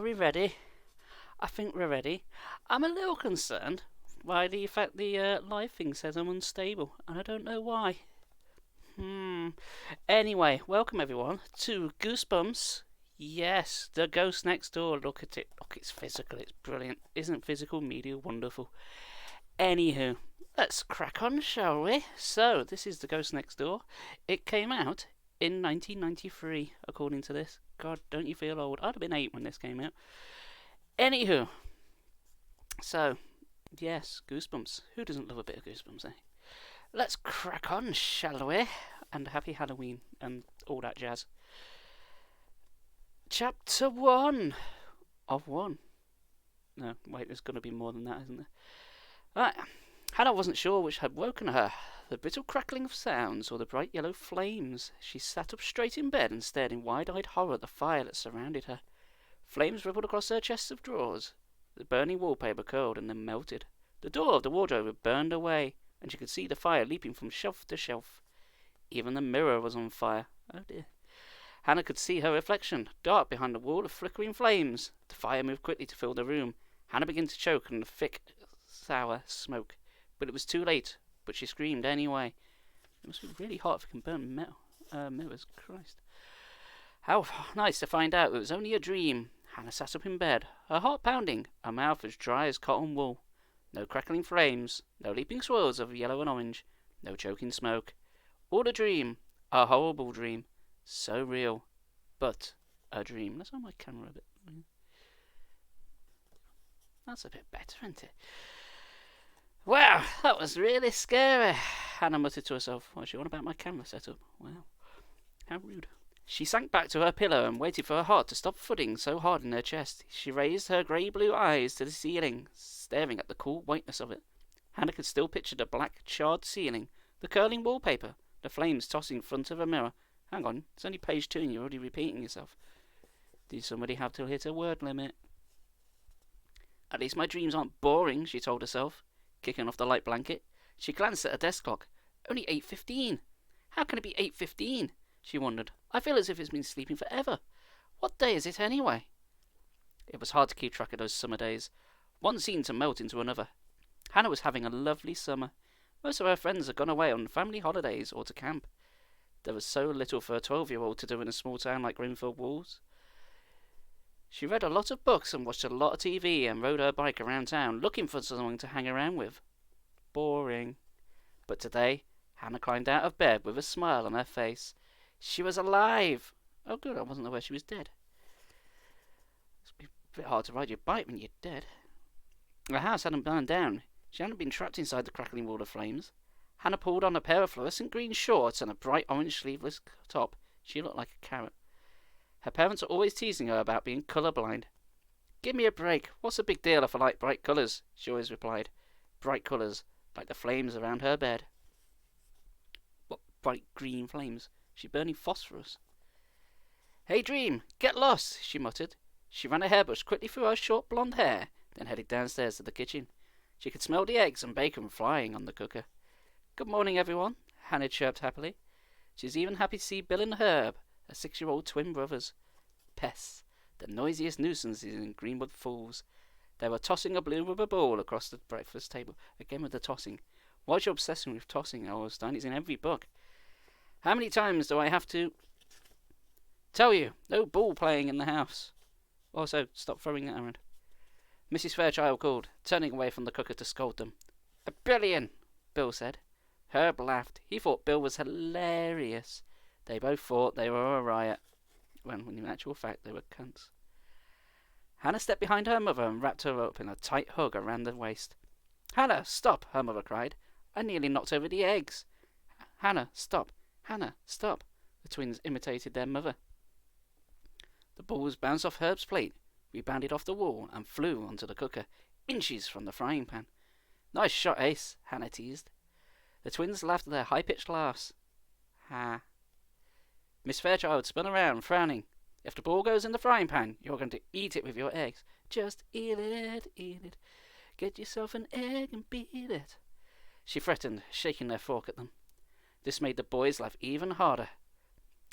we ready? I think we're ready. I'm a little concerned by the fact the live thing says I'm unstable, and I don't know why. Anyway, welcome everyone to Goosebumps. Yes, the ghost next door. Look at it. Look, it's physical. It's brilliant. Isn't physical media wonderful? Anywho, let's crack on, shall we? So, this is the ghost next door. It came out in 1993, according to this. God, don't you feel old? I'd have been 8 when this came out. Anywho, so, yes, Goosebumps. Who doesn't love a bit of Goosebumps, eh? Let's crack on, shall we? And happy Halloween and all that jazz. Chapter 1 of 1. No, wait, there's going to be more than that, isn't there? Right. Hannah wasn't sure which had woken her, the brittle crackling of sounds or the bright yellow flames. She sat up straight in bed and stared in wide-eyed horror at the fire that surrounded her. Flames rippled across her chest of drawers. The burning wallpaper curled and then melted. The door of the wardrobe had burned away, and she could see the fire leaping from shelf to shelf. Even the mirror was on fire. Oh dear. Hannah could see her reflection, dark behind a wall of flickering flames. The fire moved quickly to fill the room. Hannah began to choke on the thick, sour smoke. But it was too late. But she screamed anyway. It must be really hot if it can burn mirrors. Christ. How nice to find out it was only a dream. Hannah sat up in bed, her heart pounding, her mouth as dry as cotton wool. No crackling flames, no leaping swirls of yellow and orange, no choking smoke. All a dream, a horrible dream. So real, but a dream. Let's hold my camera a bit. That's a bit better, isn't it? Wow, that was really scary, Hannah muttered to herself. What's she on about my camera setup? Wow, how rude. She sank back to her pillow and waited for her heart to stop thudding so hard in her chest. She raised her grey-blue eyes to the ceiling, staring at the cool whiteness of it. Hannah could still picture the black, charred ceiling, the curling wallpaper, the flames tossing in front of a mirror. Hang on, it's only page 2 and you're already repeating yourself. Did somebody have to hit a word limit? At least my dreams aren't boring, she told herself, kicking off the light blanket. She glanced at her desk clock. Only 8:15. How can it be 8:15? She wondered. I feel as if it's been sleeping forever. What day is it anyway? It was hard to keep track of those summer days. One seemed to melt into another. Hannah was having a lovely summer. Most of her friends had gone away on family holidays or to camp. There was so little for a 12-year-old to do in a small town like Greenfield Walls. She read a lot of books and watched a lot of TV and rode her bike around town looking for someone to hang around with. Boring. But today, Hannah climbed out of bed with a smile on her face. She was alive! Oh good, I wasn't aware she was dead. It's a bit hard to ride your bike when you're dead. The house hadn't burned down. She hadn't been trapped inside the crackling wall of flames. Hannah pulled on a pair of fluorescent green shorts and a bright orange sleeveless top. She looked like a carrot. Her parents were always teasing her about being colourblind. Give me a break. What's the big deal if I like bright colours? She always replied. Bright colours, like the flames around her bed. What bright green flames? She's burning phosphorus. Hey, Dream, get lost, she muttered. She ran a hairbrush quickly through her short blonde hair, then headed downstairs to the kitchen. She could smell the eggs and bacon flying on the cooker. Good morning, everyone, Hannah chirped happily. She was even happy to see Bill and Herb, her 6-year-old twin brothers. Pests, the noisiest nuisances in Greenwood Falls. They were tossing a blue rubber ball across the breakfast table. Again with the tossing. Why's your obsession with tossing, R.L Stine? It's in every book. How many times do I have to tell you? No ball playing in the house. Also, stop throwing it around. Mrs. Fairchild called, turning away from the cooker to scold them. 1,000,000,000, Bill said. Herb laughed. He thought Bill was hilarious. They both thought they were a riot, when in actual fact they were cunts. Hannah stepped behind her mother and wrapped her up in a tight hug around the waist. Hannah, stop, her mother cried. I nearly knocked over the eggs. Hannah, stop. Hannah, stop. The twins imitated their mother. The balls bounced off Herb's plate, rebounded off the wall, and flew onto the cooker, inches from the frying pan. Nice shot, Ace, Hannah teased. The twins laughed their high-pitched laughs. Ha. Miss Fairchild spun around, frowning. If the ball goes in the frying pan, you're going to eat it with your eggs. Just eat it, eat it. Get yourself an egg and beat it. She threatened, shaking their fork at them. This made the boys laugh even harder.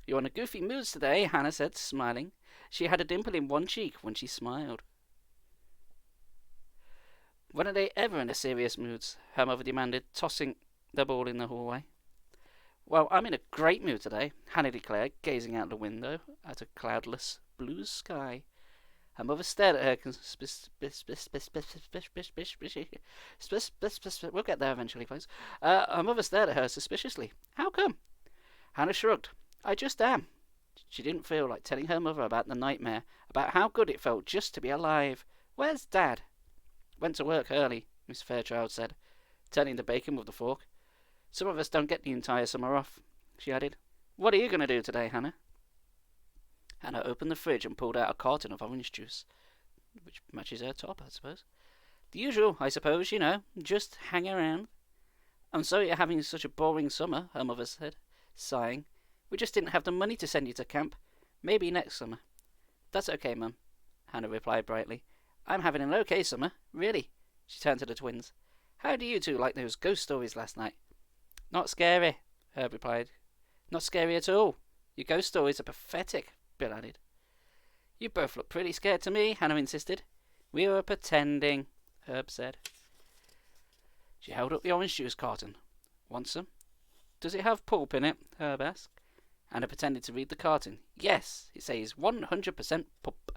You're in a goofy mood today, Hannah said, smiling. She had a dimple in one cheek when she smiled. When are they ever in a serious mood? Her mother demanded, tossing the ball in the hallway. Well, I'm in a great mood today, Hannah declared, gazing out the window at a cloudless blue sky. Her mother stared at her. We'll get there eventually, folks. Her mother stared at her suspiciously. How come? Hannah shrugged. I just am. She didn't feel like telling her mother about the nightmare, about how good it felt just to be alive. Where's Dad? Went to work early, Miss Fairchild said, turning the bacon with the fork. Some of us don't get the entire summer off, she added. What are you going to do today, Hannah? Hannah opened the fridge and pulled out a carton of orange juice, which matches her top, I suppose. The usual, I suppose, you know, just hang around. I'm sorry you're having such a boring summer, her mother said, sighing. We just didn't have the money to send you to camp. Maybe next summer. That's okay, Mum, Hannah replied brightly. I'm having an okay summer, really. She turned to the twins. How do you two like those ghost stories last night? Not scary, Herb replied. Not scary at all. Your ghost stories are pathetic, Bill added. You both look pretty scared to me, Hannah insisted. We were pretending, Herb said. She held up the orange juice carton. Want some? Does it have pulp in it? Herb asked. Hannah pretended to read the carton. Yes, it says 100% pulp.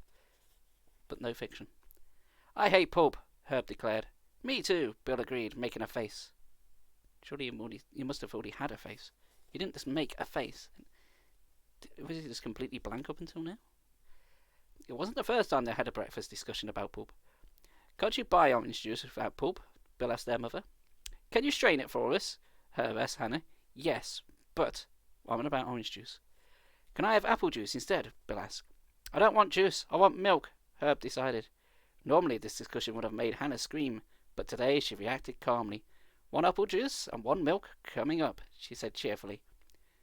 But no fiction. I hate pulp, Herb declared. Me too, Bill agreed, making a face. Surely you must have already had a face. You didn't just make a face. Was he just completely blank up until now? It wasn't the first time they had a breakfast discussion about pulp. Can't you buy orange juice without pulp? Bill asked their mother. Can you strain it for us? Herb asked Hannah. Yes, but what about orange juice? Can I have apple juice instead? Bill asked. I don't want juice. I want milk, Herb decided. Normally this discussion would have made Hannah scream, but today she reacted calmly. One apple juice and one milk coming up, she said cheerfully.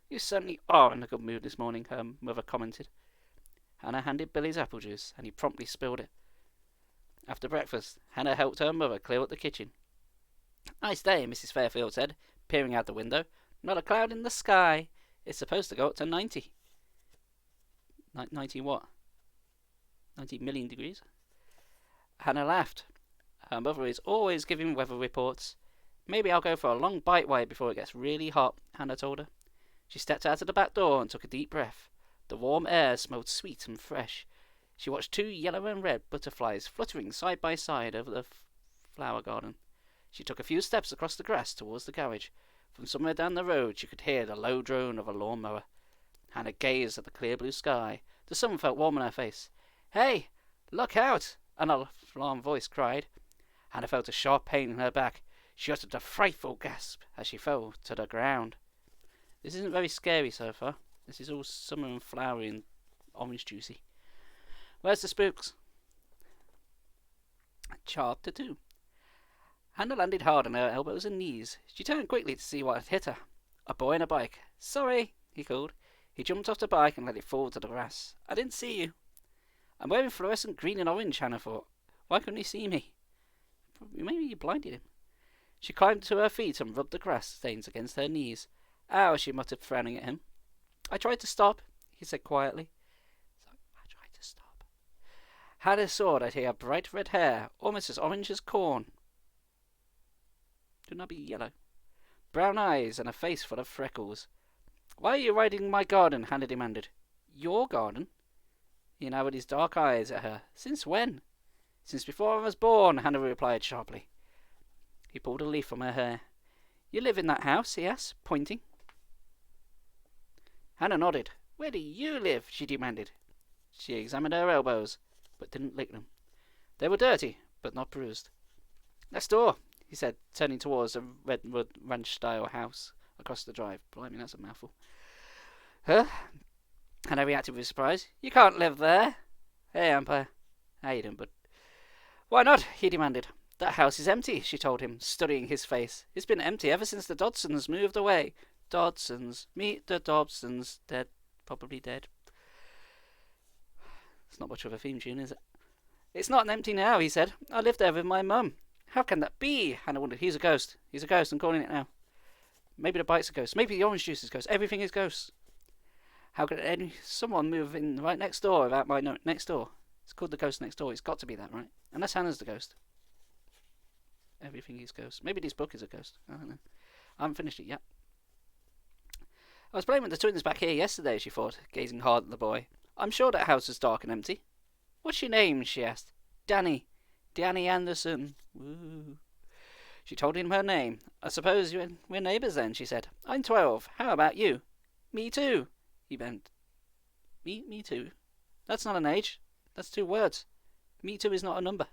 You certainly are in a good mood this morning, her mother commented. Hannah handed Billy's apple juice, and he promptly spilled it. After breakfast, Hannah helped her mother clear up the kitchen. Nice day, Mrs. Fairfield said, peering out the window. Not a cloud in the sky. It's supposed to go up to 90. 90 what? 90 million degrees? Hannah laughed. Her mother is always giving weather reports. Maybe I'll go for a long bike ride before it gets really hot, Hannah told her. She stepped out of the back door and took a deep breath. The warm air smelled sweet and fresh. She watched 2 yellow and red butterflies fluttering side by side over the flower garden. She took a few steps across the grass towards the garage. From somewhere down the road she could hear the low drone of a lawnmower. Hannah gazed at the clear blue sky. The sun felt warm on her face. Hey, look out! An alarmed voice cried. Hannah felt a sharp pain in her back. She uttered a frightful gasp as she fell to the ground. This isn't very scary so far. This is all summer and flowery and orange juicy. Where's the spooks? Chapter 2. Hannah landed hard on her elbows and knees. She turned quickly to see what had hit her. A boy on a bike. Sorry, he called. He jumped off the bike and let it fall to the grass. I didn't see you. I'm wearing fluorescent green and orange, Hannah thought. Why couldn't he see me? Maybe you blinded him. She climbed to her feet and rubbed the grass stains against her knees. Ow, she muttered, frowning at him. I tried to stop, he said quietly. I tried to stop. Hannah saw that he had bright red hair, almost as orange as corn. Do not be yellow. Brown eyes and a face full of freckles. Why are you riding my garden? Hannah demanded. Your garden? He narrowed his dark eyes at her. Since when? Since before I was born, Hannah replied sharply. He pulled a leaf from her hair. You live in that house? He asked, pointing. Hannah nodded. Where do you live? She demanded. She examined her elbows, but didn't lick them. They were dirty, but not bruised. Next door, he said, turning towards a redwood ranch-style house across the drive. Blimey, that's a mouthful. Huh? Hannah reacted with surprise. You can't live there. Hey, Umpire. How you doing, bud? Why not? He demanded. That house is empty, she told him, studying his face. It's been empty ever since the Dodsons moved away. Dodsons. Meet the Dodsons. Dead. Probably dead. It's not much of a theme tune, is it? It's not empty now, he said. I lived there with my mum. How can that be? Hannah wondered. He's a ghost. He's a ghost. I'm calling it now. Maybe the bike's a ghost. Maybe the orange juice is a ghost. Everything is ghosts. How could someone move in right next door without my next door? It's called the ghost next door. It's got to be that, right? Unless Hannah's the ghost. Everything is ghost. Maybe this book is a ghost. I don't know. I haven't finished it yet. I was playing with the twins back here yesterday, she thought, gazing hard at the boy. I'm sure that house is dark and empty. What's your name? She asked. Danny. Danny Anderson. Woo. She told him her name. I suppose we're neighbours then, she said. I'm 12. How about you? Me too. He bent. Me too. That's not an age. That's 2 words. Me too is not a number.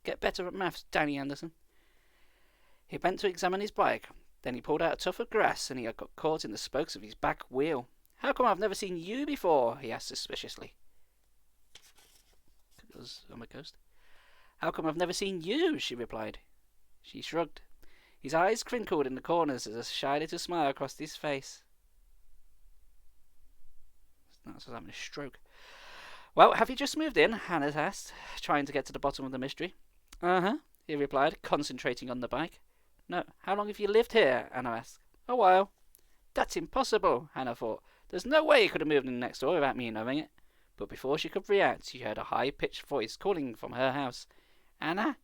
Get better at maths, Danny Anderson. He bent to examine his bike. Then he pulled out a tuft of grass and he had got caught in the spokes of his back wheel. How come I've never seen you before? He asked suspiciously. Because I'm a ghost. How come I've never seen you? She replied. She shrugged. His eyes crinkled in the corners as a shy little smile crossed his face. That's having a stroke. Well, have you just moved in? Hannah asked, trying to get to the bottom of the mystery. Uh-huh, he replied, concentrating on the bike. No, how long have you lived here? Hannah asked. A while. That's impossible, Hannah thought. There's no way you could have moved in next door without me knowing it. But before she could react, she heard a high-pitched voice calling from her house. Hannah?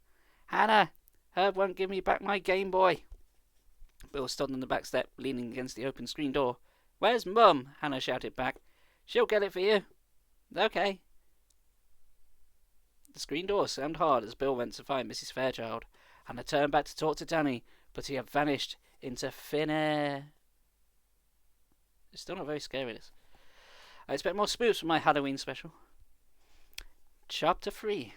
Hannah! Herb won't give me back my Game Boy. Bill stood on the back step, leaning against the open screen door. Where's Mum? Hannah shouted back. She'll get it for you. Okay. The screen door slammed hard as Bill went to find Mrs. Fairchild. Hannah turned back to talk to Danny, but he had vanished into thin air. It's still not very scary, this. I expect more spoofs for my Halloween special. Chapter 3.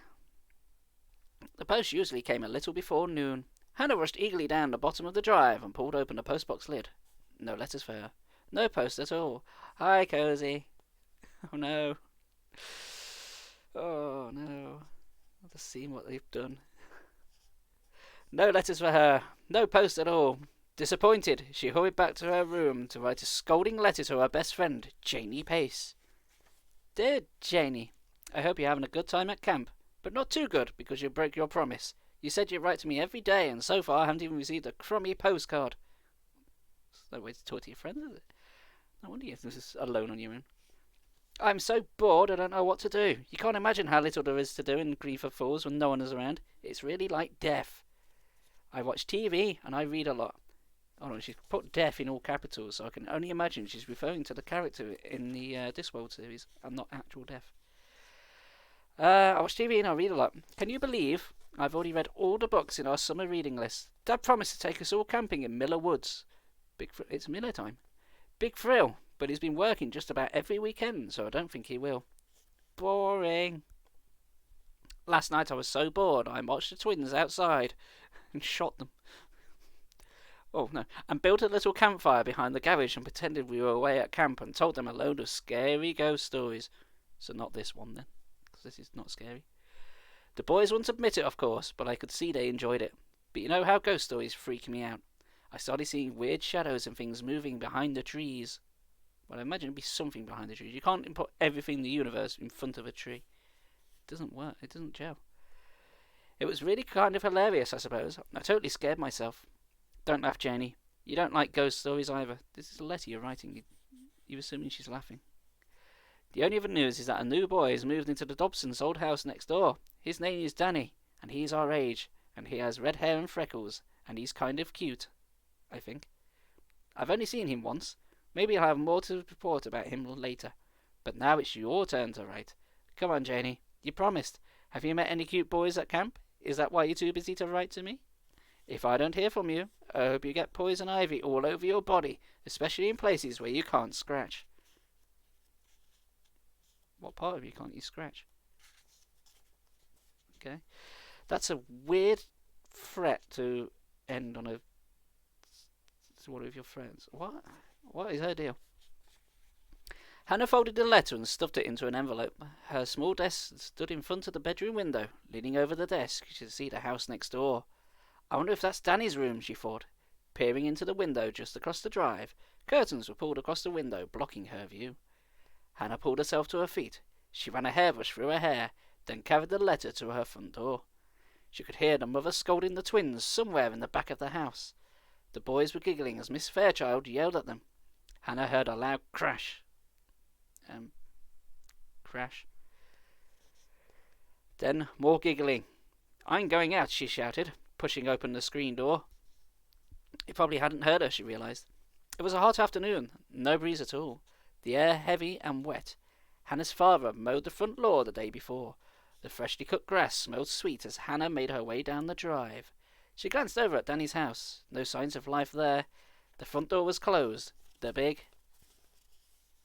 The post usually came a little before noon. Hannah rushed eagerly down the bottom of the drive and pulled open the postbox lid. No letters for her. No post at all. Hi, Cozy. Oh no. Oh no. I've just seen what they've done. No letters for her. No post at all. Disappointed, she hurried back to her room to write a scolding letter to her best friend, Janie Pace. Dear Janie, I hope you're having a good time at camp, but not too good because you broke your promise. You said you'd write to me every day, and so far I haven't even received a crummy postcard. That's no way to talk to your friends, is it? No wonder you're just alone on your own. I'm so bored I don't know what to do. You can't imagine how little there is to do in Grief of Fools when no one is around. It's really like death. I watch TV and I read a lot. Oh no, she's put death in all capitals, so I can only imagine she's referring to the character in the Discworld series and not actual death. I watch TV and I read a lot. Can you believe I've already read all the books in our summer reading list? Dad promised to take us all camping in Miller Woods. It's Miller time. Big thrill, but he's been working just about every weekend, so I don't think he will. Boring. Last night I was so bored I watched the twins outside and shot them. Oh no, and built a little campfire behind the garage and pretended we were away at camp and told them a load of scary ghost stories. So not this one then, because this is not scary. The boys wouldn't admit it, of course, but I could see they enjoyed it. But you know how ghost stories freak me out. I started seeing weird shadows and things moving behind the trees. Well, I imagine it'd be something behind the trees. You can't put everything in the universe in front of a tree. It doesn't work. It doesn't gel. It was really kind of hilarious, I suppose. I totally scared myself. Don't laugh, Janie. You don't like ghost stories either. This is a letter you're writing. You're assuming she's laughing. The only other news is that a new boy has moved into the Dobsons' old house next door. His name is Danny, and he's our age, and he has red hair and freckles, and he's kind of cute, I think. I've only seen him once. Maybe I'll have more to report about him later. But now it's your turn to write. Come on, Janie. You promised. Have you met any cute boys at camp? Is that why you're too busy to write to me? If I don't hear from you, I hope you get poison ivy all over your body, especially in places where you can't scratch. What part of you can't you scratch? Okay. That's a weird threat to end on to one of your friends. What? What is her deal? Hannah folded the letter and stuffed it into an envelope. Her small desk stood in front of the bedroom window. Leaning over the desk, she could see the house next door. I wonder if that's Danny's room, she thought. Peering into the window just across the drive, curtains were pulled across the window, blocking her view. Hannah pulled herself to her feet. She ran a hairbrush through her hair, then carried the letter to her front door. She could hear the mother scolding the twins somewhere in the back of the house. The boys were giggling as Miss Fairchild yelled at them. Hannah heard a loud crash. crash. Then more giggling. "I'm going out," she shouted, pushing open the screen door. He probably hadn't heard her, she realised. It was a hot afternoon, no breeze at all, the air heavy and wet. Hannah's father mowed the front lawn the day before. The freshly cut grass smelled sweet as Hannah made her way down the drive. She glanced over at Danny's house. No signs of life there. The front door was closed. The big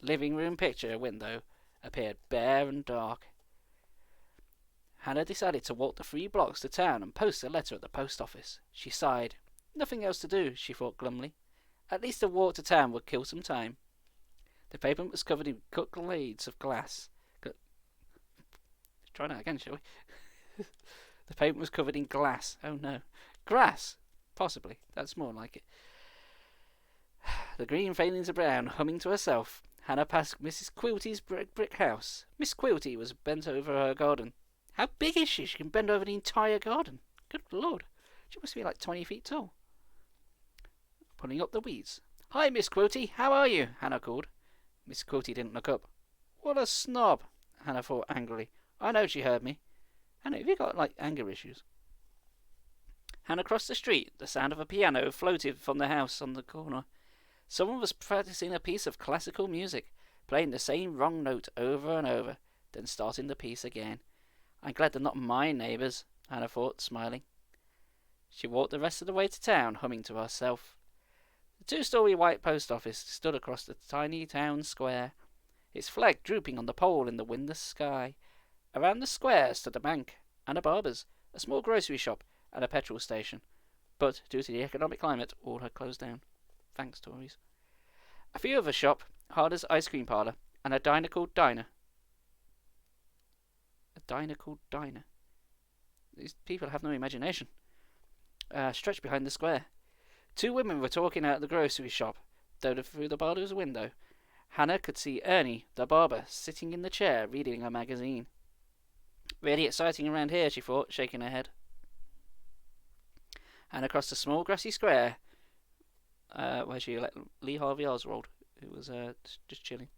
living room picture window appeared bare and dark. Hannah decided to walk the 3 blocks to town and post a letter at the post office. She sighed. Nothing else to do, she thought glumly. At least a walk to town would kill some time. The pavement was covered in cut glades of glass. Try that again, shall we? The pavement was covered in glass. Oh no. Grass! Possibly. That's more like it. The green fading to brown, humming to herself. Hannah passed Mrs. Quilty's brick house. Miss Quilty was bent over her garden. How big is she? She can bend over the entire garden. Good Lord. She must be like 20 feet tall. Pulling up the weeds. "Hi, Miss Quilty. How are you?" Hannah called. Miss Quilty didn't look up. What a snob, Hannah thought angrily. I know she heard me. Hannah, have you got, anger issues? Hannah crossed the street. The sound of a piano floated from the house on the corner. Someone was practicing a piece of classical music, playing the same wrong note over and over, then starting the piece again. I'm glad they're not my neighbours, Hannah thought, smiling. She walked the rest of the way to town, humming to herself. The 2-story white post office stood across the tiny town square, its flag drooping on the pole in the windless sky. Around the square stood a bank and a barber's, a small grocery shop and a petrol station. But, due to the economic climate, all had closed down. Thanks, Tories. A few other shop, Harder's ice cream parlour, and a diner called Diner. A diner called Diner. These people have no imagination. Stretched behind the square. 2 women were talking out of the grocery shop, though through the barber's window. Hannah could see Ernie, the barber, sitting in the chair reading a magazine. Really exciting around here, she thought, shaking her head. Hannah crossed a small grassy square where she let Lee Harvey Oswald, who was just chilling,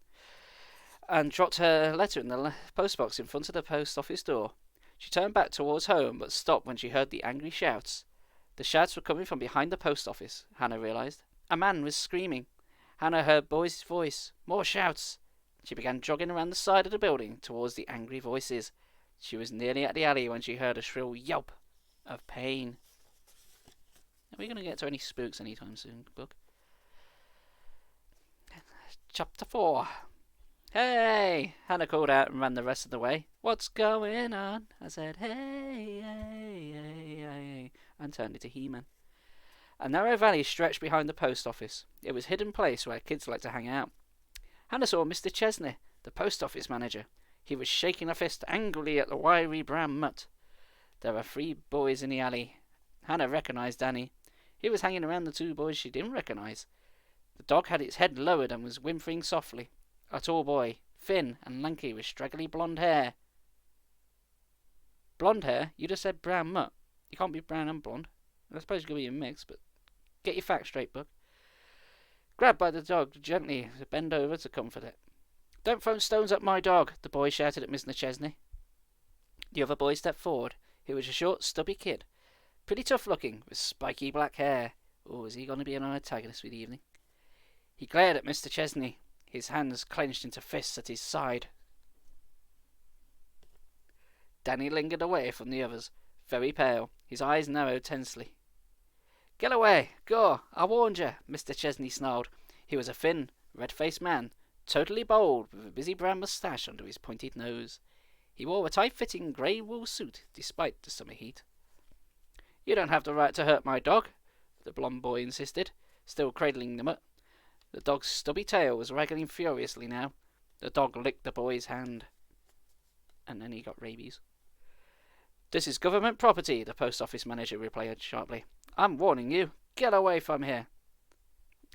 and dropped her letter in the postbox in front of the post office door. She turned back towards home, but stopped when she heard the angry shouts. The shouts were coming from behind the post office, Hannah realised. A man was screaming. Hannah heard Boy's voice. More shouts. She began jogging around the side of the building towards the angry voices. She was nearly at the alley when she heard a shrill yelp of pain. Are we going to get to any spooks anytime soon, book? Chapter 4. Hey! Hannah called out and ran the rest of the way. What's going on? I said, hey, hey, hey, hey, and turned into He-Man. A narrow valley stretched behind the post office. It was a hidden place where kids like to hang out. Hannah saw Mr. Chesney, the post office manager. He was shaking a fist angrily at the wiry brown mutt. There were 3 boys in the alley. Hannah recognised Danny. He was hanging around the 2 boys she didn't recognise. The dog had its head lowered and was whimpering softly. A tall boy, thin and lanky with straggly blonde hair. Blonde hair? You just said brown mutt. You can't be brown and blonde. I suppose you could be a mix, but get your facts straight, bud. Grabbed by the dog gently to bend over to comfort it. Don't throw stones at my dog, the boy shouted at Miss Chesney. The other boy stepped forward. He was a short, stubby kid. Pretty tough looking, with spiky black hair. Oh, is he going to be an antagonist for the evening? He glared at Mr. Chesney, his hands clenched into fists at his side. Danny lingered away from the others, very pale, his eyes narrowed tensely. Get away! Go! I warned you, Mr. Chesney snarled. He was a thin, red-faced man, totally bald, with a busy brown moustache under his pointed nose. He wore a tight-fitting grey wool suit, despite the summer heat. You don't have the right to hurt my dog, the blond boy insisted, still cradling the mutt. The dog's stubby tail was waggling furiously now. The dog licked the boy's hand. And then he got rabies. This is government property, the post office manager replied sharply. I'm warning you. Get away from here.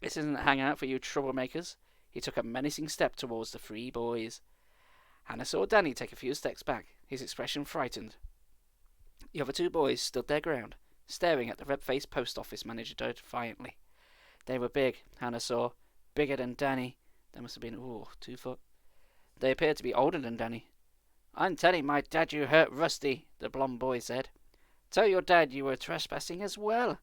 This isn't a hangout for you troublemakers. He took a menacing step towards the 3 boys. Hannah saw Danny take a few steps back, his expression frightened. The other 2 boys stood their ground, staring at the red-faced post office manager defiantly. They were big, Hannah saw. Bigger than Danny. They must have been, 2 foot. They appeared to be older than Danny. "I'm telling my dad you hurt Rusty," the blond boy said. "Tell your dad you were trespassing as well."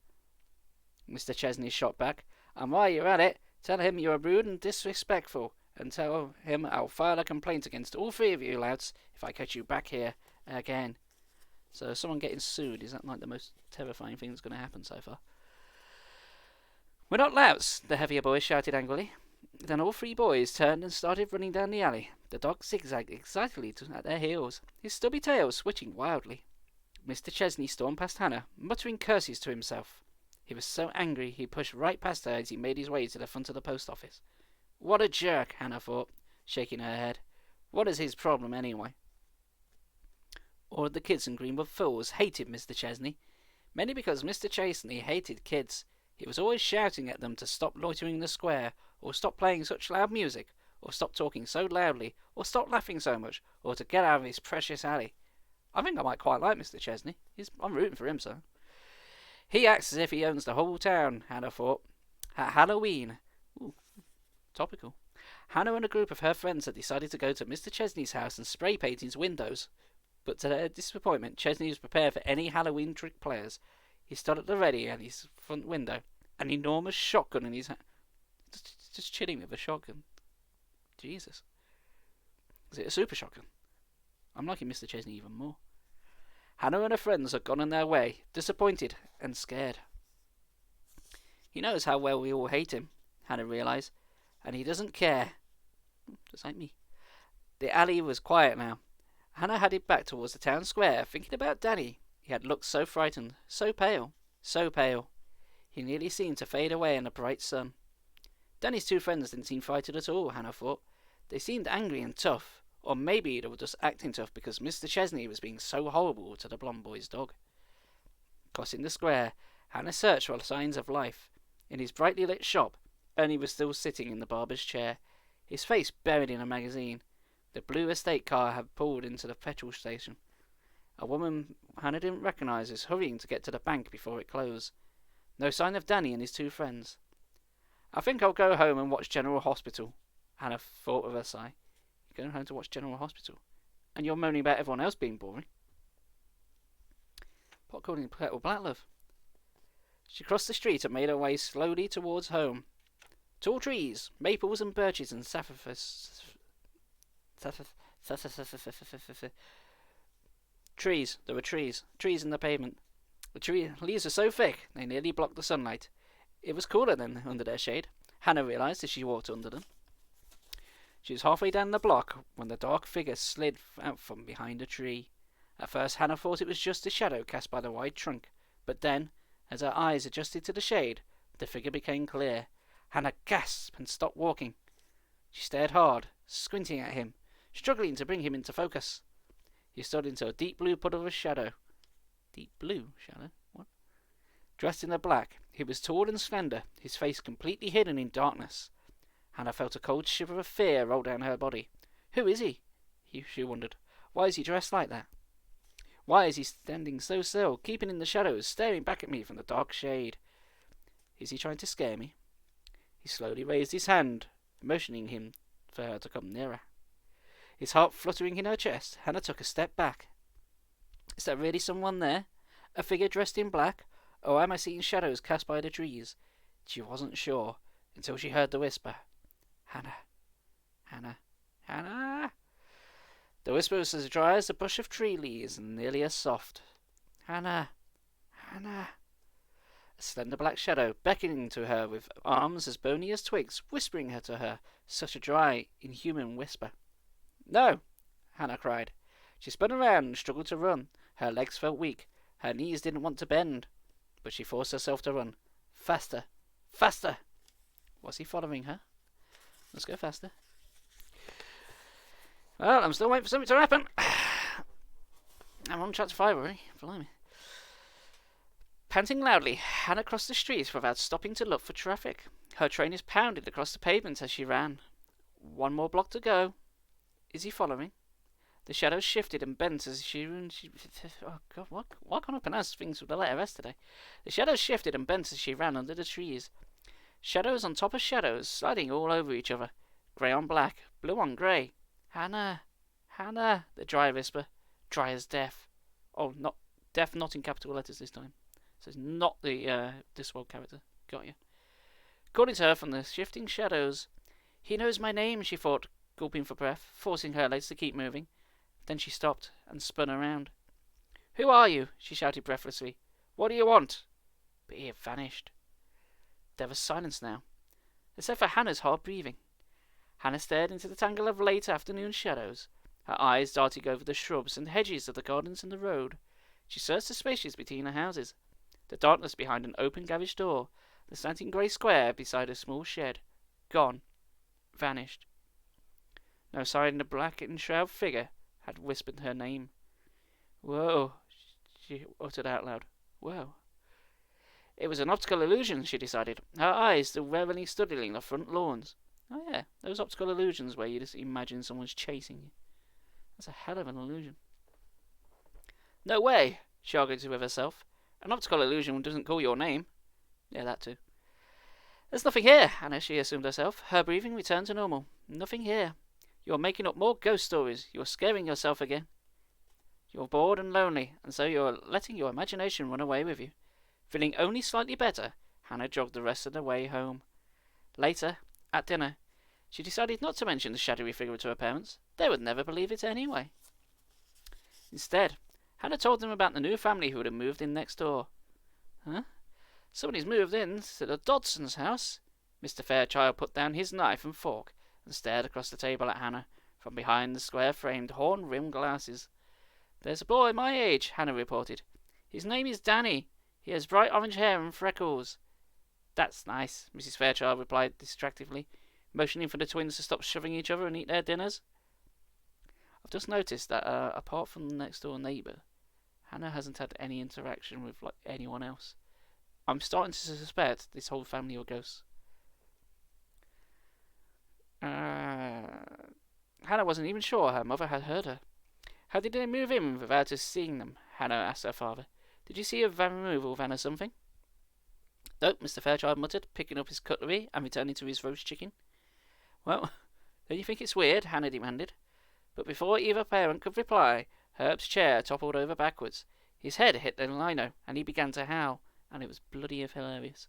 Mr. Chesney shot back. "And while you're at it, tell him you are rude and disrespectful, and tell him I'll file a complaint against all three of you louts if I catch you back here again." So someone getting sued, is that like the most terrifying thing that's going to happen so far? "We're not louts," the heavier boy shouted angrily. Then all three boys turned and started running down the alley. The dog zigzagged excitedly at their heels, his stubby tail switching wildly. Mr. Chesney stormed past Hannah, muttering curses to himself. He was so angry he pushed right past her as he made his way to the front of the post office. What a jerk, Hannah thought, shaking her head. What is his problem anyway? All of the kids in Greenwood Falls hated Mr. Chesney, mainly because Mr. Chesney hated kids. He was always shouting at them to stop loitering in the square, or stop playing such loud music, or stop talking so loudly, or stop laughing so much, or to get out of his precious alley. I think I might quite like Mr. Chesney. I'm rooting for him, so. He acts as if he owns the whole town, Hannah thought. At Halloween. Ooh, topical. Hannah and a group of her friends had decided to go to Mr. Chesney's house and spray paint his windows. But to their disappointment, Chesney was prepared for any Halloween trick players. He stood at the ready at his front window, an enormous shotgun in his hand. Just chilling with a shotgun. Jesus. Is it a super shotgun? I'm liking Mr. Chesney even more. Hannah and her friends had gone on their way, disappointed and scared. He knows how well we all hate him, Hannah realised, and he doesn't care. Just like me. The alley was quiet now. Hannah headed back towards the town square, thinking about Danny. He had looked so frightened, so pale, so pale. He nearly seemed to fade away in the bright sun. Danny's two friends didn't seem frightened at all, Hannah thought. They seemed angry and tough, or maybe they were just acting tough because Mr. Chesney was being so horrible to the blonde boy's dog. Crossing the square, Hannah searched for signs of life. In his brightly lit shop, Ernie was still sitting in the barber's chair, his face buried in a magazine. The blue estate car had pulled into the petrol station. A woman Hannah didn't recognise was hurrying to get to the bank before it closed. No sign of Danny and his two friends. I think I'll go home and watch General Hospital, Hannah thought with a sigh. You're going home to watch General Hospital? And you're moaning about everyone else being boring? Pot calling the kettle black, love. She crossed the street and made her way slowly towards home. Tall trees, maples and birches and sassafras. Trees. There were trees. Trees in the pavement. The leaves were so thick they nearly blocked the sunlight. It was cooler than under their shade, Hannah realised as she walked under them. She was halfway down the block when the dark figure slid out from behind a tree. At first Hannah thought it was just a shadow cast by the wide trunk, but then, as her eyes adjusted to the shade, the figure became clear. Hannah gasped and stopped walking. She stared hard, squinting at him, struggling to bring him into focus. He stood into a deep blue puddle of shadow. Deep blue shadow? What? Dressed in the black, he was tall and slender, his face completely hidden in darkness. Hannah felt a cold shiver of fear roll down her body. Who is he? She wondered. Why is he dressed like that? Why is he standing so still, keeping in the shadows, staring back at me from the dark shade? Is he trying to scare me? He slowly raised his hand, motioning him for her to come nearer. His heart fluttering in her chest, Hannah took a step back. Is there really someone there? A figure dressed in black? Or am I seeing shadows cast by the trees? She wasn't sure, until she heard the whisper. Hannah. Hannah. Hannah. The whisper was as dry as a bush of tree leaves and nearly as soft. Hannah. Hannah. A slender black shadow beckoning to her with arms as bony as twigs, whispering her to her, such a dry, inhuman whisper. No, Hannah cried. She spun around and struggled to run. Her legs felt weak. Her knees didn't want to bend. But she forced herself to run. Faster. Faster. Was he following her? Let's go faster. Well, I'm still waiting for something to happen. I'm on chapter 5 already. Blimey. Panting loudly, Hannah crossed the street without stopping to look for traffic. Her trainers pounded across the pavement as she ran. One more block to go. Is he following? The shadows shifted and bent as oh God, why can't I pronounce things with the letter S today? The shadows shifted and bent as she ran under the trees. Shadows on top of shadows, sliding all over each other. Grey on black, blue on grey. Hannah, Hannah, the dry whisper, dry as death. Oh, not death, not in capital letters this time. So it's not the Discworld character. Got you. Calling to her from the shifting shadows. He knows my name, she thought, gulping for breath, forcing her legs to keep moving. Then she stopped and spun around. Who are you? She shouted breathlessly. What do you want? But he had vanished. There was silence now, except for Hannah's hard breathing. Hannah stared into the tangle of late afternoon shadows, her eyes darting over the shrubs and hedges of the gardens and the road. She searched the spaces between the houses, the darkness behind an open garage door, the slanting grey square beside a small shed. Gone. Vanished. No sign the black enshrouded figure had whispered her name. Whoa, she uttered out loud. Whoa. It was an optical illusion, she decided, her eyes still warily studying the front lawns. Oh yeah, those optical illusions where you just imagine someone's chasing you. That's a hell of an illusion. No way, she argued with herself. An optical illusion doesn't call your name. Yeah, that too. There's nothing here, Hannah, she assumed herself. Her breathing returned to normal. Nothing here. You're making up more ghost stories. You're scaring yourself again. You're bored and lonely, and so you're letting your imagination run away with you. Feeling only slightly better, Hannah jogged the rest of the way home. Later, at dinner, she decided not to mention the shadowy figure to her parents. They would never believe it anyway. Instead, Hannah told them about the new family who had moved in next door. Huh? Somebody's moved in to the Dodson's house. Mr. Fairchild put down his knife and fork and stared across the table at Hannah from behind the square-framed, horn-rimmed glasses. There's a boy my age, Hannah reported. His name is Danny. He has bright orange hair and freckles. That's nice, Mrs. Fairchild replied distractedly, motioning for the twins to stop shoving each other and eat their dinners. I've just noticed that, apart from the next-door neighbour, Hannah hasn't had any interaction with anyone else. I'm starting to suspect this whole family are ghosts. Hannah wasn't even sure her mother had heard her. How did they move in without us seeing them? Hannah asked her father. Did you see a van removal van or something? Nope, Mr. Fairchild muttered, picking up his cutlery and returning to his roast chicken. Well, don't you think it's weird? Hannah demanded. But before either parent could reply, Herb's chair toppled over backwards. His head hit the lino, and he began to howl, and it was bloody hilarious.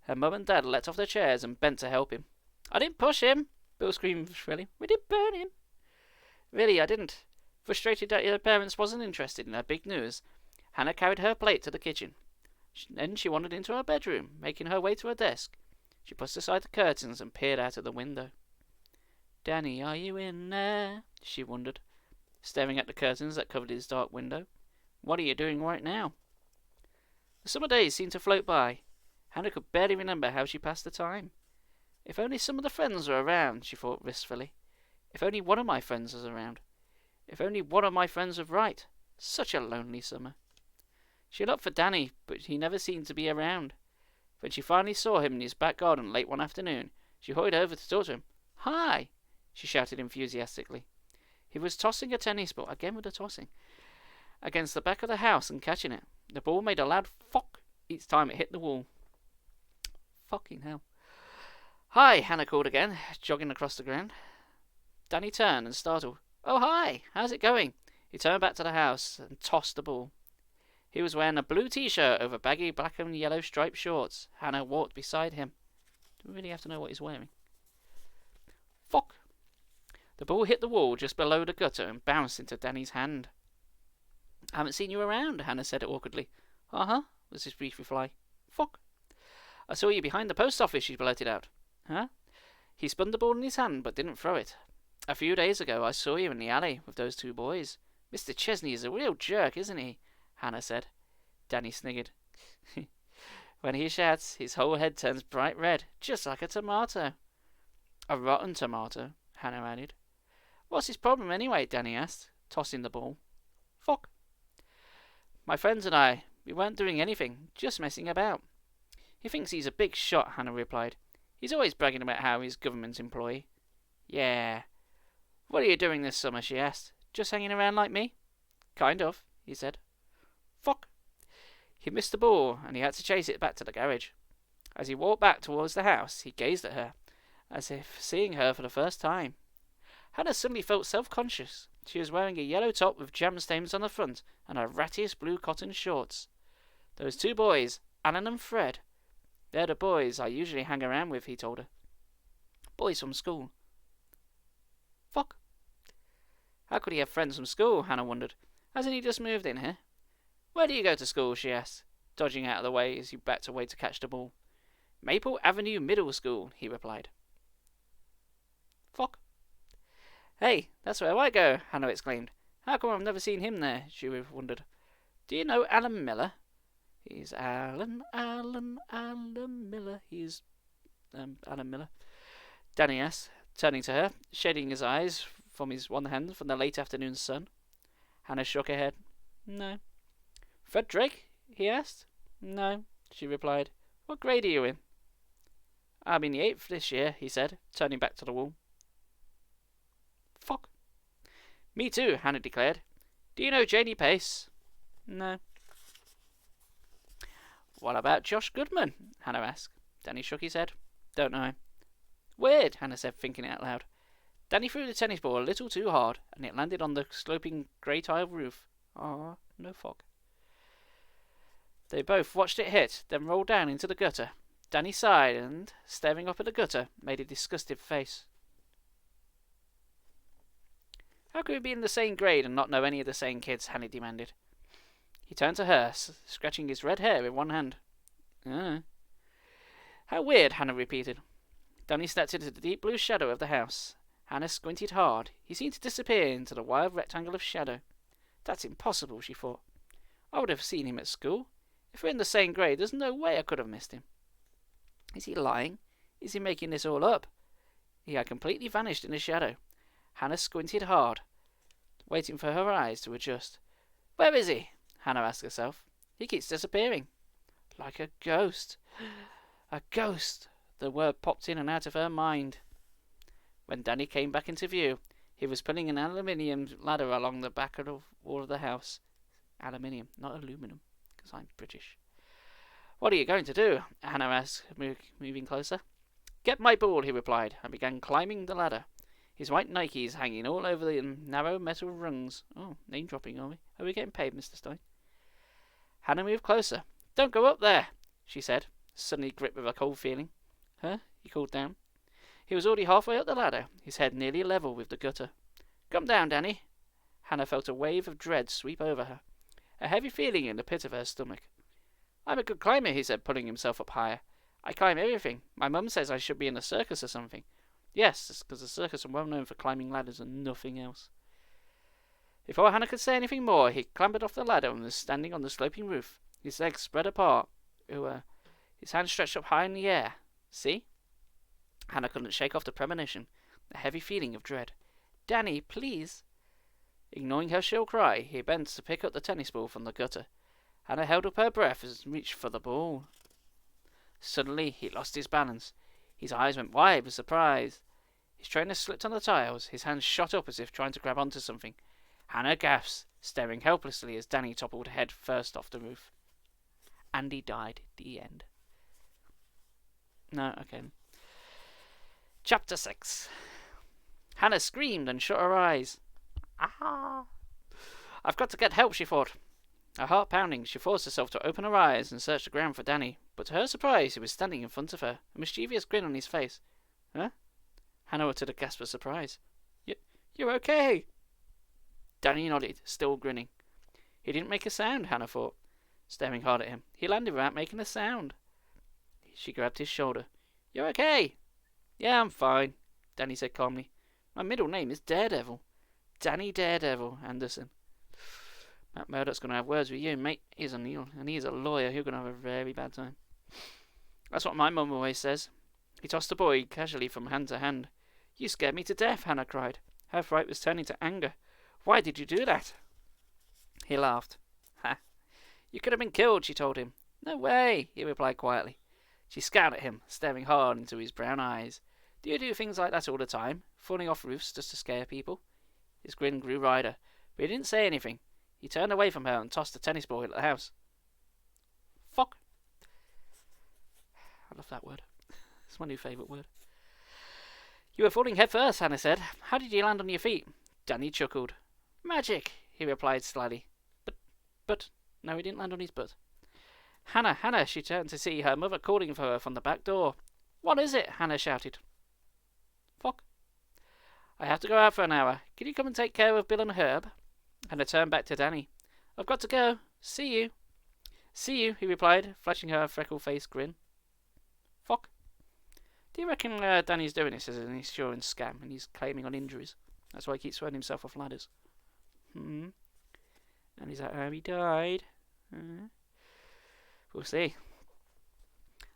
Her mum and dad let off their chairs and bent to help him. I didn't push him, Bill screamed shrilly. We didn't burn him. Really, I didn't. Frustrated that her parents wasn't interested in her big news, Hannah carried her plate to the kitchen. Then she wandered into her bedroom, making her way to her desk. She pushed aside the curtains and peered out of the window. Danny, are you in there? She wondered, staring at the curtains that covered his dark window. What are you doing right now? The summer days seemed to float by. Hannah could barely remember how she passed the time. If only some of the friends were around, she thought wistfully. If only one of my friends was around. If only one of my friends was right. Such a lonely summer. She looked for Danny, but he never seemed to be around. When she finally saw him in his back garden late one afternoon, she hurried over to talk to him. Hi! She shouted enthusiastically. He was tossing a tennis ball, again with the tossing, against the back of the house and catching it. The ball made a loud fock each time it hit the wall. Fucking hell. Hi, Hannah called again, jogging across the ground. Danny turned and startled. Oh, hi! How's it going? He turned back to the house and tossed the ball. He was wearing a blue t-shirt over baggy black and yellow striped shorts. Hannah walked beside him. Don't really have to know what he's wearing. Fuck! The ball hit the wall just below the gutter and bounced into Danny's hand. I haven't seen you around, Hannah said awkwardly. Uh-huh, was his brief reply. Fuck! I saw you behind the post office, she blurted out. Huh? He spun the ball in his hand but didn't throw it. A few days ago I saw you in the alley with those two boys. Mr. Chesney is a real jerk, isn't he? Hannah said. Danny sniggered. When he shouts, his whole head turns bright red, just like a tomato. A rotten tomato, Hannah added. What's his problem anyway? Danny asked, tossing the ball. Fuck. My friends and I, we weren't doing anything, just messing about. He thinks he's a big shot, Hannah replied. He's always bragging about how he's government employee. Yeah. What are you doing this summer? She asked. Just hanging around like me? Kind of, he said. Fuck. He missed the ball, and he had to chase it back to the garage. As he walked back towards the house, he gazed at her, as if seeing her for the first time. Hannah suddenly felt self-conscious. She was wearing a yellow top with jam stains on the front and her rattiest blue cotton shorts. Those two boys, Alan and Fred, they're the boys I usually hang around with, he told her. Boys from school. Fuck. How could he have friends from school, Hannah wondered. Hasn't he just moved in here? Where do you go to school, she asked, dodging out of the way as he backed away to catch the ball. Maple Avenue Middle School, he replied. Fuck. Hey, that's where I go, Hannah exclaimed. How come I've never seen him there, she wondered. Do you know Alan Miller? He's Alan Miller. He's, Alan Miller. Danny asked, turning to her, shading his eyes from his one hand from the late afternoon sun. Hannah shook her head. No. Fred Drake? He asked. No, she replied. What grade are you in? I'm in the 8th this year, he said, turning back to the wall. Fuck. Me too, Hannah declared. Do you know Janie Pace? No. What about Josh Goodman? Hannah asked. Danny shook his head. Don't know. Weird, Hannah said, thinking out loud. Danny threw the tennis ball a little too hard, and it landed on the sloping grey tile roof. Ah, no fog. They both watched it hit, then roll down into the gutter. Danny sighed and, staring up at the gutter, made a disgusted face. How could we be in the same grade and not know any of the same kids? Hannah demanded. He turned to her, scratching his red hair with one hand. How weird, Hannah repeated. Danny stepped into the deep blue shadow of the house. Hannah squinted hard. He seemed to disappear into the wild rectangle of shadow. That's impossible, she thought. I would have seen him at school. If we're in the same grade, there's no way I could have missed him. Is he lying? Is he making this all up? He had completely vanished in the shadow. Hannah squinted hard, waiting for her eyes to adjust. Where is he? Hannah asked herself. He keeps disappearing. Like a ghost. A ghost. The word popped in and out of her mind. When Danny came back into view, he was pulling an aluminium ladder along the back of the wall of the house. Aluminium, not aluminum, because I'm British. What are you going to do? Hannah asked, moving closer. Get my ball, he replied, and began climbing the ladder. His white Nikes hanging all over the narrow metal rungs. Oh, name dropping, are we? Are we getting paid, Mr. Stine? Hannah moved closer. Don't go up there, she said, suddenly gripped with a cold feeling. Huh? He called down. He was already halfway up the ladder, his head nearly level with the gutter. Come down, Danny. Hannah felt a wave of dread sweep over her, a heavy feeling in the pit of her stomach. I'm a good climber, he said, pulling himself up higher. I climb everything. My mum says I should be in a circus or something. Yes, because the circus are well known for climbing ladders and nothing else. Before Hannah could say anything more, he clambered off the ladder and was standing on the sloping roof, his legs spread apart, his hands stretched up high in the air. See? Hannah couldn't shake off the premonition, the heavy feeling of dread. Danny, please. Ignoring her shrill cry, he bent to pick up the tennis ball from the gutter. Hannah held up her breath and reached for the ball. Suddenly, he lost his balance. His eyes went wide with surprise. His trainer slipped on the tiles, his hands shot up as if trying to grab onto something. Hannah gasped, staring helplessly as Danny toppled head first off the roof. Andy died. The end. No, okay. Chapter 6. Hannah screamed and shut her eyes. Ah! I've got to get help, she thought. Her heart pounding, she forced herself to open her eyes and search the ground for Danny, but to her surprise he was standing in front of her, a mischievous grin on his face. Huh? Hannah uttered a gasp of surprise. You're okay? Danny nodded, still grinning. He didn't make a sound, Hannah thought, staring hard at him. He landed without making a sound. She grabbed his shoulder. You're okay? Yeah, I'm fine, Danny said calmly. My middle name is Daredevil. Danny Daredevil Anderson. Matt Murdoch's going to have words with you, mate. He's a lawyer. You're going to have a very bad time. That's what my mum always says. He tossed the boy casually from hand to hand. You scared me to death, Hannah cried. Her fright was turning to anger. Why did you do that? He laughed. Ha! You could have been killed, she told him. No way, he replied quietly. She scowled at him, staring hard into his brown eyes. Do you do things like that all the time? Falling off roofs just to scare people? His grin grew wider, but he didn't say anything. He turned away from her and tossed the tennis ball at the house. Fuck. I love that word. It's my new favourite word. You were falling head first, Hannah said. How did you land on your feet? Danny chuckled. Magic, he replied slyly. But, no, he didn't land on his butt. Hannah, she turned to see her mother calling for her from the back door. What is it? Hannah shouted. Fuck. I have to go out for an hour. Can you come and take care of Bill and Herb? Hannah turned back to Danny. I've got to go. See you. See you, he replied, flashing her a freckle-faced grin. Fuck. Do you reckon Danny's doing this as an insurance scam and he's claiming on injuries? That's why he keeps throwing himself off ladders. And is that how he died? We'll see.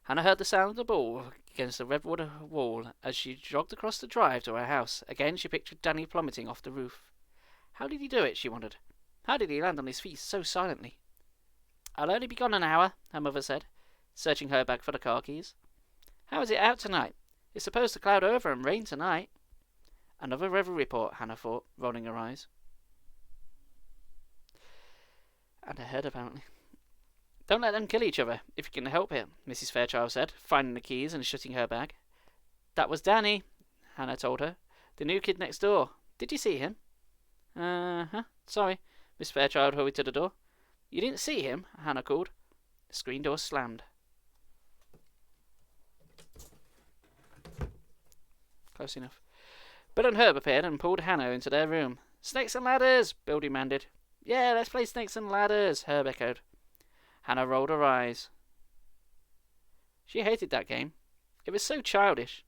Hannah heard the sound of the ball against the redwood wall as she jogged across the drive to her house. Again she pictured Danny plummeting off the roof. How did he do it, she wondered. How did he land on his feet so silently? I'll only be gone an hour, her mother said, searching her bag for the car keys. How is it out tonight? It's supposed to cloud over and rain tonight. Another weather report, Hannah thought, rolling her eyes. And her head, apparently. Don't let them kill each other, if you can help it, Mrs. Fairchild said, finding the keys and shutting her bag. That was Danny, Hannah told her. The new kid next door. Did you see him? Sorry. Miss Fairchild hurried to the door. You didn't see him? Hannah called. The screen door slammed. Close enough. Bill and Herb appeared and pulled Hannah into their room. Snakes and ladders, Bill demanded. Yeah, let's play snakes and ladders, Herb echoed. Hannah rolled her eyes. She hated that game. It was so childish.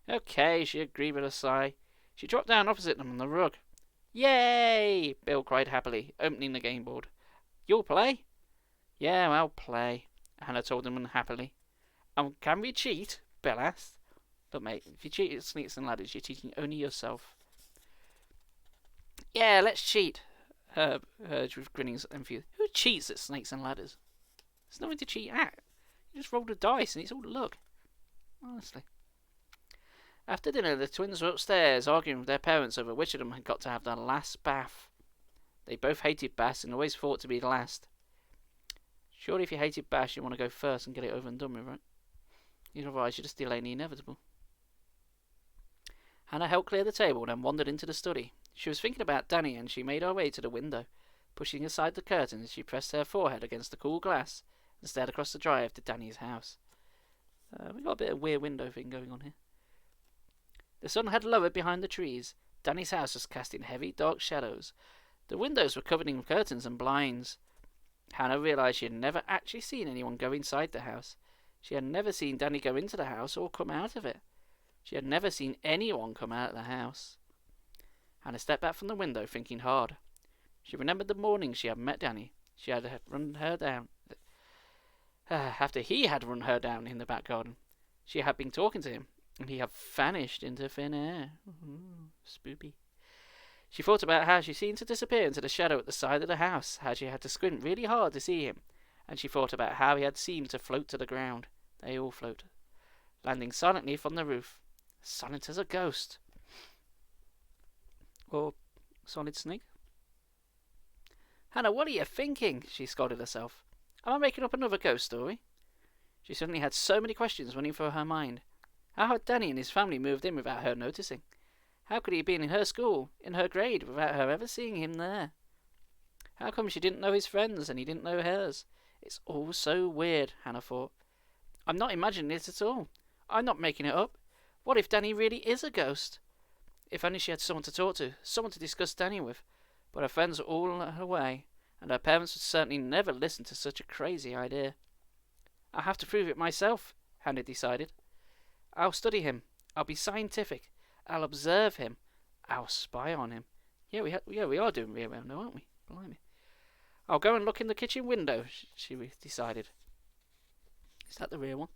Okay, she agreed with a sigh. She dropped down opposite them on the rug. Yay! Bill cried happily, opening the game board. You'll play? Yeah, I'll play, Hannah told him unhappily. Can we cheat? Bill asked. Look, mate, if you cheat at snakes and ladders, you're cheating only yourself. Yeah, let's cheat, Herb urged with grinning enthusiasm. Who cheats at snakes and ladders? There's nothing to cheat at. You just roll the dice and it's all luck. Honestly. After dinner, the twins were upstairs arguing with their parents over which of them had got to have the last bath. They both hated baths and always fought to be the last. Surely if you hated baths, you want to go first and get it over and done with, right? Otherwise, you're just delaying the inevitable. Hannah helped clear the table, then wandered into the study. She was thinking about Danny, and she made her way to the window. Pushing aside the curtains, she pressed her forehead against the cool glass and stared across the drive to Danny's house. We've got a bit of weird window thing going on here. The sun had lowered behind the trees. Danny's house was casting heavy, dark shadows. The windows were covered in curtains and blinds. Hannah realised she had never actually seen anyone go inside the house. She had never seen Danny go into the house or come out of it. She had never seen anyone come out of the house. Hannah stepped back from the window, thinking hard. She remembered the morning she had met Danny. She had run her down. After he had run her down in the back garden, she had been talking to him, and he had vanished into thin air. Spoopy. She thought about how she seemed to disappear into the shadow at the side of the house, how she had to squint really hard to see him, and she thought about how he had seemed to float to the ground. They all floated, landing silently from the roof, silent as a ghost. Or Solid Snake. Hannah, what are you thinking? She scolded herself. Am I making up another ghost story? She suddenly had so many questions running through her mind. How had Danny and his family moved in without her noticing? How could he have been in her school, in her grade, without her ever seeing him there? How come she didn't know his friends and he didn't know hers? It's all so weird, Hannah thought. I'm not imagining it at all. I'm not making it up. What if Danny really is a ghost? If only she had someone to talk to, someone to discuss Danny with. But her friends were all away, and her parents would certainly never listen to such a crazy idea. I'll have to prove it myself, Hannah decided. I'll study him. I'll be scientific. I'll observe him. I'll spy on him. Yeah, we are doing real well now, aren't we? Blimey. I'll go and look in the kitchen window, she decided. Is that the real one?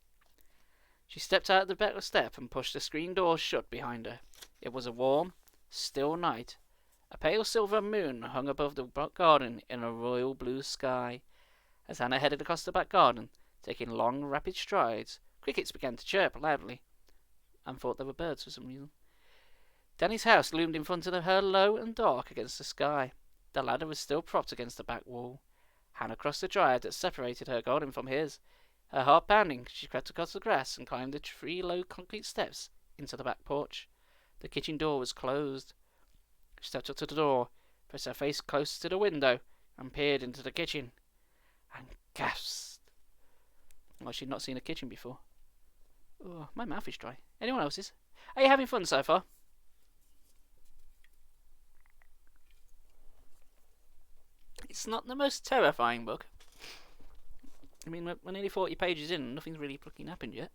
She stepped out of the back step and pushed the screen door shut behind her. It was a warm, still night. A pale silver moon hung above the back garden in a royal blue sky. As Hannah headed across the back garden, taking long, rapid strides, crickets began to chirp loudly, and thought they were birds for some reason. Danny's house loomed in front of her, low and dark against the sky. The ladder was still propped against the back wall. Hannah crossed the drive that separated her garden from his. Her heart pounding, she crept across the grass and climbed the 3 low concrete steps into the back porch. The kitchen door was closed. She stepped up to the door, pressed her face close to the window, and peered into the kitchen, and gasped. Well, she'd not seen a kitchen before. Oh, my mouth is dry. Anyone else's? Are you having fun so far? It's not the most terrifying book. I mean, we're nearly 40 pages in and nothing's really fucking happened yet.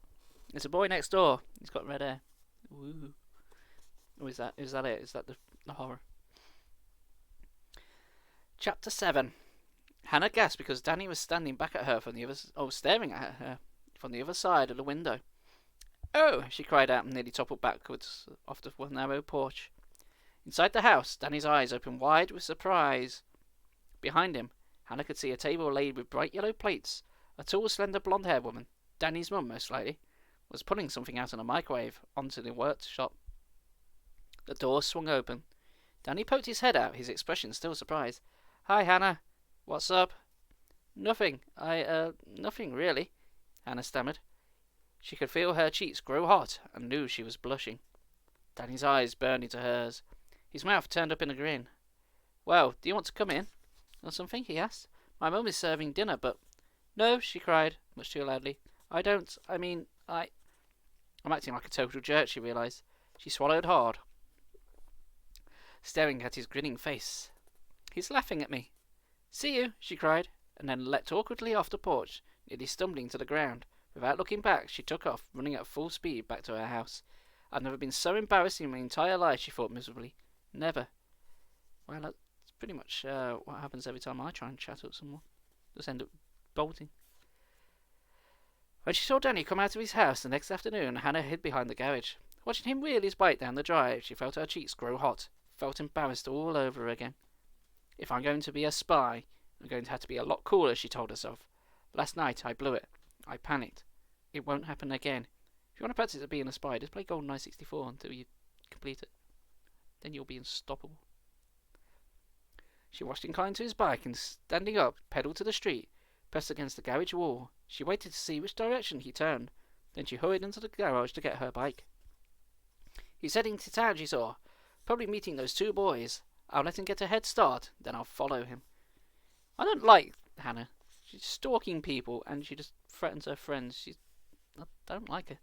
There's a boy next door. He's got red hair. Ooh. Oh, is that it? Is that the horror? Chapter 7. Hannah gasped because Danny was standing back at her from the other... staring at her from the other side of the window. "Oh!" she cried out and nearly toppled backwards off the one narrow porch. Inside the house, Danny's eyes opened wide with surprise. Behind him, Hannah could see a table laid with bright yellow plates. A tall, slender, blonde-haired woman, Danny's mum most likely, was pulling something out in a microwave onto the workshop. The door swung open. Danny poked his head out, his expression still surprised. "Hi, Hannah. What's up?" "Nothing. Nothing really," Hannah stammered. She could feel her cheeks grow hot and knew she was blushing. Danny's eyes burned into hers. His mouth turned up in a grin. "Well, do you want to come in?" "Or something?" he asked. "My mum is serving dinner, but—" "No," she cried, much too loudly. I'm acting like a total jerk, she realised. She swallowed hard, staring at his grinning face. "He's laughing at me." "See you," she cried, and then leapt awkwardly off the porch, nearly stumbling to the ground. Without looking back, she took off, running at full speed back to her house. "I've never been so embarrassed in my entire life," she thought miserably. "Never." Well, that's pretty much what happens every time I try and chat up someone. Just end up bolting. When she saw Danny come out of his house the next afternoon, Hannah hid behind the garage. Watching him wheel his bike down the drive, she felt her cheeks grow hot, felt embarrassed all over again. If I'm going to be a spy, I'm going to have to be a lot cooler, she told herself. Last night I blew it. I panicked. It won't happen again. If you want to practice at being a spy, just play GoldenEye 64 until you complete it. Then you'll be unstoppable. She watched him climb to his bike and, standing up, pedalled to the street, pressed against the garage wall. She waited to see which direction he turned. Then she hurried into the garage to get her bike. "He's heading to town," she saw. "Probably meeting those two boys. I'll let him get a head start, then I'll follow him." I don't like Hannah. She's stalking people and she just threatens her friends. I don't like her.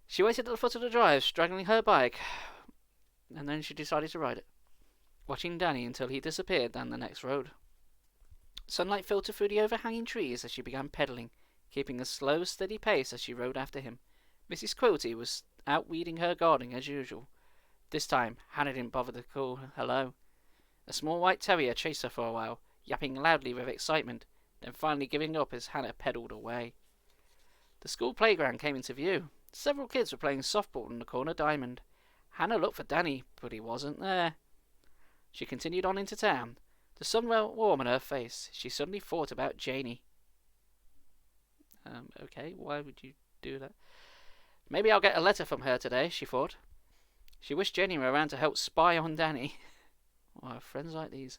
She waited at the foot of the drive, straddling her bike, and then she decided to ride it, watching Danny until he disappeared down the next road. Sunlight filtered through the overhanging trees as she began pedalling, keeping a slow, steady pace as she rode after him. Mrs. Quilty was out weeding her garden as usual. This time, Hannah didn't bother to call hello. A small white terrier chased her for a while, yapping loudly with excitement, then finally giving up as Hannah pedalled away. The school playground came into view. Several kids were playing softball in the corner diamond. Hannah looked for Danny, but he wasn't there. She continued on into town. The sun felt warm on her face. She suddenly thought about Janie. Okay, why would you do that? Maybe I'll get a letter from her today, she thought. She wished Jenny were around to help spy on Danny. Oh, friends like these.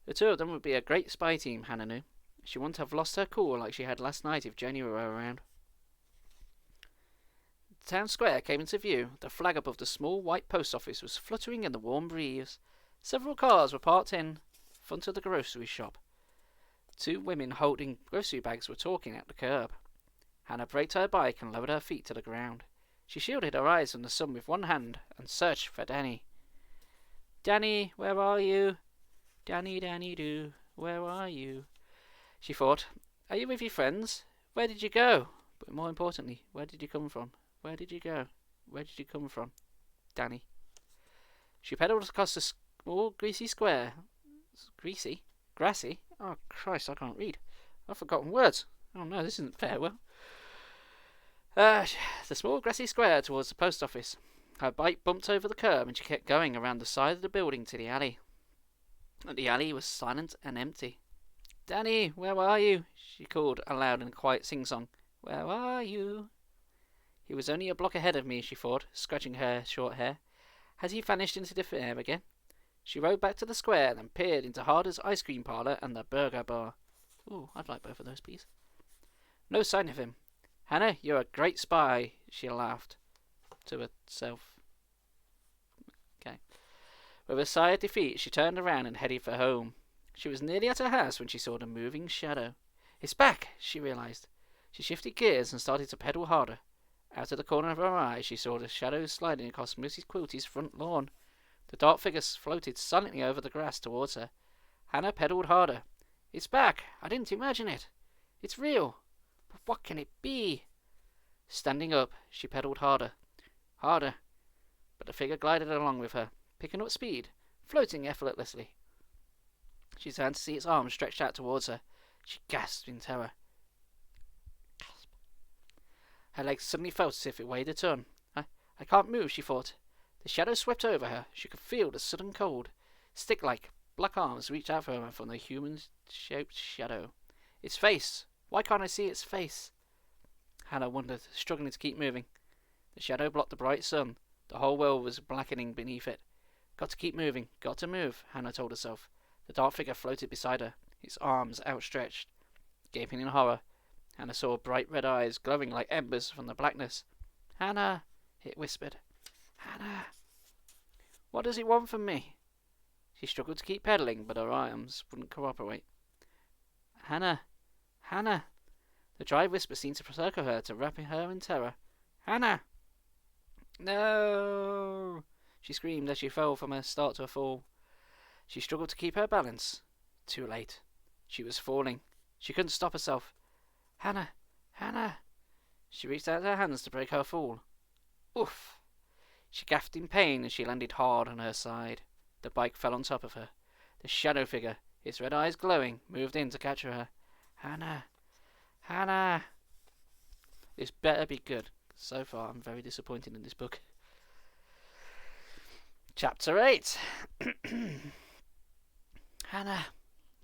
The two of them would be a great spy team, Hannah knew. She wouldn't have lost her cool like she had last night if Jenny were around. The town square came into view. The flag above the small white post office was fluttering in the warm breeze. Several cars were parked in front of the grocery shop. Two women holding grocery bags were talking at the curb. Hannah braked her bike and lowered her feet to the ground. She shielded her eyes from the sun with one hand and searched for Danny. "Danny, where are you? Danny, Danny, do, where are you?" she thought. "Are you with your friends? Where did you go? But more importantly, where did you come from? Where did you go? Where did you come from? Danny." She pedalled across the small greasy square. Greasy? Grassy? Oh, Christ, I can't read. I've forgotten words. Oh no, this isn't fair. Well, the small grassy square towards the post office. Her bike bumped over the curb and she kept going around the side of the building to the alley. The alley was silent and empty. "Danny, where are you?" she called aloud in a quiet sing-song. "Where are you?" He was only a block ahead of me, she thought, scratching her short hair. Had he vanished into the air again? She rode back to the square and peered into Harder's ice cream parlour and the burger bar. Ooh, I'd like both of those, please. No sign of him. "Hannah, you're a great spy," she laughed to herself. With a sigh of defeat, she turned around and headed for home. She was nearly at her house when she saw the moving shadow. It's back, she realized. She shifted gears and started to pedal harder. Out of the corner of her eye, she saw the shadow sliding across Mrs. Quilty's front lawn. The dark figure floated silently over the grass towards her. Hannah pedalled harder. It's back. I didn't imagine it. It's real. But what can it be? Standing up, she pedalled harder. Harder. But the figure glided along with her, picking up speed, floating effortlessly. She turned to see its arms stretched out towards her. She gasped in terror. Her legs suddenly felt as if it weighed a ton. I can't move, she thought. The shadow swept over her. She could feel the sudden cold. Stick-like, black arms reached out for her from the human-shaped shadow. Its face! Why can't I see its face? Hannah wondered, struggling to keep moving. The shadow blocked the bright sun. The whole world was blackening beneath it. Got to keep moving. Got to move, Hannah told herself. The dark figure floated beside her, its arms outstretched. Gaping in horror, Hannah saw bright red eyes glowing like embers from the blackness. Hannah, it whispered. Hannah, what does it want from me? She struggled to keep pedaling, but her arms wouldn't cooperate. Hannah, Hannah. The dry whisper seemed to circle her, to wrap her in terror. Hannah! No! She screamed as she fell from her start to a fall. She struggled to keep her balance. Too late. She was falling. She couldn't stop herself. Hannah! Hannah! She reached out her hands to break her fall. Oof! She gasped in pain as she landed hard on her side. The bike fell on top of her. The shadow figure, its red eyes glowing, moved in to catch her. Hannah! Hannah! This better be good. So far, I'm very disappointed in this book. Chapter 8. Hannah!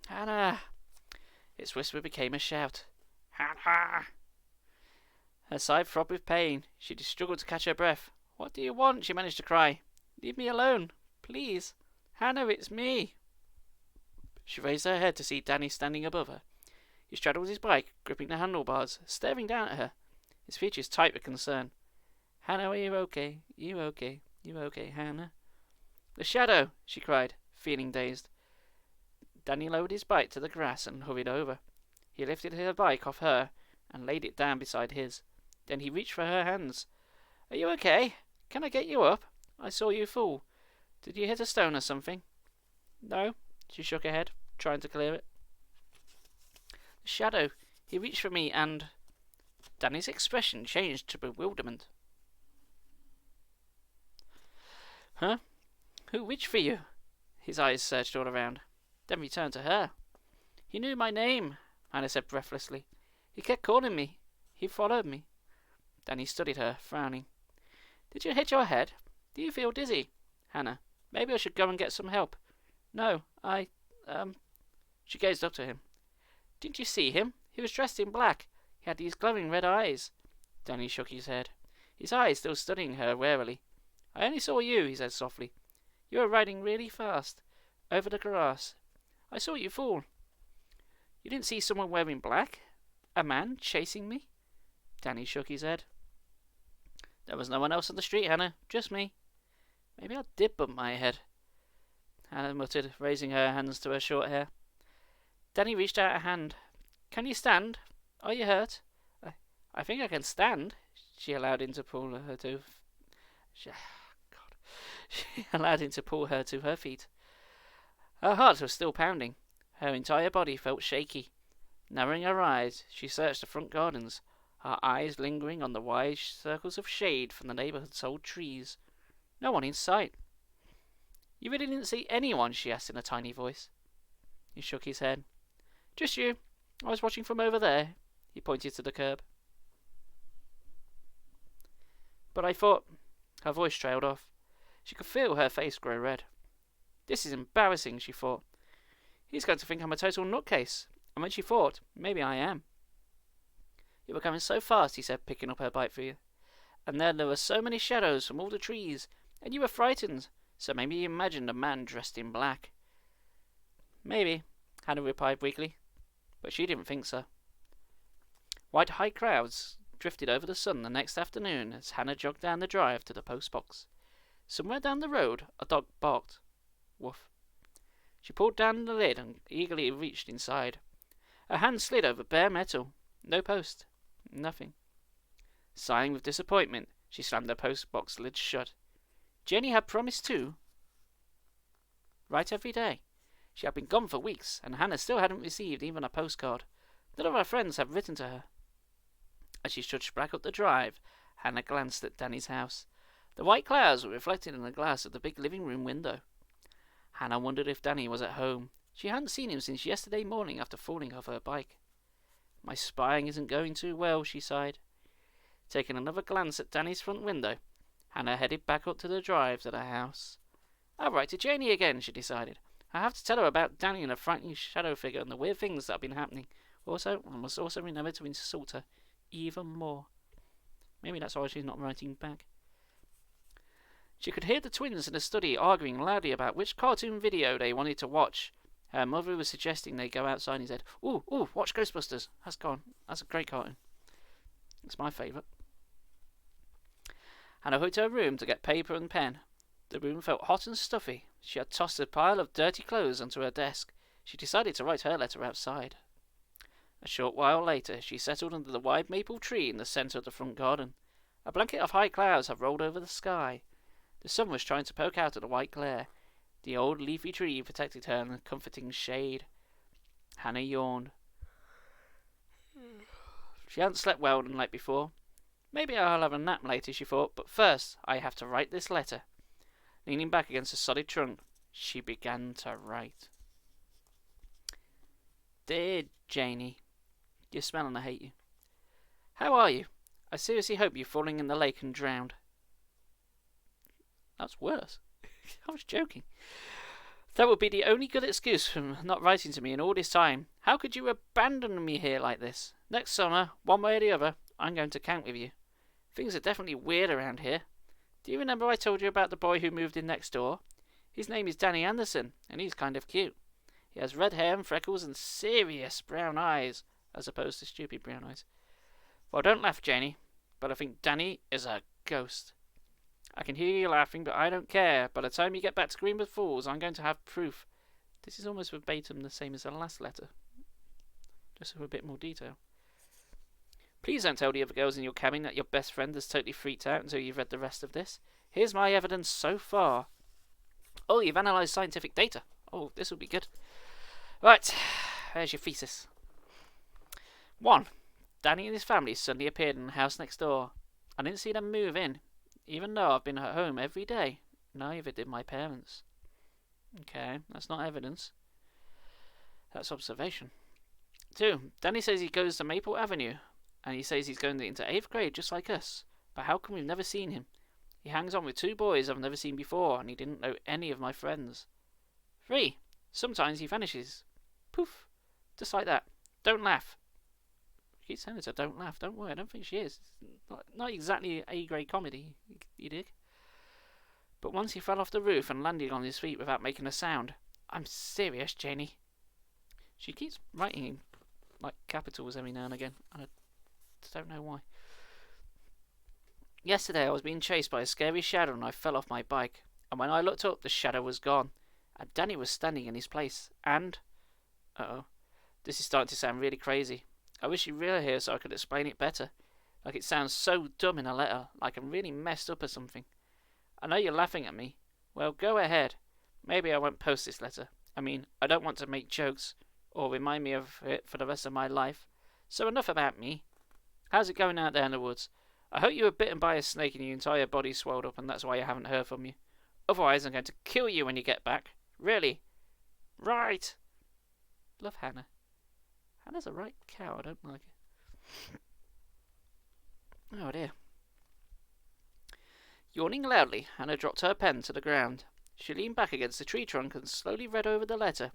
Hannah! Its whisper became a shout. Hannah! Her side throbbed with pain. She struggled to catch her breath. What do you want? She managed to cry. Leave me alone, please. Hannah, it's me. She raised her head to see Danny standing above her. He straddled his bike, gripping the handlebars, staring down at her, his features tight with concern. Hannah, are you okay? You okay? You okay, Hannah? The shadow! She cried, feeling dazed. Danny lowered his bike to the grass and hurried over. He lifted her bike off her and laid it down beside his. Then he reached for her hands. Are you okay? Can I get you up? I saw you fall. Did you hit a stone or something? No. She shook her head, trying to clear it. The shadow. He reached for me and... Danny's expression changed to bewilderment. Huh? Who reached for you? His eyes searched all around, then returned to her. He knew my name, Hannah said breathlessly. He kept calling me. He followed me. Danny studied her, frowning. Did you hit your head? Do you feel dizzy? Hannah, maybe I should go and get some help. No, She gazed up to him. Didn't you see him? He was dressed in black. He had these glowing red eyes. Danny shook his head, his eyes still studying her warily. I only saw you, he said softly. You were riding really fast, over the grass. I saw you fall. You didn't see someone wearing black? A man chasing me? Danny shook his head. There was no one else on the street, Hannah, just me. Maybe I did bump my head, Hannah muttered, raising her hands to her short hair. Danny reached out a hand. Can you stand? Are you hurt? I think I can stand, she allowed him to pull her to... She allowed him to pull her to her feet. Her heart was still pounding. Her entire body felt shaky. Narrowing her eyes, she searched the front gardens, her eyes lingering on the wide circles of shade from the neighbourhood's old trees. No one in sight. You really didn't see anyone? She asked in a tiny voice. He shook his head. Just you. I was watching from over there. He pointed to the curb. But I thought... Her voice trailed off. She could feel her face grow red. This is embarrassing, she thought. He's going to think I'm a total nutcase. And when she thought, maybe I am. You were coming so fast, he said, picking up her bike for you. And then there were so many shadows from all the trees, and you were frightened, so maybe you imagined a man dressed in black. Maybe, Hannah replied weakly, but she didn't think so. White high clouds drifted over the sun the next afternoon as Hannah jogged down the drive to the post box. Somewhere down the road, a dog barked. Woof. She pulled down the lid and eagerly reached inside. Her hand slid over bare metal. No post. Nothing. Sighing with disappointment, she slammed the postbox lid shut. Jenny had promised to write every day. She had been gone for weeks, and Hannah still hadn't received even a postcard. None of her friends had written to her. As she trudged back up the drive, Hannah glanced at Danny's house. The white clouds were reflected in the glass of the big living room window. Hannah wondered if Danny was at home. She hadn't seen him since yesterday morning after falling off her bike. My spying isn't going too well, she sighed. Taking another glance at Danny's front window, Hannah headed back up to the drive to the house. I'll write to Janie again, she decided. I have to tell her about Danny and a frightening shadow figure and the weird things that have been happening. Also, I must also remember to insult her even more. Maybe that's why she's not writing back. She could hear the twins in the study arguing loudly about which cartoon video they wanted to watch. Her mother was suggesting they go outside and said, Ooh, watch Ghostbusters. That's a great cartoon. It's my favourite. Hannah went to her room to get paper and pen. The room felt hot and stuffy. She had tossed a pile of dirty clothes onto her desk. She decided to write her letter outside. A short while later, she settled under the wide maple tree in the centre of the front garden. A blanket of high clouds had rolled over the sky. The sun was trying to poke out of the white glare. The old leafy tree protected her in a comforting shade. Hannah yawned. She hadn't slept well the night before. Maybe I'll have a nap later, she thought, but first I have to write this letter. Leaning back against the solid trunk, she began to write. Dear Janie, you smell and I hate you. How are you? I seriously hope you're falling in the lake and drowned. That's worse. I was joking. That would be the only good excuse for not writing to me in all this time. How could you abandon me here like this? Next summer, one way or the other, I'm going to camp with you. Things are definitely weird around here. Do you remember I told you about the boy who moved in next door? His name is Danny Anderson, and he's kind of cute. He has red hair and freckles and serious brown eyes, as opposed to stupid brown eyes. Well, don't laugh, Janie, but I think Danny is a ghost. I can hear you laughing, but I don't care. By the time you get back to Greenwood Falls, I'm going to have proof. This is almost verbatim the same as the last letter, just with a bit more detail. Please don't tell the other girls in your cabin that your best friend is totally freaked out until you've read the rest of this. Here's my evidence so far. Oh, you've analysed scientific data. Oh, this will be good. Right, there's your thesis. 1. Danny and his family suddenly appeared in the house next door. I didn't see them move in, even though I've been at home every day. Neither did my parents. Okay, that's not evidence. That's observation. 2. Danny says he goes to Maple Avenue, and he says he's going into 8th grade just like us. But how come we've never seen him? He hangs on with 2 boys I've never seen before, and he didn't know any of my friends. 3. Sometimes he vanishes. Poof. Just like that. Don't laugh. I keep saying to her, don't laugh. Don't worry, I don't think she is. Not exactly A-grade comedy, you dig? But once he fell off the roof and landed on his feet without making a sound. I'm serious, Janie. She keeps writing in like capitals every now and again, and I don't know why. Yesterday I was being chased by a scary shadow and I fell off my bike. And when I looked up, the shadow was gone. And Danny was standing in his place. And... this is starting to sound really crazy. I wish you were here so I could explain it better. Like it sounds so dumb in a letter, like I'm really messed up or something. I know you're laughing at me. Well, go ahead. Maybe I won't post this letter. I mean, I don't want to make jokes, or remind me of it for the rest of my life. So enough about me. How's it going out there in the woods? I hope you were bitten by a snake and your entire body swelled up and that's why I haven't heard from you. Otherwise I'm going to kill you when you get back. Really? Right. Love Hannah. Hannah's a right cow, I don't like it. Oh dear. Yawning loudly, Hannah dropped her pen to the ground. She leaned back against the tree trunk and slowly read over the letter.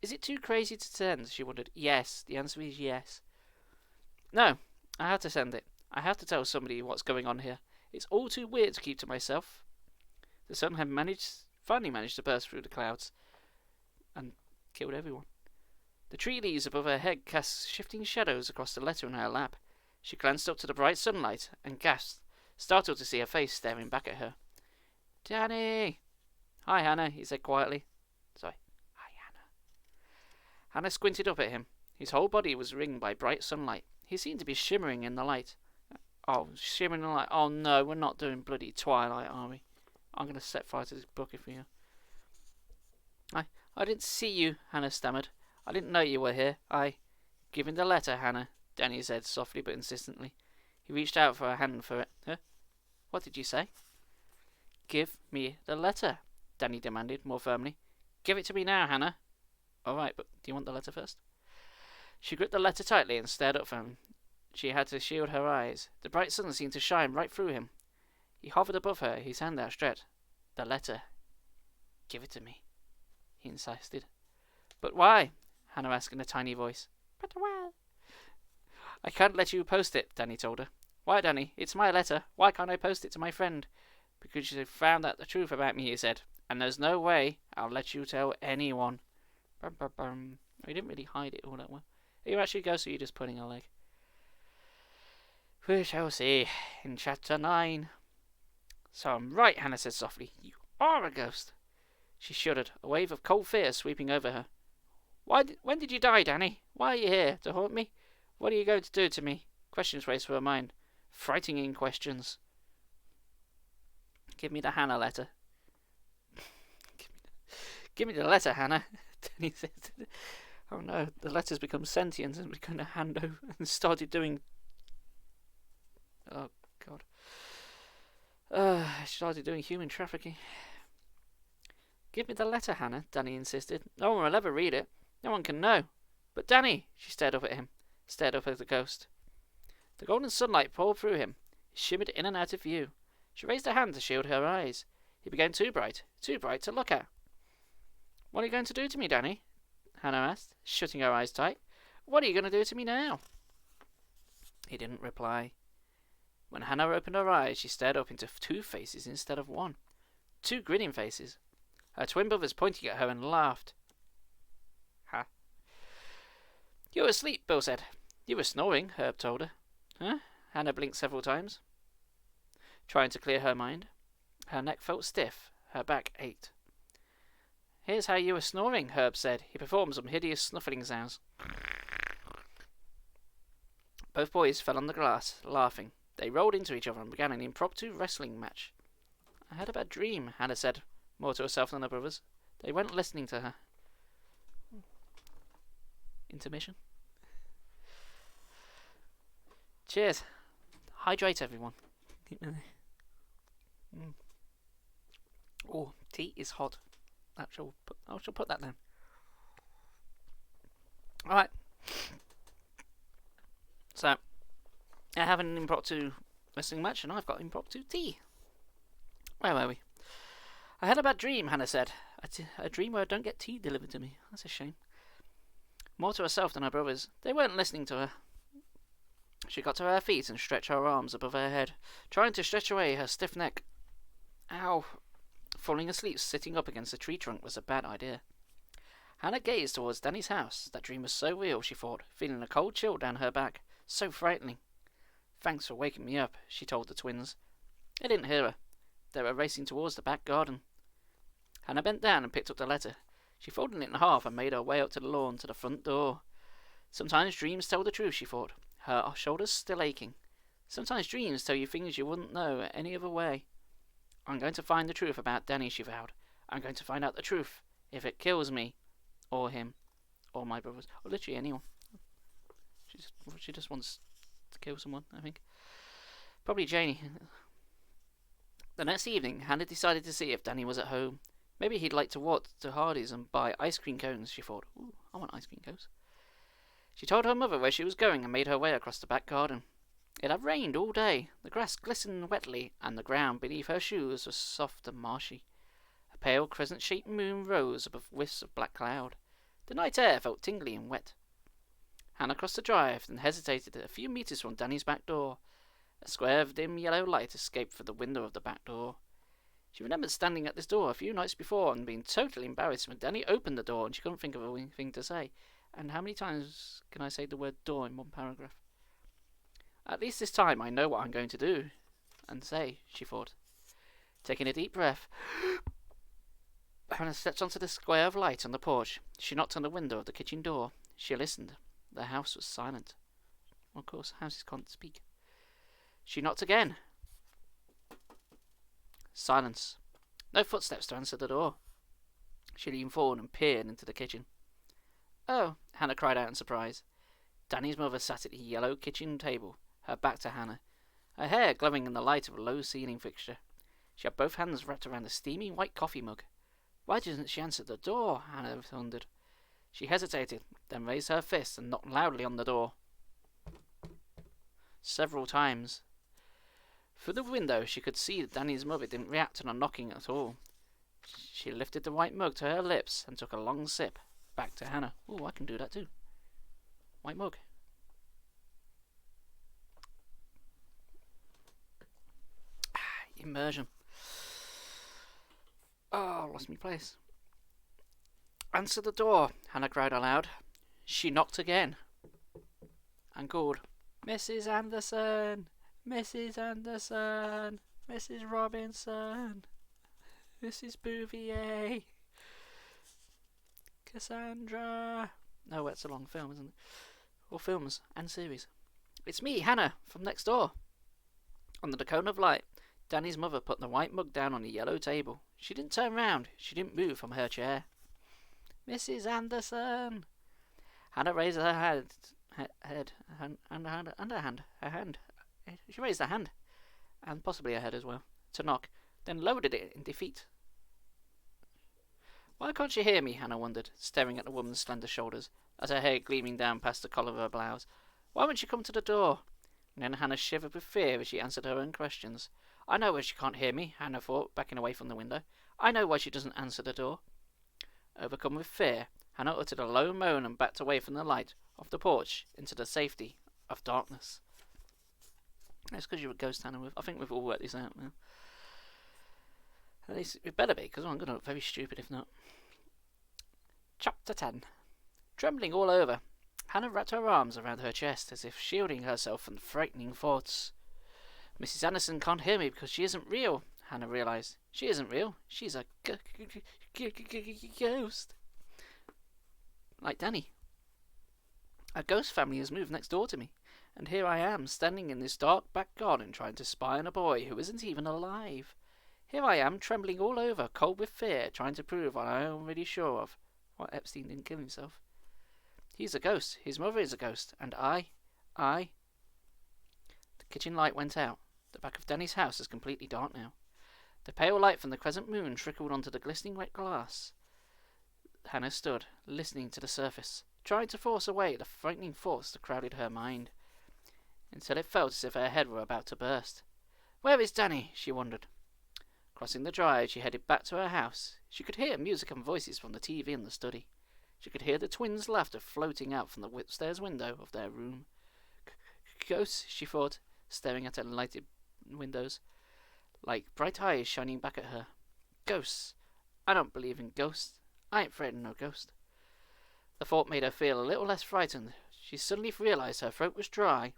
Is it too crazy to send? She wondered. Yes, the answer is yes. No, I have to send it. I have to tell somebody what's going on here. It's all too weird to keep to myself. The sun had finally managed to burst through the clouds and killed everyone. The tree leaves above her head cast shifting shadows across the letter in her lap. She glanced up to the bright sunlight and gasped, startled to see her face staring back at her. Danny! Hi, Hannah, he said quietly. Sorry. Hi, Hannah. Hannah squinted up at him. His whole body was ringed by bright sunlight. He seemed to be shimmering in the light. Oh, shimmering in the light. Oh no, we're not doing bloody Twilight, are we? I'm going to set fire to this bucket for you. I didn't see you, Hannah stammered. I didn't know you were here. Give me the letter, Hannah, Danny said softly but insistently. He reached out for a hand for it. Huh? What did you say? Give me the letter, Danny demanded more firmly. Give it to me now, Hannah. All right, but do you want the letter first? She gripped the letter tightly and stared up for him. She had to shield her eyes. The bright sun seemed to shine right through him. He hovered above her, his hand outstretched. The letter. Give it to me, he insisted. But why? Hannah asked in a tiny voice. But why? I can't let you post it, Danny told her. Why, Danny? It's my letter. Why can't I post it to my friend? Because you found out the truth about me, he said. And there's no way I'll let you tell anyone. Bum, bum, bum. You didn't really hide it all that well. Are you actually a ghost or are you just pulling a leg? We shall see in chapter 9. So I'm right, Hannah said softly. You are a ghost. She shuddered, a wave of cold fear sweeping over her. When did you die, Danny? Why are you here? To haunt me? What are you going to do to me? Questions raced through her mind. Frightening questions. Give me the Hannah letter. Give me the letter, Hannah. Danny said. Oh no, the letter's become sentient and we're going to hand over and started doing... Oh, God. She started doing human trafficking. Give me the letter, Hannah, Danny insisted. No one will ever read it. No one can know. But Danny, she stared up at him, stared up at the ghost. The golden sunlight poured through him. He shimmered in and out of view. She raised her hand to shield her eyes. He became too bright to look at. What are you going to do to me, Danny? Hannah asked, shutting her eyes tight. What are you going to do to me now? He didn't reply. When Hannah opened her eyes, she stared up into two faces instead of one. Two grinning faces. Her twin brothers pointing at her and laughed. Ha. You were asleep, Bill said. You were snoring, Herb told her. Huh? Hannah blinked several times, trying to clear her mind. Her neck felt stiff. Her back ached. Here's how you were snoring, Herb said. He performed some hideous snuffling sounds. Both boys fell on the grass, laughing. They rolled into each other and began an impromptu wrestling match. I had a bad dream, Hannah said, more to herself than her brothers. They weren't listening to her. Intermission. Cheers. Hydrate, everyone. Oh, tea is hot. I shall put that down. Alright. So, I have an impromptu wrestling match and I've got impromptu tea. Where were we? I had a bad dream, Hannah said. A dream where I don't get tea delivered to me. That's a shame. More to herself than her brothers. They weren't listening to her. She got to her feet and stretched her arms above her head, trying to stretch away her stiff neck. Ow. Falling asleep sitting up against a tree trunk was a bad idea. Hannah gazed towards Danny's house. That dream was so real, she thought, feeling a cold chill down her back. So frightening. Thanks for waking me up, she told the twins. They didn't hear her. They were racing towards the back garden. Hannah bent down and picked up the letter. She folded it in half and made her way up to the lawn to the front door. Sometimes dreams tell the truth, she thought, her shoulders still aching. Sometimes dreams tell you things you wouldn't know any other way. I'm going to find the truth about Danny, she vowed. I'm going to find out the truth, if it kills me, or him, or my brothers, or literally anyone. She just wants to kill someone, I think. Probably Janie. The next evening, Hannah decided to see if Danny was at home. Maybe he'd like to walk to Hardy's and buy ice cream cones, she thought. Ooh, I want ice cream cones. She told her mother where she was going and made her way across the back garden. It had rained all day. The grass glistened wetly, and the ground beneath her shoes was soft and marshy. A pale crescent-shaped moon rose above wisps of black cloud. The night air felt tingly and wet. Hannah crossed the drive, then hesitated a few metres from Danny's back door. A square of dim yellow light escaped from the window of the back door. She remembered standing at this door a few nights before and being totally embarrassed when Danny opened the door and she couldn't think of anything to say. And how many times can I say the word door in one paragraph? At least this time I know what I'm going to do and say, she thought. Taking a deep breath, Hannah stepped onto the square of light on the porch. She knocked on the window of the kitchen door. She listened. The house was silent. Of course, houses can't speak. She knocked again. Silence. No footsteps to answer the door. She leaned forward and peered into the kitchen. "Oh," Hannah cried out in surprise. Danny's mother sat at the yellow kitchen table, her back to Hannah, her hair glowing in the light of a low ceiling fixture. She had both hands wrapped around a steaming white coffee mug. Why didn't she answer the door? Hannah wondered. She hesitated, then raised her fist and knocked loudly on the door. Several times. Through the window she could see that Danny's mother didn't react to the knocking at all. She lifted the white mug to her lips and took a long sip. Back to Hannah. "Oh, I can do that too." White mug. Immersion. Oh, lost me place. "Answer the door," Hannah cried aloud. She knocked again and called, "Mrs. Anderson, Mrs. Anderson, Mrs. Robinson, Mrs. Bouvier, Cassandra." No, it's a long film, isn't it? Or films and series. "It's me, Hannah, from next door." Under the cone of light, Danny's mother put the white mug down on the yellow table. She didn't turn round. She didn't move from her chair. "Mrs. Anderson." Hannah raised her hand. She raised her hand, and possibly her head as well, to knock, then lowered it in defeat. Why can't she hear me? Hannah wondered, staring at the woman's slender shoulders, at her hair gleaming down past the collar of her blouse. Why won't she come to the door? And then Hannah shivered with fear as she answered her own questions. I know why she can't hear me, Hannah thought, backing away from the window. I know why she doesn't answer the door. Overcome with fear, Hannah uttered a low moan and backed away from the light off the porch into the safety of darkness. That's because you're a ghost, Hannah. I think we've all worked this out now. At least it better be, because I'm going to look very stupid if not. Chapter 10. Trembling all over, Hannah wrapped her arms around her chest as if shielding herself from frightening thoughts. Mrs. Anderson can't hear me because she isn't real, Hannah realised. She isn't real. She's a ghost. Like Danny. A ghost family has moved next door to me, and here I am, standing in this dark back garden trying to spy on a boy who isn't even alive. Here I am, trembling all over, cold with fear, trying to prove what I'm already sure of. What, Epstein didn't kill himself? He's a ghost. His mother is a ghost. And I... The kitchen light went out. The back of Danny's house is completely dark now. The pale light from the crescent moon trickled onto the glistening wet glass. Hannah stood, listening to the surface, trying to force away the frightening thoughts that crowded her mind, until it felt as if her head were about to burst. Where is Danny? She wondered. Crossing the drive, she headed back to her house. She could hear music and voices from the TV in the study. She could hear the twins' laughter floating out from the upstairs window of their room. Ghosts, she thought, staring at her lighted windows, like bright eyes shining back at her. Ghosts. I don't believe in ghosts. I ain't afraid of no ghost. The thought made her feel a little less frightened. She suddenly realised her throat was dry.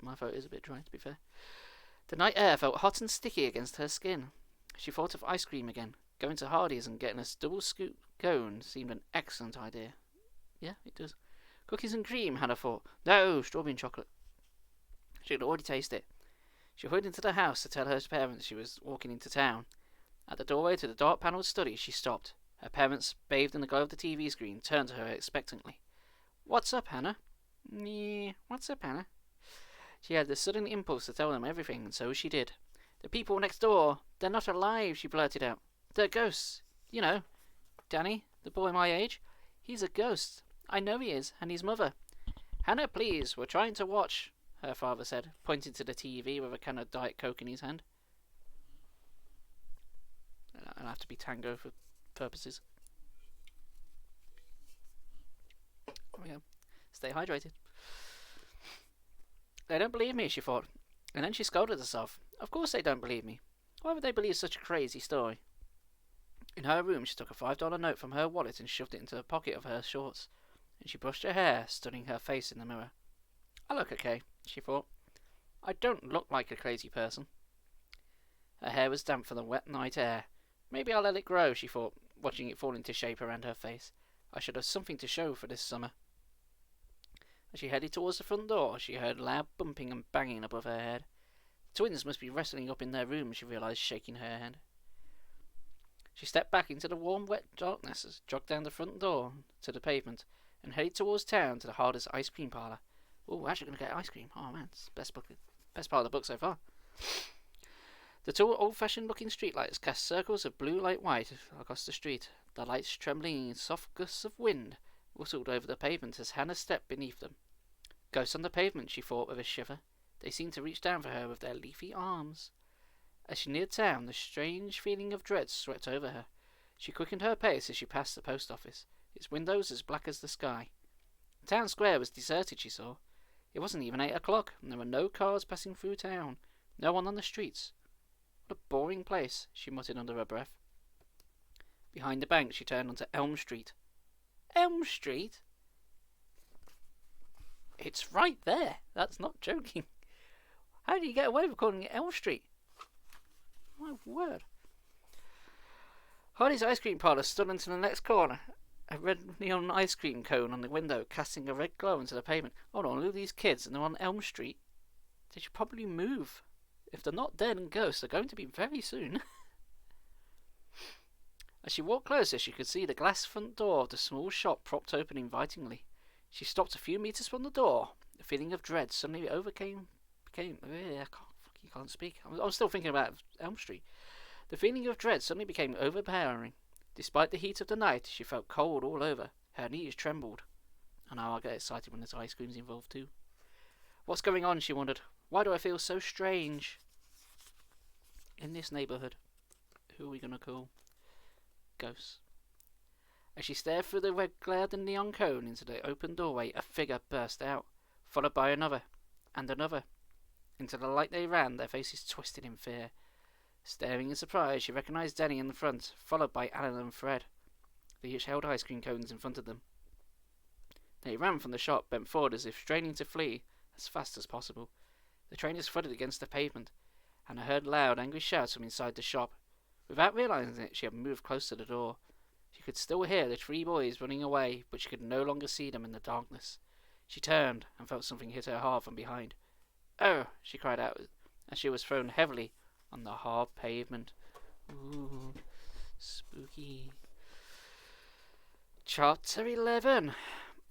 My throat is a bit dry, to be fair. The night air felt hot and sticky against her skin. She thought of ice cream again. Going to Hardee's and getting a double scoop cone seemed an excellent idea. Yeah, it does. Cookies and cream, Hannah thought. No, strawberry and chocolate. She could already taste it. She hurried into the house to tell her parents she was walking into town. At the doorway to the dark-panelled study, she stopped. Her parents, bathed in the glow of the TV screen, turned to her expectantly. What's up, Hannah? Yeah, what's up, Hannah? She had the sudden impulse to tell them everything, and so she did. The people next door, they're not alive, she blurted out. They're ghosts. You know, Danny, the boy my age, he's a ghost. I know he is, and his mother. Hannah, please, we're trying to watch, her father said, pointing to the TV with a can of Diet Coke in his hand. I'll have to be Tango for purposes. There we go. Stay hydrated. They don't believe me, she thought, and then she scolded herself. Of course they don't believe me. Why would they believe such a crazy story? In her room, she took a $5 note from her wallet and shoved it into the pocket of her shorts, and she brushed her hair, studying her face in the mirror. I look okay, she thought. I don't look like a crazy person. Her hair was damp from the wet night air. Maybe I'll let it grow, she thought. watching it fall into shape around her face. I should have something to show for this summer. As she headed towards the front door, she heard loud bumping and banging above her head. The twins must be wrestling up in their room, she realised, shaking her head. She stepped back into the warm, wet darkness, jogged down the front door to the pavement, and headed towards town to the Hardest ice cream parlour. Oh, we're actually going to get ice cream. Oh man, it's the best part of the book so far. The tall, old-fashioned looking streetlights cast circles of blue light white across the street. The lights, trembling in soft gusts of wind, whistled over the pavement as Hannah stepped beneath them. Ghosts on the pavement, she thought with a shiver. They seemed to reach down for her with their leafy arms. As she neared town, the strange feeling of dread swept over her. She quickened her pace as she passed the post office, its windows as black as the sky. The town square was deserted, she saw. It wasn't even 8 o'clock, and there were no cars passing through town, no one on the streets. What a boring place, she muttered under her breath. Behind the bank, she turned onto Elm Street. Elm Street? It's right there. That's not joking. How do you get away with calling it Elm Street? My word. Hardy's ice cream parlour stood into the next corner. A red neon ice cream cone on the window, casting a red glow into the pavement. Hold on, look at these kids, and they're on Elm Street. They should probably move. If they're not dead and ghosts, they're going to be very soon. As she walked closer, she could see the glass front door of the small shop propped open invitingly. She stopped a few metres from the door. A feeling of dread suddenly I can't speak. I'm still thinking about Elm Street. The feeling of dread suddenly became overpowering. Despite the heat of the night, she felt cold all over. Her knees trembled. And now I get excited when there's ice creams involved too. What's going on, she wondered. Why do I feel so strange? In this neighbourhood, who are we going to call? Ghosts. As she stared through the red glare of the neon cone into the open doorway, a figure burst out, followed by another, and another. Into the light they ran, their faces twisted in fear. Staring in surprise, she recognised Danny in the front, followed by Alan and Fred. They each held ice cream cones in front of them. They ran from the shop, bent forward as if straining to flee as fast as possible. The trainers thudded against the pavement, and I heard loud, angry shouts from inside the shop. Without realising it, she had moved close to the door. She could still hear the 3 boys running away, but she could no longer see them in the darkness. She turned and felt something hit her hard from behind. "Oh!" she cried out, as she was thrown heavily on the hard pavement. Ooh, spooky. Chapter 11.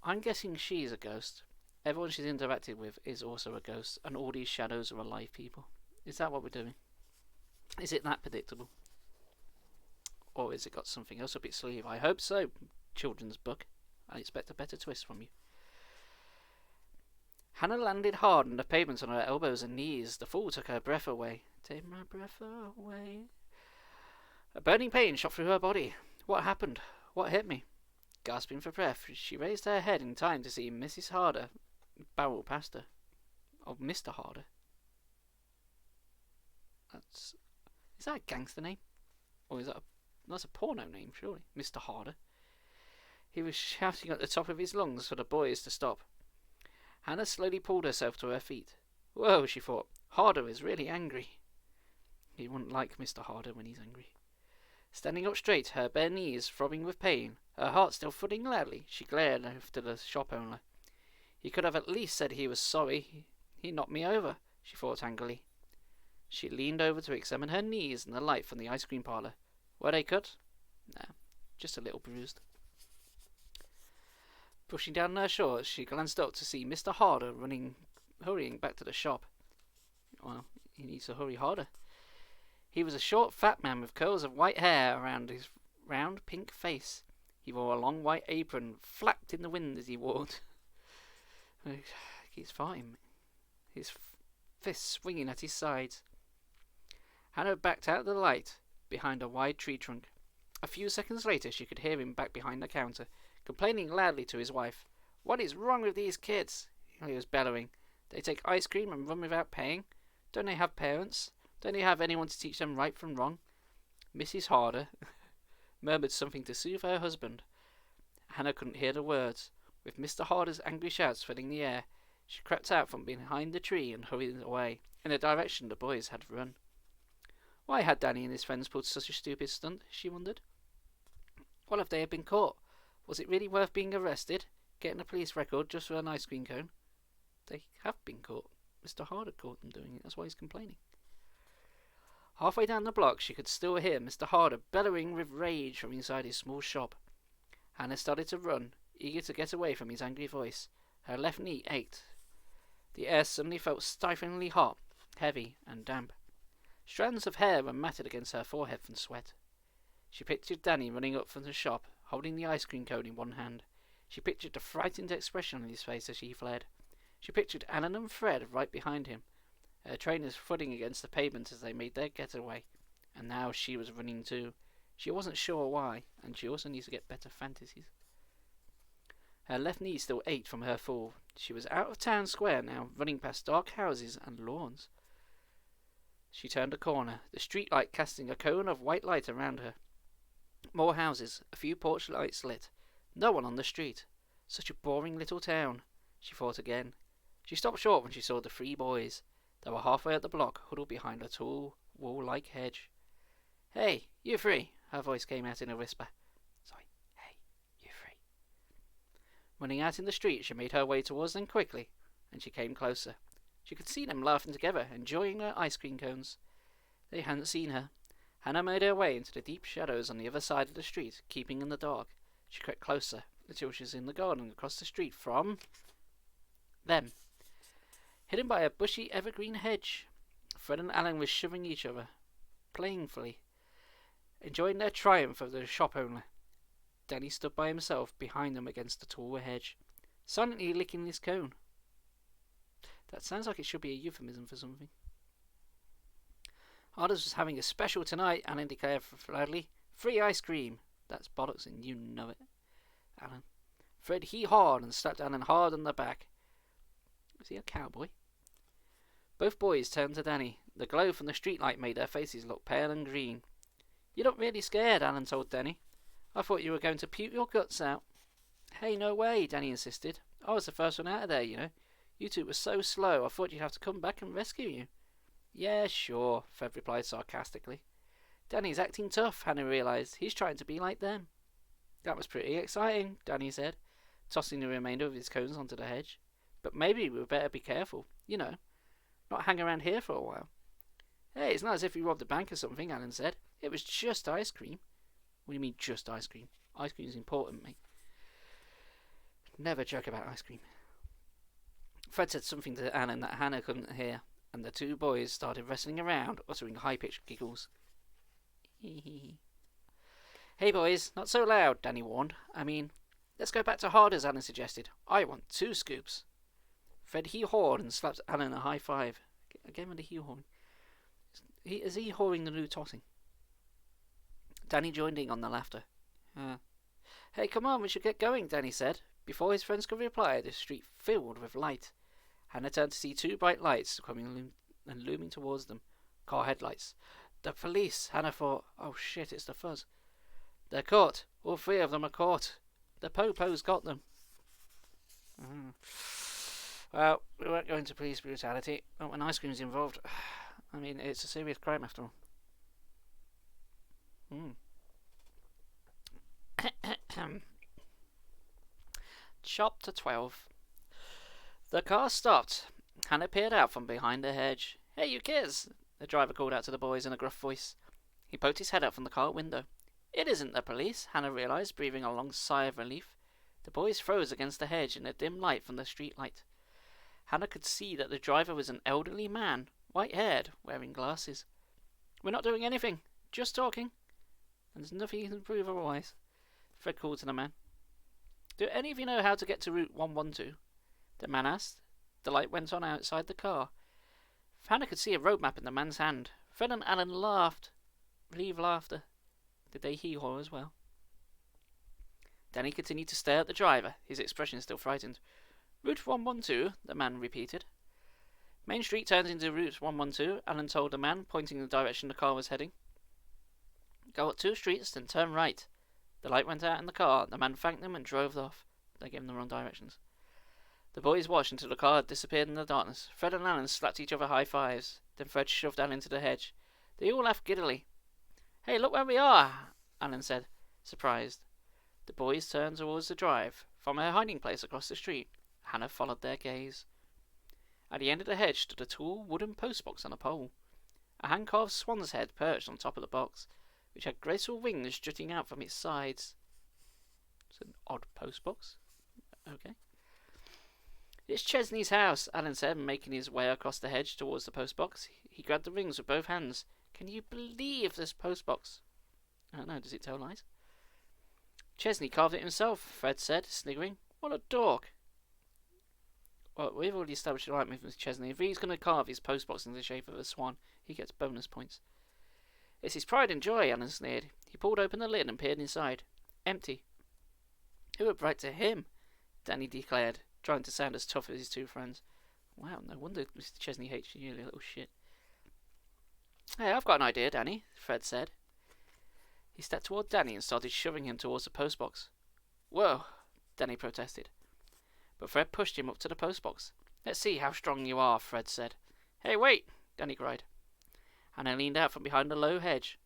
I'm guessing she's a ghost. Everyone she's interacted with is also a ghost, and all these shadows are alive people. Is that what we're doing? Is it that predictable? Or has it got something else up its sleeve? I hope so. Children's book. I expect a better twist from you. Hannah landed hard on the pavement on her elbows and knees. The fall took her breath away. Take my breath away. A burning pain shot through her body. What happened? What hit me? Gasping for breath, she raised her head in time to see Mrs. Harder barrel past her. Oh, Mr. Harder. Is that a gangster name? Or is that's a porno name, surely? Mr. Harder. He was shouting at the top of his lungs for the boys to stop. Hannah slowly pulled herself to her feet. Whoa, she thought. Harder is really angry. He wouldn't like Mr. Harder when he's angry. Standing up straight, her bare knees throbbing with pain, her heart still thudding loudly, she glared after the shop owner. He could have at least said he was sorry. He knocked me over, she thought angrily. She leaned over to examine her knees in the light from the ice cream parlour. Were they cut? No, just a little bruised. Pushing down her shorts, she glanced up to see Mr. Harder hurrying back to the shop. Well, he needs to hurry harder. He was a short, fat man with curls of white hair around his round, pink face. He wore a long white apron, flapped in the wind as he walked. He's farting. His fists swinging at his sides. Hannah backed out of the light behind a wide tree trunk. A few seconds later, she could hear him back behind the counter, complaining loudly to his wife. What is wrong with these kids? He was bellowing. They take ice cream and run without paying. Don't they have parents? Don't they have anyone to teach them right from wrong? Mrs. Harder murmured something to soothe her husband. Hannah couldn't hear the words. With Mr. Harder's angry shouts filling the air, she crept out from behind the tree and hurried away, in the direction the boys had run. Why had Danny and his friends pulled such a stupid stunt, she wondered. What if they had been caught? Was it really worth being arrested? Getting a police record just for an ice cream cone? They have been caught. Mr. Harder caught them doing it. That's why he's complaining. Halfway down the block, she could still hear Mr. Harder bellowing with rage from inside his small shop. Hannah started to run, eager to get away from his angry voice. Her left knee ached. The air suddenly felt stiflingly hot, heavy, and damp. Strands of hair were matted against her forehead from sweat. She pictured Danny running up from the shop, holding the ice cream cone in one hand. She pictured the frightened expression on his face as he fled. She pictured Alan and Fred right behind him, her trainers thudding against the pavement as they made their getaway. And now she was running too. She wasn't sure why, and she also needs to get better fantasies. Her left knee still ached from her fall. She was out of town square now, running past dark houses and lawns. She turned a corner, the street light casting a cone of white light around her. More houses, a few porch lights lit. No one on the street. Such a boring little town. She thought again. She stopped short when she saw the three boys. They were halfway up the block, huddled behind a tall, wall-like hedge. "Hey, you three," her voice came out in a whisper. "Sorry, hey, you three." Running out in the street, she made her way towards them quickly, and she came closer. She could see them laughing together, enjoying their ice cream cones. They hadn't seen her. Hannah made her way into the deep shadows on the other side of the street, keeping in the dark. She crept closer until she was in the garden across the street from them. Hidden by a bushy evergreen hedge, Fred and Alan were shoving each other, playfully, enjoying their triumph over the shop owner. Danny stood by himself behind them against the tall hedge, silently licking his cone. That sounds like it should be a euphemism for something. Harders was having a special tonight, Alan declared loudly. "Free ice cream." "That's bollocks and you know it, Alan." Fred hee-hawed and slapped Alan hard on the back. Was he a cowboy? Both boys turned to Danny. The glow from the streetlight made their faces look pale and green. "You look really scared," Alan told Danny. "I thought you were going to puke your guts out." "Hey, no way," Danny insisted. "I was the first one out of there, you know. You two were so slow, I thought you'd have to come back and rescue you." "Yeah, sure," Fred replied sarcastically. "Danny's acting tough," Hannah realized. "He's trying to be like them." "That was pretty exciting," Danny said, tossing the remainder of his cones onto the hedge. "But maybe we'd better be careful. You know, not hang around here for a while." "Hey, it's not as if we robbed a bank or something," Alan said. "It was just ice cream." "What do you mean, just ice cream? Ice cream's important, mate. Never joke about ice cream." Fred said something to Alan that Hannah couldn't hear, and the two boys started wrestling around, uttering high-pitched giggles. "Hey boys, not so loud," Danny warned. Let's go back to Harder's," Alan suggested. "I want 2 scoops." Fred hee-hawed and slapped Alan a high five. Again with the hee-hawing. Is hee-hawing the new tossing? Danny joined in on the laughter. "Hey, come on, we should get going," Danny said. Before his friends could reply, the street filled with light. Hannah turned to see 2 bright lights coming and looming towards them. Car headlights. The police! Hannah thought. Oh shit, it's the fuzz. "They're caught. All 3 of them are caught. The po-po's got them." Well, we won't go into police brutality, not when ice cream's involved. It's a serious crime after all. Chapter 12. The car stopped. Hannah peered out from behind the hedge. "Hey, you kids!" the driver called out to the boys in a gruff voice. He poked his head out from the car window. "It isn't the police," Hannah realized, breathing a long sigh of relief. The boys froze against the hedge in the dim light from the street light. Hannah could see that the driver was an elderly man, white-haired, wearing glasses. "We're not doing anything, just talking. And there's nothing you can prove otherwise," Fred called to the man. "Do any of you know how to get to Route 112? The man asked. The light went on outside the car. Hannah could see a road map in the man's hand. Fred and Alan laughed. Relieved laughter. Did they hee-haw as well? Danny continued to stare at the driver, his expression still frightened. "Route 112, the man repeated. "Main Street turns into Route 112, Alan told the man, pointing in the direction the car was heading. "Go up 2 streets, then turn right." The light went out in the car. The man thanked them and drove off. They gave him the wrong directions. The boys watched until the car had disappeared in the darkness. Fred and Alan slapped each other high fives. Then Fred shoved Alan into the hedge. They all laughed giddily. "Hey, look where we are," Alan said, surprised. The boys turned towards the drive. From her hiding place across the street, Hannah followed their gaze. At the end of the hedge stood a tall wooden postbox on a pole. A hand-carved swan's head perched on top of the box, which had graceful wings jutting out from its sides. It's an odd postbox. Okay. It's Chesney's house, Alan said, making his way across the hedge towards the postbox. He grabbed the rings with both hands. Can you believe this postbox? I don't know, does it tell lies? Chesney carved it himself, Fred said, sniggering. What a dork. Well, we've already established a right move with Chesney. If he's going to carve his postbox in the shape of a swan, he gets bonus points. It's his pride and joy, Alan sneered. He pulled open the lid and peered inside. Empty. Who would write to him? Danny declared, trying to sound as tough as his two friends. Wow, no wonder Mr. Chesney hates you, you little shit. Hey, I've got an idea, Danny, Fred said. He stepped toward Danny and started shoving him towards the postbox. Whoa, Danny protested. But Fred pushed him up to the postbox. Let's see how strong you are, Fred said. Hey, wait, Danny cried. Hannah leaned out from behind a low hedge.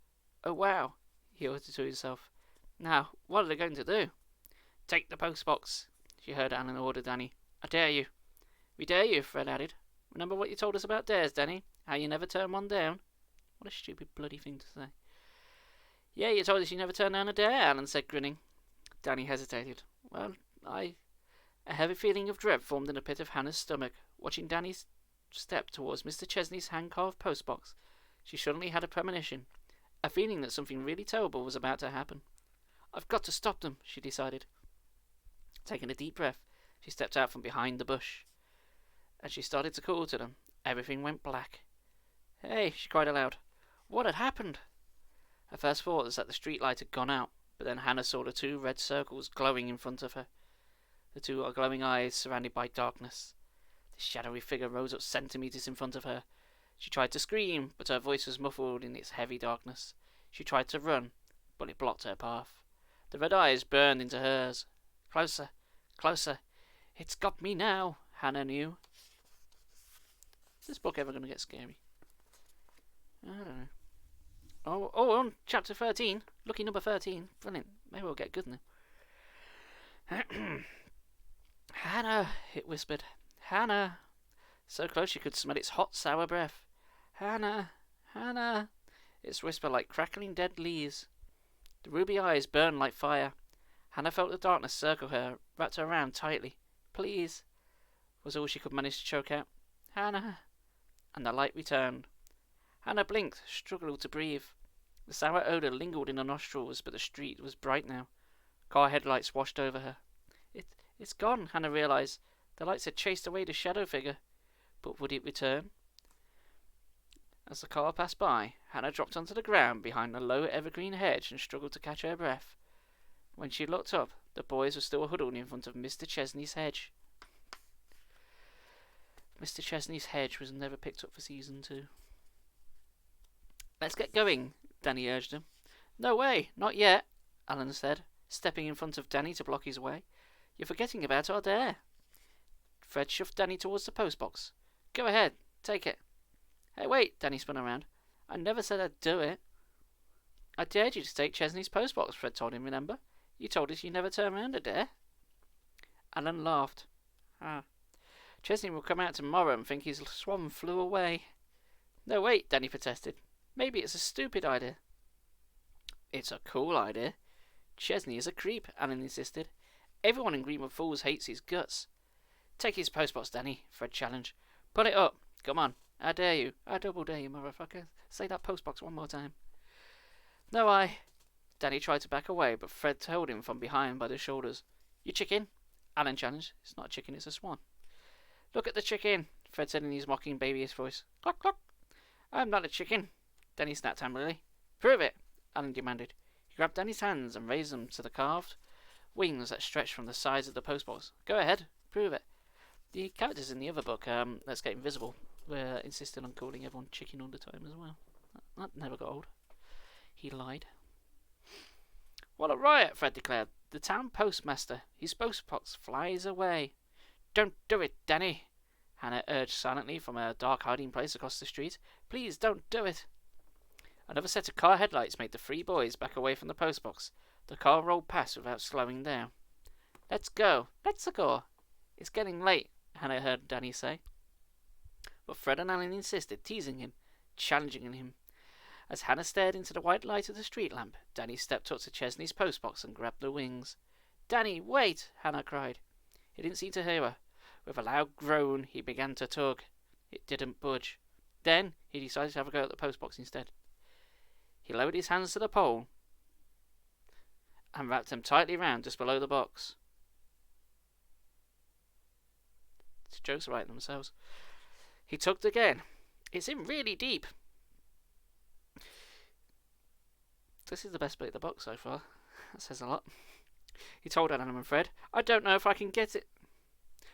Oh, wow, he uttered to himself. Now, what are they going to do? Take the postbox, she heard Alan order Danny. I dare you. We dare you, Fred added. Remember what you told us about dares, Danny? How you never turn one down? What a stupid bloody thing to say. Yeah, you told us you never turn down a dare, Alan said, grinning. Danny hesitated. Well, A heavy feeling of dread formed in the pit of Hannah's stomach. Watching Danny step towards Mr. Chesney's hand-carved postbox, she suddenly had a premonition, a feeling that something really terrible was about to happen. I've got to stop them, she decided. Taking a deep breath, she stepped out from behind the bush. As she started to call to them, everything went black. Hey, she cried aloud. What had happened? Her first thought was that the street light had gone out, but then Hannah saw the two red circles glowing in front of her. The two glowing eyes surrounded by darkness. The shadowy figure rose up centimetres in front of her. She tried to scream, but her voice was muffled in its heavy darkness. She tried to run, but it blocked her path. The red eyes burned into hers. Closer, closer. It's got me now, Hannah knew. Is this book ever going to get scary? I don't know. Oh, on chapter 13. Lucky number 13. Brilliant. Maybe we'll get good now. Hannah, it whispered. Hannah. So close she could smell its hot, sour breath. Hannah, Hannah. Its whisper like crackling dead leaves. The ruby eyes burned like fire. Hannah felt the darkness circle her, wrapped her around tightly. Please, was all she could manage to choke out. Hannah. And the light returned. Hannah blinked, struggled to breathe. The sour odour lingered in her nostrils, but the street was bright now. Car headlights washed over her. It's gone, Hannah realised. The lights had chased away the shadow figure. But would it return? As the car passed by, Hannah dropped onto the ground behind a low evergreen hedge and struggled to catch her breath. When she looked up, the boys were still huddled in front of Mr. Chesney's hedge. Mr. Chesney's hedge was never picked up for season 2. Let's get going, Danny urged him. No way, not yet, Alan said, stepping in front of Danny to block his way. You're forgetting about our dare. Fred shoved Danny towards the postbox. Go ahead, take it. Hey, wait, Danny spun around. I never said I'd do it. I dared you to take Chesney's postbox, Fred told him, remember? You told us you never turn round a dare. Alan laughed. Chesney will come out tomorrow and think his swan flew away. No, wait, Danny protested. Maybe it's a stupid idea. It's a cool idea. Chesney is a creep, Alan insisted. Everyone in Greenwood Falls hates his guts. Take his postbox, Danny, Fred challenged. Put it up. Come on. I dare you. I double dare you, motherfucker. Say that postbox one more time. No, Danny tried to back away, but Fred held him from behind by the shoulders. You chicken? Alan challenged. It's not a chicken, it's a swan. Look at the chicken, Fred said in his mocking babyish voice. Cluck, cluck. I'm not a chicken, Danny snapped angrily. Prove it, Alan demanded. He grabbed Danny's hands and raised them to the carved wings that stretched from the sides of the postbox. Go ahead, prove it. The characters in the other book, Let's Get Invisible, were insisting on calling everyone chicken all the time as well. That never got old. He lied. What a riot, Fred declared. The town postmaster. His postbox flies away. Don't do it, Danny, Hannah urged silently from her dark hiding place across the street. Please don't do it. Another set of car headlights made the three boys back away from the postbox. The car rolled past without slowing down. Let's go. Let's go. It's getting late, Hannah heard Danny say. But Fred and Alan insisted, teasing him, challenging him. As Hannah stared into the white light of the street lamp, Danny stepped up to Chesney's postbox and grabbed the wings. Danny, wait! Hannah cried. He didn't seem to hear her. With a loud groan, he began to tug. It didn't budge. Then he decided to have a go at the postbox instead. He lowered his hands to the pole and wrapped them tightly round just below the box. These jokes write themselves. He tugged again. It's in really deep. This is the best bit of the box so far. That says a lot. He told Alan and Fred, I don't know if I can get it.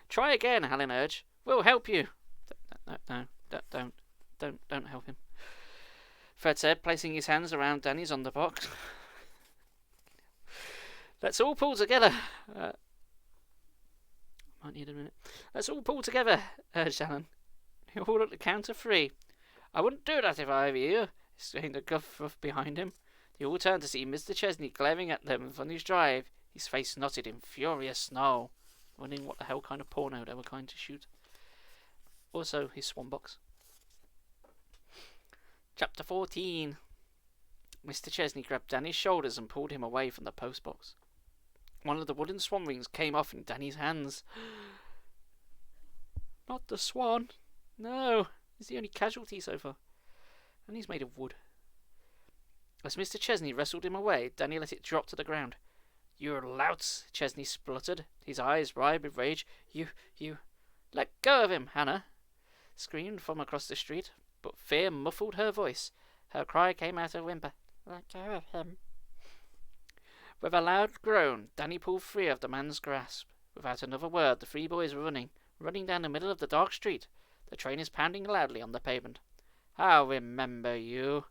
Try again, Alan urged. We'll help you. No, don't help him. Fred said, placing his hands around Danny's underbox. Let's all pull together. Might need a minute. Let's all pull together, urged Alan. He all at the count of 3. I wouldn't do that if I were you, exclaimed a guff behind him. They all turned to see Mr. Chesney glaring at them from his drive, his face knotted in furious snarl, wondering what the hell kind of porno they were going to shoot. Also, his swan box. Chapter 14. Mr. Chesney grabbed Danny's shoulders and pulled him away from the postbox. One of the wooden swan wings came off in Danny's hands. Not the swan. No, he's the only casualty so far. And he's made of wood. As Mr. Chesney wrestled him away, Danny let it drop to the ground. You louts, Chesney spluttered, his eyes wide with rage. You... Let go of him, Hannah screamed from across the street, but fear muffled her voice. Her cry came out of a whimper. Let go of him. With a loud groan, Danny pulled free of the man's grasp. Without another word, the 3 boys were running down the middle of the dark street. The train is pounding loudly on the pavement. I'll remember you,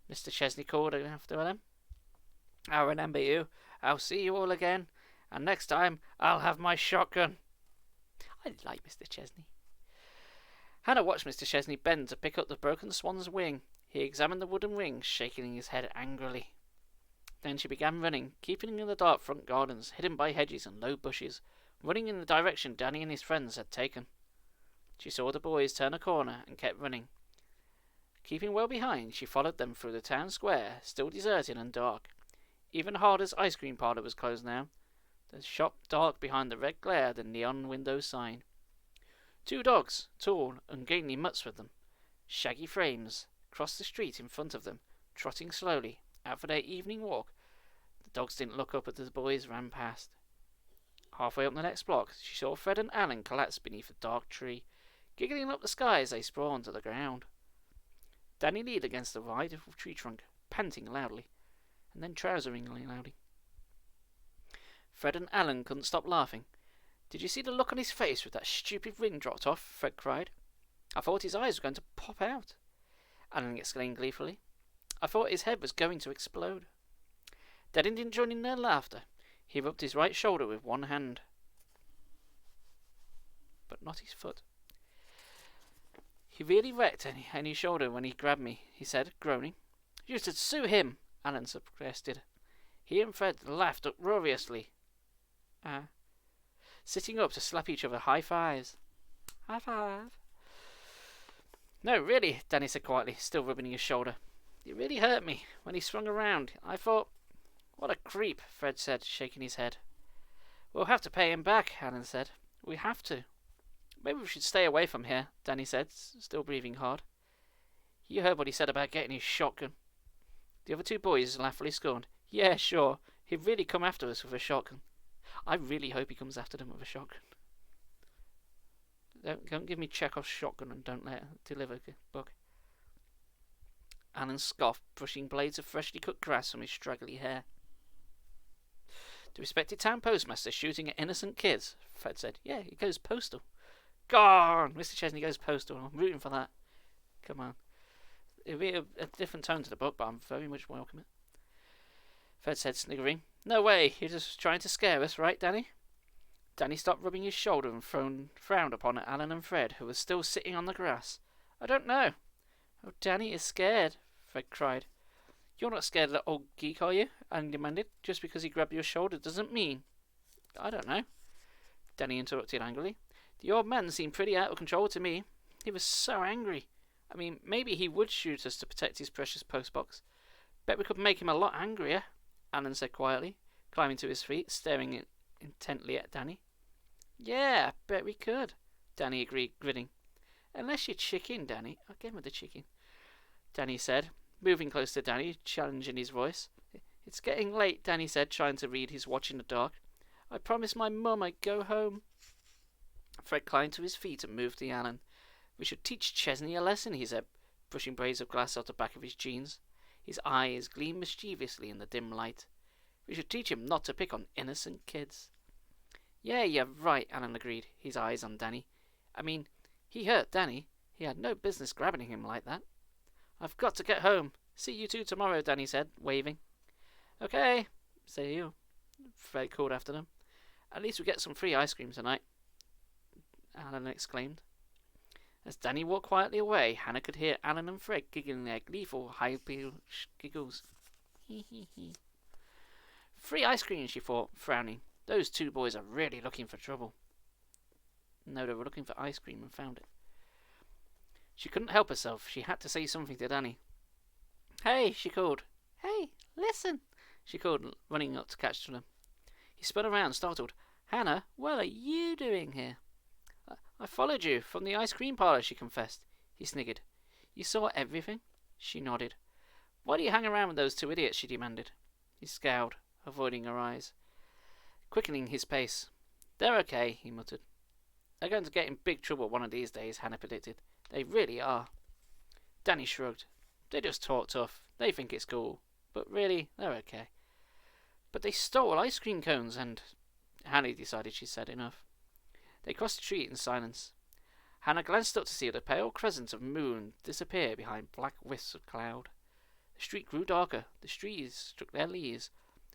Mr. Chesney called after them. I'll remember you. I'll see you all again, and next time I'll have my shotgun. I like Mr. Chesney. Hannah watched Mr. Chesney bend to pick up the broken swan's wing. He examined the wooden wing, shaking his head angrily. Then she began running, keeping in the dark front gardens, hidden by hedges and low bushes, running in the direction Danny and his friends had taken. She saw the boys turn a corner and kept running. Keeping well behind, she followed them through the town square, still deserted and dark. Even Harder's ice cream parlour was closed now, the shop dark behind the red glare of the neon window sign. 2 dogs, tall and gainly mutts with them, shaggy frames, crossed the street in front of them, trotting slowly, out for their evening walk. The dogs didn't look up as the boys ran past. Halfway up the next block, she saw Fred and Alan collapse beneath a dark tree, giggling up the sky as they sprawled to the ground. Danny leaned against the wide tree trunk, panting loudly, and then trousering loudly. Fred and Alan couldn't stop laughing. Did you see the look on his face with that stupid ring dropped off? Fred cried. I thought his eyes were going to pop out. Alan exclaimed gleefully. I thought his head was going to explode. Danny didn't join in their laughter. He rubbed his right shoulder with one hand, but not his foot. He really wrecked any shoulder when he grabbed me, he said, groaning. You should sue him, Alan suggested. He and Fred laughed uproariously, sitting up to slap each other high fives. High five. No, really, Danny said quietly, still rubbing his shoulder. It really hurt me when he swung around. I thought, what a creep, Fred said, shaking his head. We'll have to pay him back, Alan said. We have to. Maybe we should stay away from here, Danny said, still breathing hard. You heard what he said about getting his shotgun. The other 2 boys laughingly scorned. Yeah, sure. He'd really come after us with a shotgun. I really hope he comes after them with a shotgun. Don't give me Chekhov's shotgun and don't let it deliver the book. Alan scoffed, brushing blades of freshly cut grass from his straggly hair. The respected town postmaster shooting at innocent kids, Fred said. Yeah, he goes postal. Gone! Mr. Chesney goes postal. I'm rooting for that. Come on. It'll be a different tone to the book, but I'm very much welcome it. Fred said, sniggering. No way, you're just trying to scare us, right, Danny? Danny stopped rubbing his shoulder and frowned upon Alan and Fred, who were still sitting on the grass. I don't know. Oh, Danny is scared, Fred cried. You're not scared of that old geek, are you? Annie demanded. Just because he grabbed your shoulder doesn't mean... I don't know, Danny interrupted angrily. The old man seemed pretty out of control to me. He was so angry. I mean, maybe he would shoot us to protect his precious postbox. Bet we could make him a lot angrier, Alan said quietly, climbing to his feet, staring intently at Danny. Yeah, bet we could, Danny agreed, grinning. Unless you're chicken, Danny. Again with the chicken, Danny said, moving close to Danny, challenging his voice. It's getting late, Danny said, trying to read his watch in the dark. I promised my mum I'd go home. Fred climbed to his feet and moved to Alan. We should teach Chesney a lesson, he said, brushing braids of glass out the back of his jeans. His eyes gleamed mischievously in the dim light. We should teach him not to pick on innocent kids. Yeah, you're right, Alan agreed, his eyes on Danny. I mean, he hurt Danny. He had no business grabbing him like that. I've got to get home. See you two tomorrow, Danny said, waving. Okay, see you, Fred called after them. At least we get some free ice cream tonight, Alan exclaimed. As Danny walked quietly away, Hannah could hear Alan and Fred giggling their gleeful, high-pitched giggles. Free ice cream, she thought, frowning. Those two boys are really looking for trouble. No, they were looking for ice cream and found it. She couldn't help herself. She had to say something to Danny. Hey, she called. Hey, listen, she called, running up to catch them. He spun around, startled. Hannah, what are you doing here? I followed you from the ice cream parlour, she confessed. He sniggered. You saw everything? She nodded. Why do you hang around with those two idiots? She demanded. He scowled, avoiding her eyes, quickening his pace. They're okay, he muttered. They're going to get in big trouble one of these days, Hannah predicted. They really are. Danny shrugged. They just talk tough. They think it's cool. But really, they're okay. But they stole ice cream cones and... Hannah decided she'd said enough. They crossed the street in silence. Hannah glanced up to see the pale crescent of moon disappear behind black wisps of cloud. The street grew darker. The trees struck their leaves,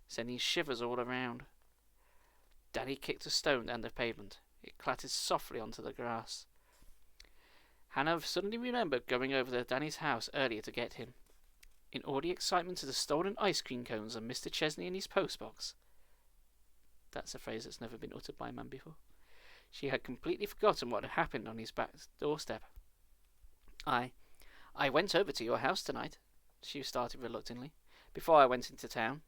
sending shivers all around. Danny kicked a stone down the pavement. It clattered softly onto the grass. Hannah suddenly remembered going over to Danny's house earlier to get him. In all the excitement of the stolen ice cream cones and Mr. Chesney in his postbox. That's a phrase that's never been uttered by a man before. She had completely forgotten what had happened on his back doorstep. I went over to your house tonight, she started reluctantly, before I went into town.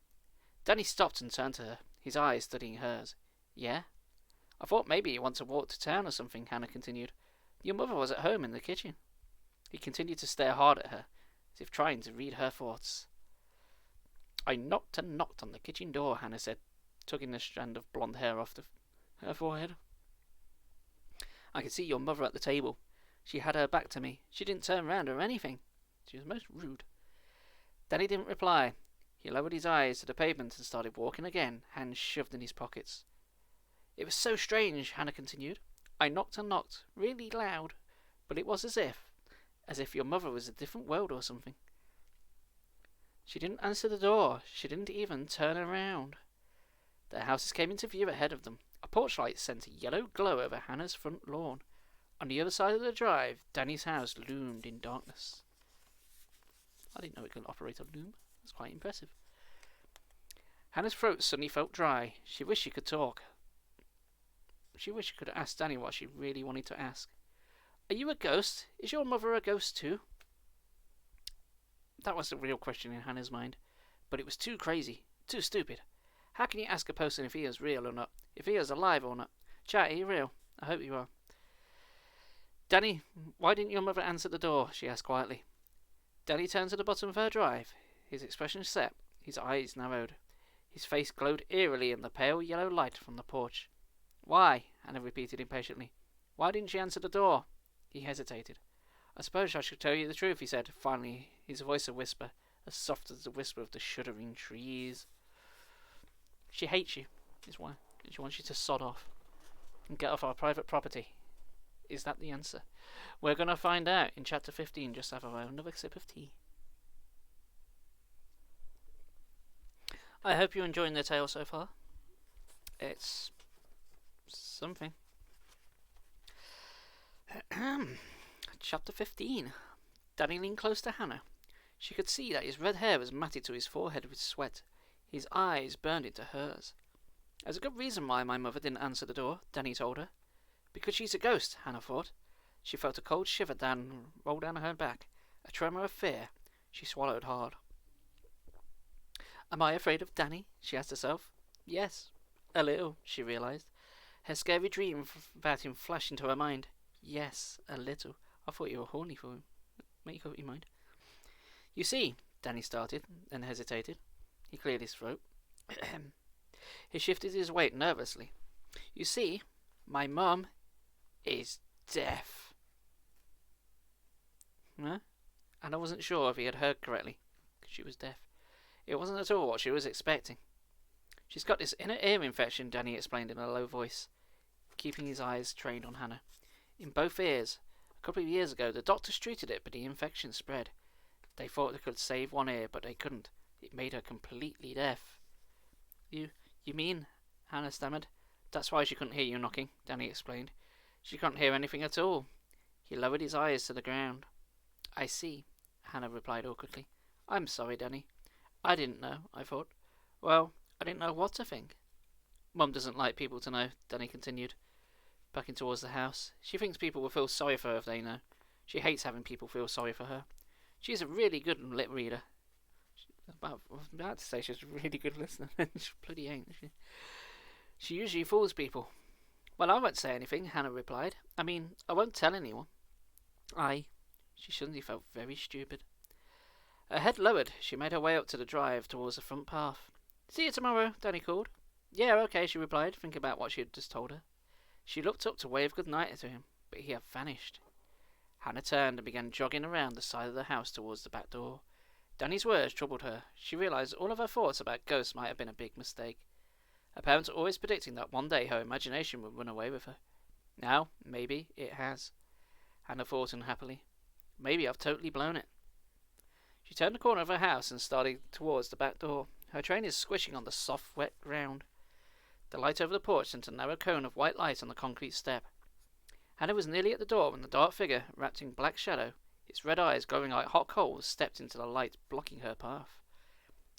Danny stopped and turned to her, his eyes studying hers. Yeah? I thought maybe you want to walk to town or something, Hannah continued. Your mother was at home in the kitchen. He continued to stare hard at her, as if trying to read her thoughts. I knocked and knocked on the kitchen door, Hannah said, tugging a strand of blonde hair off her forehead. I could see your mother at the table. She had her back to me. She didn't turn round or anything. She was most rude. Danny didn't reply. He lowered his eyes to the pavement and started walking again, hands shoved in his pockets. It was so strange, Hannah continued. I knocked and knocked, really loud, but it was as if your mother was a different world or something. She didn't answer the door. She didn't even turn around. Their houses came into view ahead of them. A porch light sent a yellow glow over Hannah's front lawn. On the other side of the drive, Danny's house loomed in darkness. I didn't know it could operate on loom. That's quite impressive. Hannah's throat suddenly felt dry. She wished she could talk. She wished she could ask Danny what she really wanted to ask. Are you a ghost? Is your mother a ghost too? That was the real question in Hannah's mind. But it was too crazy, too stupid. How can you ask a person if he is real or not? If he is alive or not? Chat, are you real? I hope you are. Danny, why didn't your mother answer the door? She asked quietly. Danny turned to the bottom of her drive. His expression set, his eyes narrowed. His face glowed eerily in the pale yellow light from the porch. Why? Hannah repeated impatiently. Why didn't she answer the door? He hesitated. I suppose I should tell you the truth, he said, finally, his voice a whisper, as soft as the whisper of the shuddering trees. She hates you, is why. She wants you to sod off and get off our private property. Is that the answer? We're going to find out in chapter 15. Just have another sip of tea. I hope you're enjoying the tale so far. It's something. Chapter 15. Danny leaned close to Hannah. She could see that his red hair was matted to his forehead with sweat. His eyes burned into hers. There's a good reason why my mother didn't answer the door, Danny told her. Because she's a ghost, Hannah thought. She felt a cold shiver roll down her back, a tremor of fear. She swallowed hard. Am I afraid of Danny? She asked herself. Yes, a little, she realized. Her scary dream about him flashed into her mind. Yes, a little. I thought you were horny for him. Make up your mind. You see, Danny started, then hesitated. He cleared his throat. He shifted his weight nervously. You see, my mum is deaf. Huh? And I wasn't sure if he had heard correctly. She was deaf. It wasn't at all what she was expecting. She's got this inner ear infection, Danny explained in a low voice, keeping his eyes trained on Hannah. In both ears. A couple of years ago, the doctors treated it, but the infection spread. They thought they could save one ear, but they couldn't. It made her completely deaf. You mean? Hannah stammered. That's why she couldn't hear you knocking, Danny explained. She couldn't hear anything at all. He lowered his eyes to the ground. I see, Hannah replied awkwardly. I'm sorry, Danny. I didn't know, I thought. Well, I didn't know what to think. Mum doesn't like people to know, Danny continued, backing towards the house. She thinks people will feel sorry for her if they know. She hates having people feel sorry for her. She's a really good lip reader. I was about to say she's a really good listener. She bloody ain't. She usually fools people. Well, I won't say anything, Hannah replied. I mean, I won't tell anyone. She suddenly felt very stupid. Her head lowered, she made her way up to the drive towards the front path. See you tomorrow, Danny called. Yeah, okay, she replied, thinking about what she had just told her. She looked up to wave good night to him, but he had vanished. Hannah turned and began jogging around the side of the house towards the back door. Danny's words troubled her. She realized all of her thoughts about ghosts might have been a big mistake. Her parents were always predicting that one day her imagination would run away with her. Now, maybe, it has. Hannah thought unhappily. Maybe I've totally blown it. She turned the corner of her house and started towards the back door. Her train is squishing on the soft, wet ground. The light over the porch sent a narrow cone of white light on the concrete step. Hannah was nearly at the door when the dark figure, wrapped in black shadow, its red eyes glowing like hot coals, stepped into the light, blocking her path.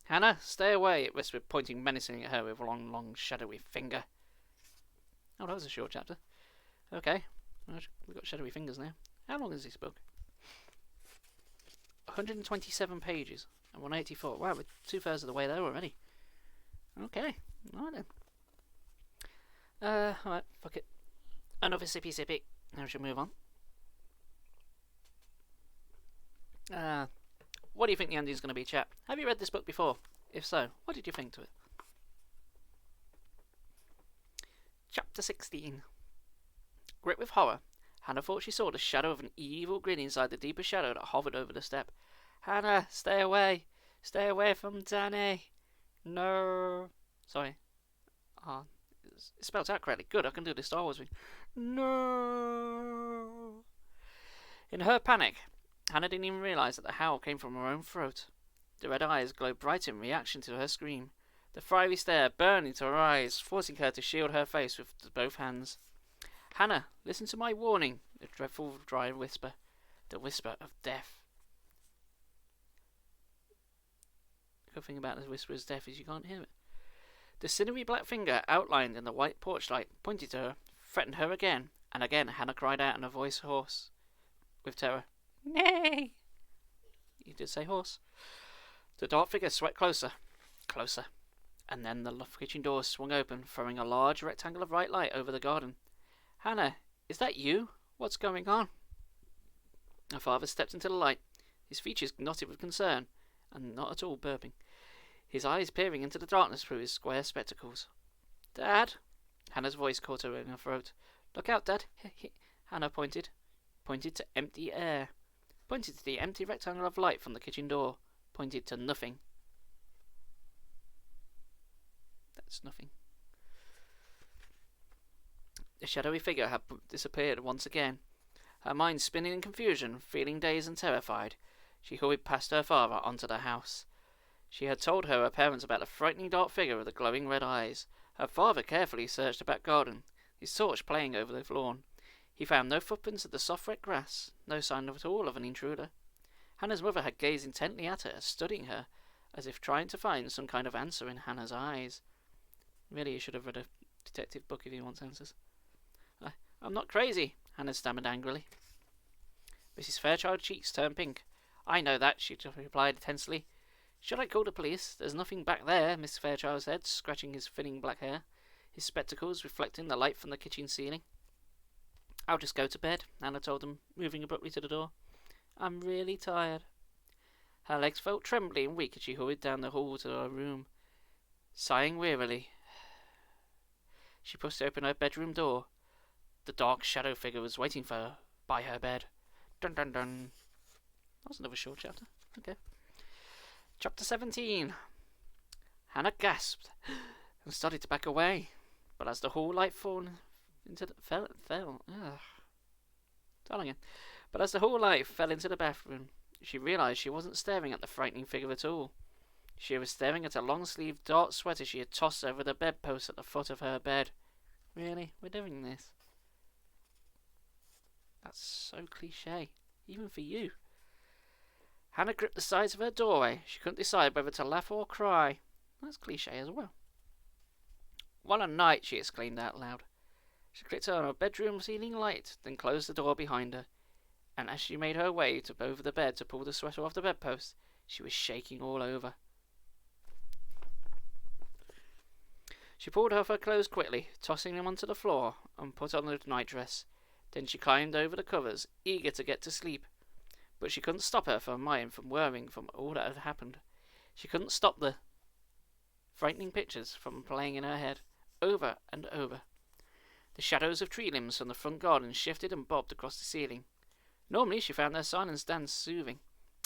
Hannah, stay away, it whispered, pointing menacingly at her with a long, shadowy finger. Oh, that was a short chapter. Okay, we've got shadowy fingers now. How long is this book? 127 pages and 184. Wow, we're 2/3 of the way there already. Okay, alright then. Alright, fuck it. Another sippy. Now we should move on. What do you think the ending's going to be, chap? Have you read this book before? If so, what did you think to it? Chapter 16. Gripped with horror, Hannah thought she saw the shadow of an evil grin inside the deeper shadow that hovered over the step. Hannah, stay away! Stay away from Danny! No! Sorry. It's spelled out correctly. Good, I can do the Star Wars thing. No! In her panic, Hannah didn't even realise that the howl came from her own throat. The red eyes glowed bright in reaction to her scream. The fiery stare burned into her eyes, forcing her to shield her face with both hands. Hannah, listen to my warning, the dreadful dry whisper. The whisper of death. The good thing about this whisper of death is you can't hear it. The sinewy black finger outlined in the white porch light pointed to her, threatened her again, and again Hannah cried out in a voice hoarse with terror. Nay! You did say horse. The dark figure swept closer, and then the kitchen door swung open, throwing a large rectangle of bright light over the garden. Hannah, is that you? What's going on? Her father stepped into the light, his features knotted with concern, and not at all burping, his eyes peering into the darkness through his square spectacles. Dad? Hannah's voice caught her in her throat. Look out, Dad. Hannah pointed to empty air, pointed to the empty rectangle of light from the kitchen door, pointed to nothing. That's nothing. The shadowy figure had disappeared once again. Her mind spinning in confusion, feeling dazed and terrified, she hurried past her father onto the house. She had told her parents about the frightening dark figure with the glowing red eyes. Her father carefully searched the back garden, his torch playing over the lawn. He found no footprints of the soft wet grass, no sign at all of an intruder. Hannah's mother had gazed intently at her, studying her, as if trying to find some kind of answer in Hannah's eyes. Really, you should have read a detective book if you want answers. I'm not crazy, Hannah stammered angrily. Mrs. Fairchild's cheeks turned pink. I know that, she replied tensely. Should I call the police? There's nothing back there, Miss Fairchild said, scratching his thinning black hair, his spectacles reflecting the light from the kitchen ceiling. I'll just go to bed, Hannah told him, moving abruptly to the door. I'm really tired. Her legs felt trembly and weak as she hurried down the hall to her room. Sighing wearily, she pushed open her bedroom door. The dark shadow figure was waiting for her by her bed. Dun dun dun. That was another short chapter. Okay. Chapter 17. Hannah gasped and started to back away, but as the hall light fell into the But as the hall light fell into the bathroom, she realised she wasn't staring at the frightening figure at all. She was staring at a long-sleeved dark sweater she had tossed over the bedpost at the foot of her bed. Really? We're doing this? That's so cliché, even for you. Hannah gripped the sides of her doorway. She couldn't decide whether to laugh or cry. That's cliché as well. What a night, she exclaimed out loud. She clicked on her bedroom ceiling light, then closed the door behind her. And as she made her way over the bed to pull the sweater off the bedpost, she was shaking all over. She pulled off her clothes quickly, tossing them onto the floor, and put on the nightdress. Then she climbed over the covers, eager to get to sleep. But she couldn't stop her mind from whirring from all that had happened. She couldn't stop the frightening pictures from playing in her head, over and over. The shadows of tree limbs from the front garden shifted and bobbed across the ceiling. Normally she found their silence dance soothing,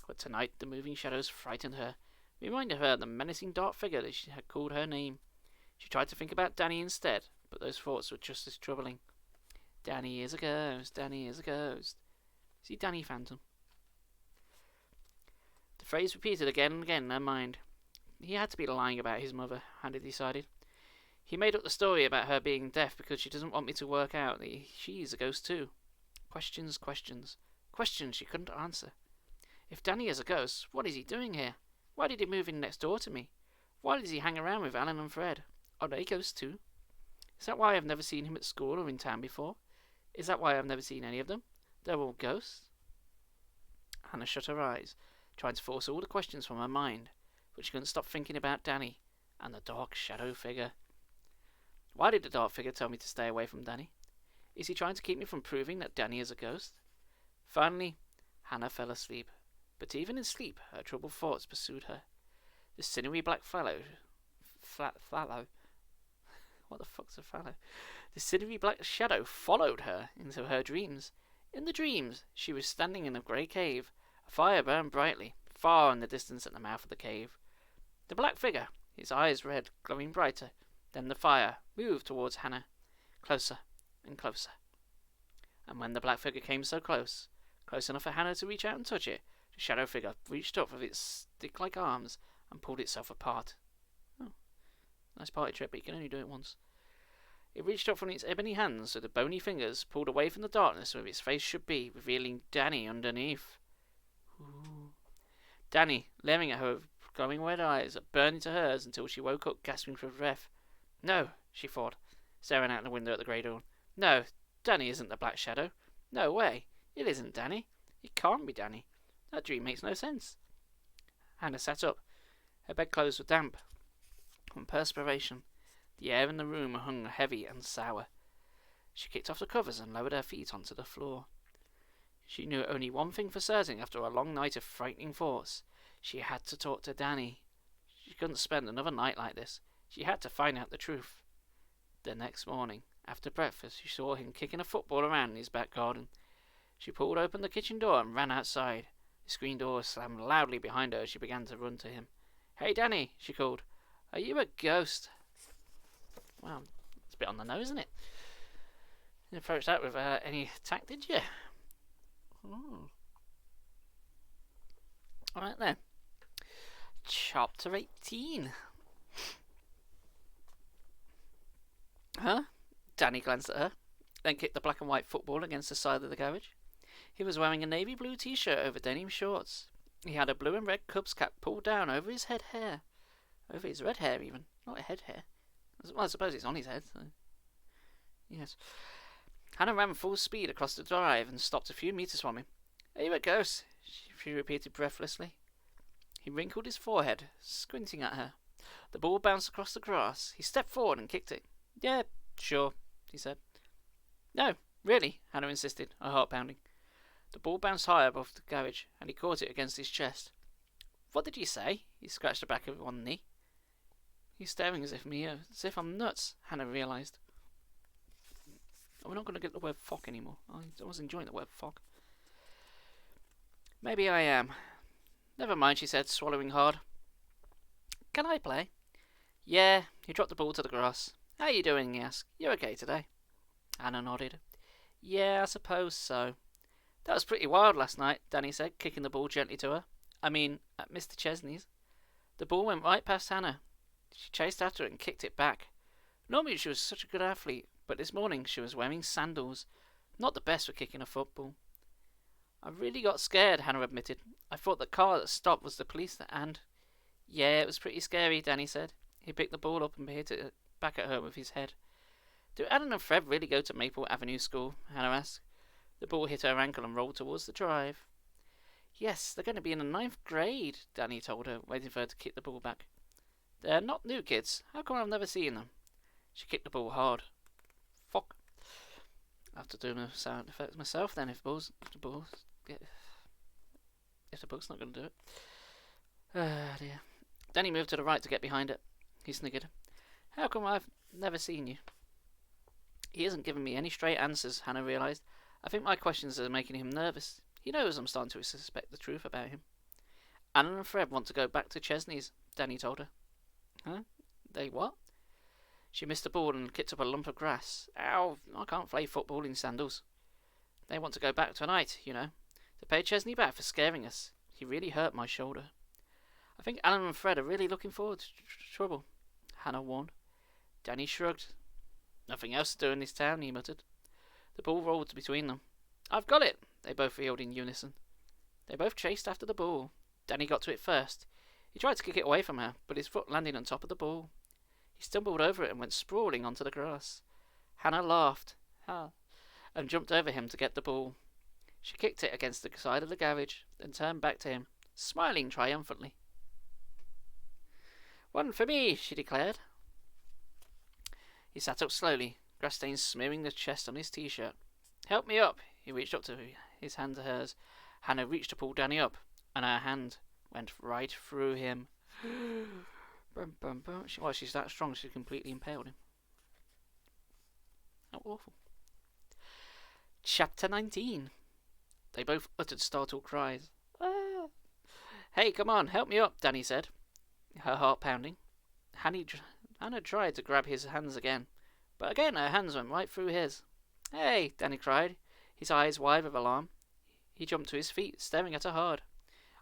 but tonight the moving shadows frightened her, reminded her of the menacing dark figure that she had called her name. She tried to think about Danny instead, but those thoughts were just as troubling. Danny is a ghost, Danny is a ghost. Is he Danny Phantom? The phrase repeated again and again in her mind. He had to be lying about his mother, Hannah decided. He made up the story about her being deaf because she doesn't want me to work out that she's a ghost too. Questions, questions. Questions she couldn't answer. If Danny is a ghost, what is he doing here? Why did he move in next door to me? Why does he hang around with Alan and Fred? Are they ghosts too? Is that why I've never seen him at school or in town before? Is that why I've never seen any of them? They're all ghosts? Hannah shut her eyes, trying to force all the questions from her mind, but she couldn't stop thinking about Danny and the dark shadow figure. Why did the dark figure tell me to stay away from Danny? Is he trying to keep me from proving that Danny is a ghost? Finally, Hannah fell asleep, but even in sleep her troubled thoughts pursued her. The sinewy black fallow. What the fuck's a fallow? The sinewy black shadow followed her into her dreams. In the dreams, she was standing in a grey cave. A fire burned brightly, far in the distance at the mouth of the cave. The black figure, his eyes red, glowing brighter, then the fire, moved towards Hannah, closer and closer. And when the black figure came so close, close enough for Hannah to reach out and touch it, the shadow figure reached up with its stick-like arms and pulled itself apart. Oh, nice party trick, but you can only do it once. It reached up from its ebony hands, so the bony fingers pulled away from the darkness where its face should be, revealing Danny underneath. Ooh. Danny, leering at her with glowing red eyes that burned into hers until she woke up gasping for breath. No, she thought, staring out the window at the grey dawn. No, Danny isn't the Black Shadow. No way. It isn't Danny. It can't be Danny. That dream makes no sense. Hannah sat up. Her bedclothes were damp from perspiration. The air in the room hung heavy and sour. She kicked off the covers and lowered her feet onto the floor. She knew only one thing for certain after a long night of frightening thoughts. She had to talk to Danny. She couldn't spend another night like this. She had to find out the truth. The next morning, after breakfast, she saw him kicking a football around in his back garden. She pulled open the kitchen door and ran outside. The screen door slammed loudly behind her as she began to run to him. Hey, Danny, she called. Are you a ghost? Well, it's a bit on the nose, isn't it? You didn't approach that with any tact, did you? Oh. Alright then. Chapter 18. Huh? Danny glanced at her, then kicked the black and white football against the side of the garage. He was wearing a navy blue t-shirt over denim shorts. He had a blue and red Cubs cap pulled down over his head hair. Over his red hair, even. Not a head hair. Well, I suppose it's on his head, so. Yes. Hannah ran full speed across the drive and stopped a few meters from him. "Are you a ghost?" she repeated breathlessly. He wrinkled his forehead, squinting at her. The ball bounced across the grass. He stepped forward and kicked it. "Yeah, sure," he said. "No, really," Hannah insisted, her heart pounding. The ball bounced high above the garage, and he caught it against his chest. "What did you say?" He scratched the back of one knee. He's staring as if I'm nuts, Hannah realised. We're not going to get the word fuck anymore. I was enjoying the word fuck. "Maybe I am. Never mind," she said, swallowing hard. "Can I play?" "Yeah." He dropped the ball to the grass. "How you doing?" he asked. "You okay today?" Hannah nodded. "Yeah, I suppose so." "That was pretty wild last night," Danny said, kicking the ball gently to her. "I mean, at Mr. Chesney's." The ball went right past Hannah. She chased after it and kicked it back. Normally she was such a good athlete, but this morning she was wearing sandals. Not the best for kicking a football. "I really got scared," Hannah admitted. "I thought the car that stopped was the police and—" "Yeah, it was pretty scary," Danny said. He picked the ball up and hit it back at her with his head. "Do Alan and Fred really go to Maple Avenue School?" Hannah asked. The ball hit her ankle and rolled towards the drive. "Yes, they're going to be in the 9th grade, Danny told her, waiting for her to kick the ball back. "They're not new kids. How come I've never seen them?" She kicked the ball hard. "Fuck. I have to do the sound effects myself then if the ball's not going to do it. Ah, dear. Danny moved to the right to get behind it. He sniggered. "How come I've never seen you?" He isn't giving me any straight answers, Hannah realised. I think my questions are making him nervous. He knows I'm starting to suspect the truth about him. "Alan and Fred want to go back to Chesney's," Danny told her. "Huh? They what?" She missed the ball and kicked up a lump of grass. "Ow, I can't play football in sandals." "They want to go back tonight, you know. To pay Chesney back for scaring us. He really hurt my shoulder." "I think Alan and Fred are really looking forward to trouble," Hannah warned. Danny shrugged. "Nothing else to do in this town," he muttered. The ball rolled between them. "I've got it," they both yelled in unison. They both chased after the ball. Danny got to it first. He tried to kick it away from her, but his foot landed on top of the ball. He stumbled over it and went sprawling onto the grass. Hannah laughed and jumped over him to get the ball. She kicked it against the side of the garage, then turned back to him, smiling triumphantly. "One for me," she declared. He sat up slowly, grass stains smearing the chest on his t-shirt. "Help me up." He reached up to his hand to hers. Hannah reached to pull Danny up, and her hand went right through him. Bum, bum, bum. She's that strong she completely impaled him. How awful. Chapter 19. They both uttered startled cries. "Ah!" "Hey, come on, help me up," Danny said, her heart pounding. Hannah tried to grab his hands again, but again her hands went right through his. "Hey!" Danny cried, his eyes wide with alarm. He jumped to his feet, staring at her hard.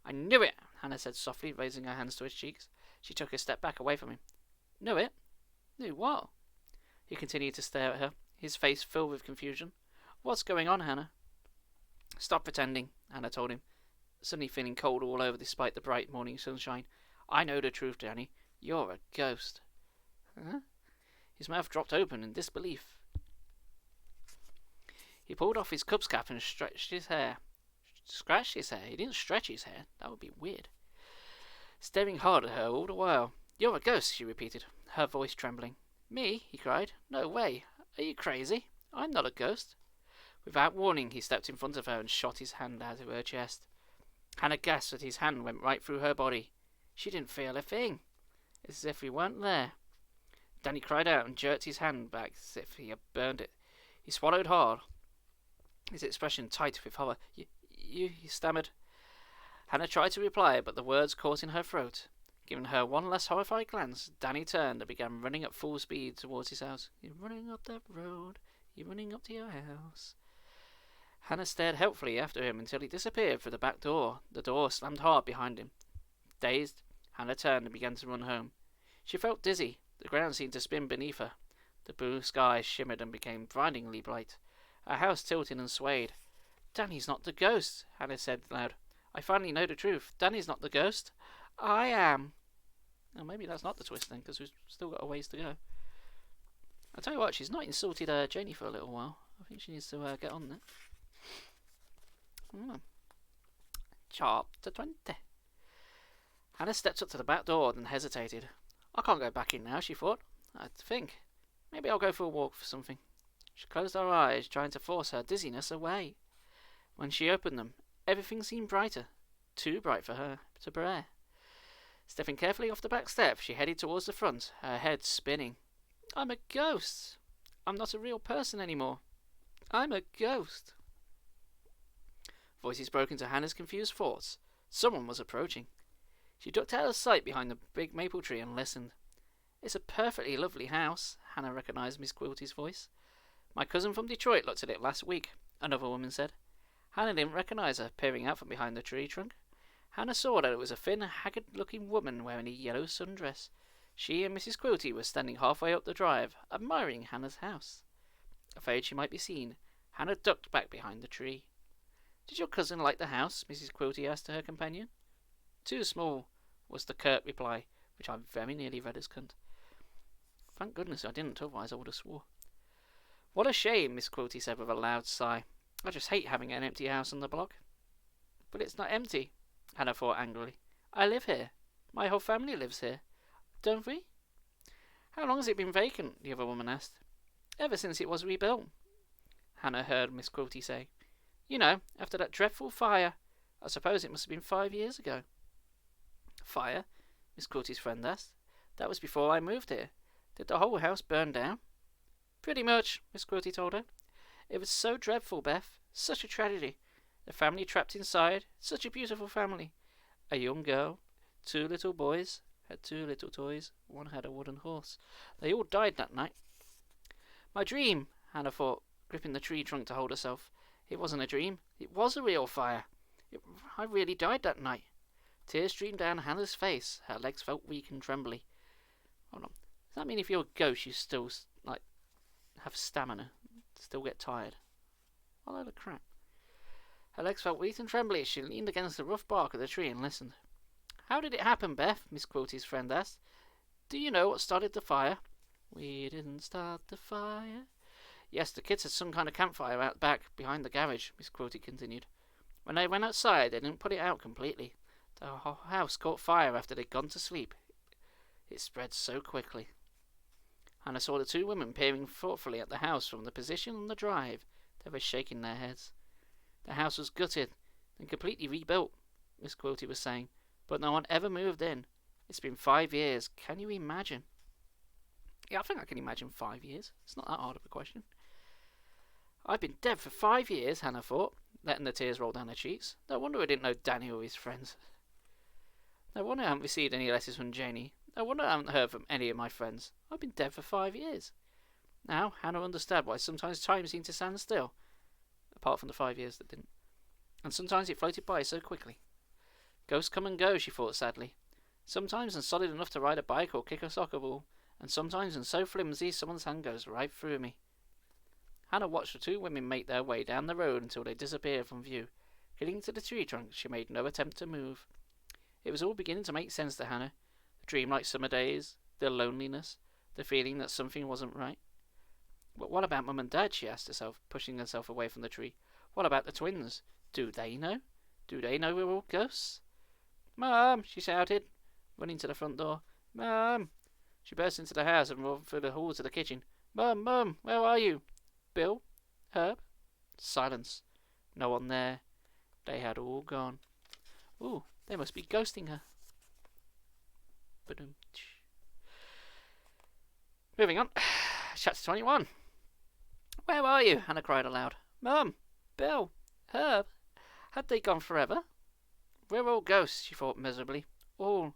"I knew it," Hannah said softly, raising her hands to his cheeks. She took a step back away from him. "Knew it? Knew what?" He continued to stare at her, his face filled with confusion. "What's going on, Hannah?" "Stop pretending," Hannah told him, suddenly feeling cold all over despite the bright morning sunshine. "I know the truth, Danny. You're a ghost." "Huh?" His mouth dropped open in disbelief. He pulled off his Cubs cap and stretched his hair. Scratched his hair? He didn't stretch his hair. That would be weird. Staring hard at her all the while. "You're a ghost," she repeated, her voice trembling. "Me?" he cried. "No way. Are you crazy? I'm not a ghost." Without warning, he stepped in front of her and shot his hand out of her chest. Hannah gasped as his hand went right through her body. She didn't feel a thing. It's as if he weren't there. Danny cried out and jerked his hand back as if he had burned it. He swallowed hard, his expression tight with horror. He stammered. Hannah tried to reply, but the words caught in her throat. Giving her one last horrified glance, Danny turned and began running at full speed towards his house. "You're running up that road. You're running up to your house." Hannah stared helpfully after him until he disappeared through the back door. The door slammed hard behind him. Dazed, Hannah turned and began to run home. She felt dizzy. The ground seemed to spin beneath her. The blue sky shimmered and became blindingly bright. Her house tilted and swayed. "Danny's not the ghost," Hannah said aloud. I finally know the truth. Danny's not the ghost. I am. Well, maybe that's not the twist then, because we've still got a ways to go. I'll tell you what, she's not insulted Janie for a little while. I think she needs to get on that. Chapter 20. Hannah stepped up to the back door, then hesitated. I can't go back in now, she thought. I had to think. Maybe I'll go for a walk for something. She closed her eyes, trying to force her dizziness away. When she opened them, everything seemed brighter. Too bright for her to bear. Stepping carefully off the back step, she headed towards the front, her head spinning. I'm a ghost. I'm not a real person anymore. I'm a ghost. Voices broke into Hannah's confused thoughts. Someone was approaching. She ducked out of sight behind the big maple tree and listened. It's a perfectly lovely house, Hannah recognized Miss Quilty's voice. My cousin from Detroit looked at it last week, another woman said. Hannah didn't recognize her, peering out from behind the tree trunk. Hannah saw that it was a thin, haggard-looking woman wearing a yellow sundress. She and Mrs. Quilty were standing halfway up the drive, admiring Hannah's house. Afraid she might be seen, Hannah ducked back behind the tree. Did your cousin like the house? Mrs. Quilty asked her companion. Too small, was the curt reply, which I very nearly read as cunt. Thank goodness I didn't, otherwise I would have swore. What a shame, Miss Quilty said with a loud sigh. I just hate having an empty house on the block. But it's not empty, Hannah thought angrily. I live here. My whole family lives here. Don't we? How long has it been vacant? The other woman asked. Ever since it was rebuilt, Hannah heard Miss Quilty say. You know, after that dreadful fire. I suppose it must have been 5 years ago. Fire? Miss Quilty's friend asked. That was before I moved here. Did the whole house burn down? Pretty much, Miss Quilty told her. It was so dreadful, Beth. Such a tragedy. The family trapped inside. Such a beautiful family. A young girl, 2 little boys, had 2 little toys. One had a wooden horse. They all died that night. My dream, Hannah thought, gripping the tree trunk to hold herself. It wasn't a dream. It was a real fire. I really died that night. Tears streamed down Hannah's face. Her legs felt weak and trembly. Hold on. Does that mean if you're a ghost, you still, have stamina? Still get tired? What a load of crap. Her legs felt weak and trembly as she leaned against the rough bark of the tree and listened. How did it happen, Beth? Miss Quilty's friend asked. Do you know what started the fire? We didn't start the fire. Yes, the kids had some kind of campfire out back, behind the garage, Miss Quilty continued. When they went outside, they didn't put it out completely. The whole house caught fire after they'd gone to sleep. It spread so quickly. Hannah saw the 2 women peering thoughtfully at the house from the position on the drive. They were shaking their heads. The house was gutted and completely rebuilt, Miss Quilty was saying, but no one ever moved in. It's been 5 years. Can you imagine? Yeah, I think I can imagine 5 years. It's not that hard of a question. I've been dead for 5 years, Hannah thought, letting the tears roll down her cheeks. No wonder I didn't know Danny or his friends. No wonder I haven't received any letters from Janie. No wonder I haven't heard from any of my friends. I've been dead for 5 years. Now, Hannah understood why sometimes time seemed to stand still, apart from the 5 years that didn't. And sometimes it floated by so quickly. Ghosts come and go, she thought sadly. Sometimes and solid enough to ride a bike or kick a soccer ball, and sometimes and so flimsy someone's hand goes right through me. Hannah watched the 2 women make their way down the road until they disappeared from view. Clinging to the tree trunk, she made no attempt to move. It was all beginning to make sense to Hannah. The dreamlike summer days, the loneliness, the feeling that something wasn't right. But what about Mum and Dad, she asked herself, pushing herself away from the tree. What about the twins? Do they know? Do they know we're all ghosts? Mum, she shouted, running to the front door. Mum! She burst into the house and ran through the hall to the kitchen. Mum, Mum, where are you? Bill? Herb? Silence. No one there. They had all gone. Ooh, they must be ghosting her. Ba-dum. Moving on. Chapter 21. Where are you? Hannah cried aloud. Mum, Bill, Herb. Had they gone forever? We're all ghosts, she thought miserably. All.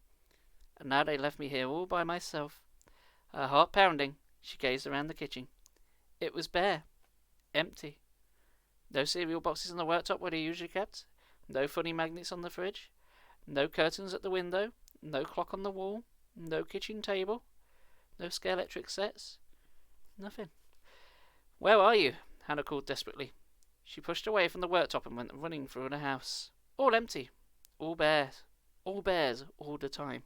And now they left me here all by myself. Her heart pounding, she gazed around the kitchen. It was bare. Empty. No cereal boxes on the worktop where they usually kept. No funny magnets on the fridge. No curtains at the window. No clock on the wall. No kitchen table. No scale electric sets. Nothing. Where are you? Hannah called desperately. She pushed away from the worktop and went running through the house. All empty. All bears. All bears all the time.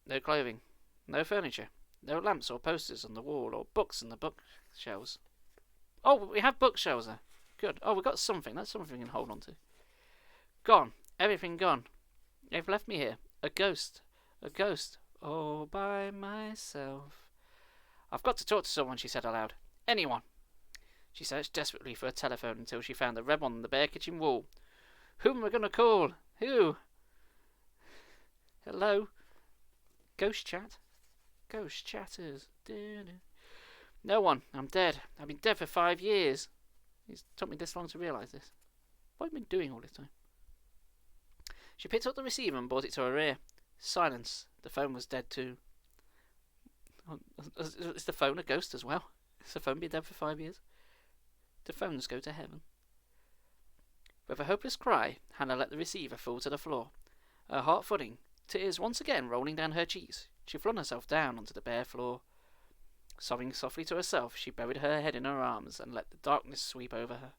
No clothing. No furniture. No lamps or posters on the wall or books on the bookshelves. Oh, we have bookshelves there. Good. Oh, we got something. That's something we can hold on to. Gone. Everything gone. They've left me here. A ghost. A ghost. All by myself. I've got to talk to someone, she said aloud. Anyone. She searched desperately for a telephone until she found the red one on the bare kitchen wall. Who am I going to call? Who? Hello? Ghost chat? Ghost chatters. No one. I'm dead. I've been dead for 5 years. It's took me this long to realise this. What have I been doing all this time? She picked up the receiver and brought it to her ear. Silence. The phone was dead too. Is the phone a ghost as well? Has the phone been dead for 5 years? Do phones go to heaven? With a hopeless cry, Hannah let the receiver fall to the floor. Her heart thudding, tears once again rolling down her cheeks, she flung herself down onto the bare floor. Sobbing softly to herself, she buried her head in her arms and let the darkness sweep over her.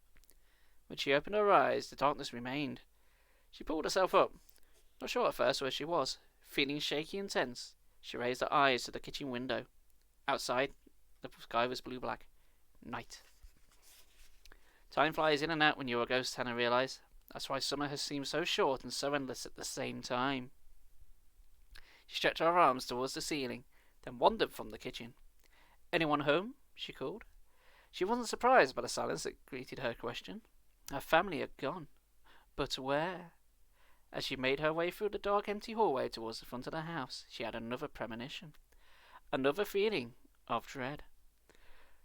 When she opened her eyes, the darkness remained. She pulled herself up, not sure at first where she was. Feeling shaky and tense, she raised her eyes to the kitchen window. Outside, the sky was blue-black. Night. Time flies in and out when you're a ghost, Hannah realised. That's why summer has seemed so short and so endless at the same time. She stretched her arms towards the ceiling, then wandered from the kitchen. Anyone home? She called. She wasn't surprised by the silence that greeted her question. Her family had gone. But where? As she made her way through the dark, empty hallway towards the front of the house, she had another premonition. Another feeling of dread.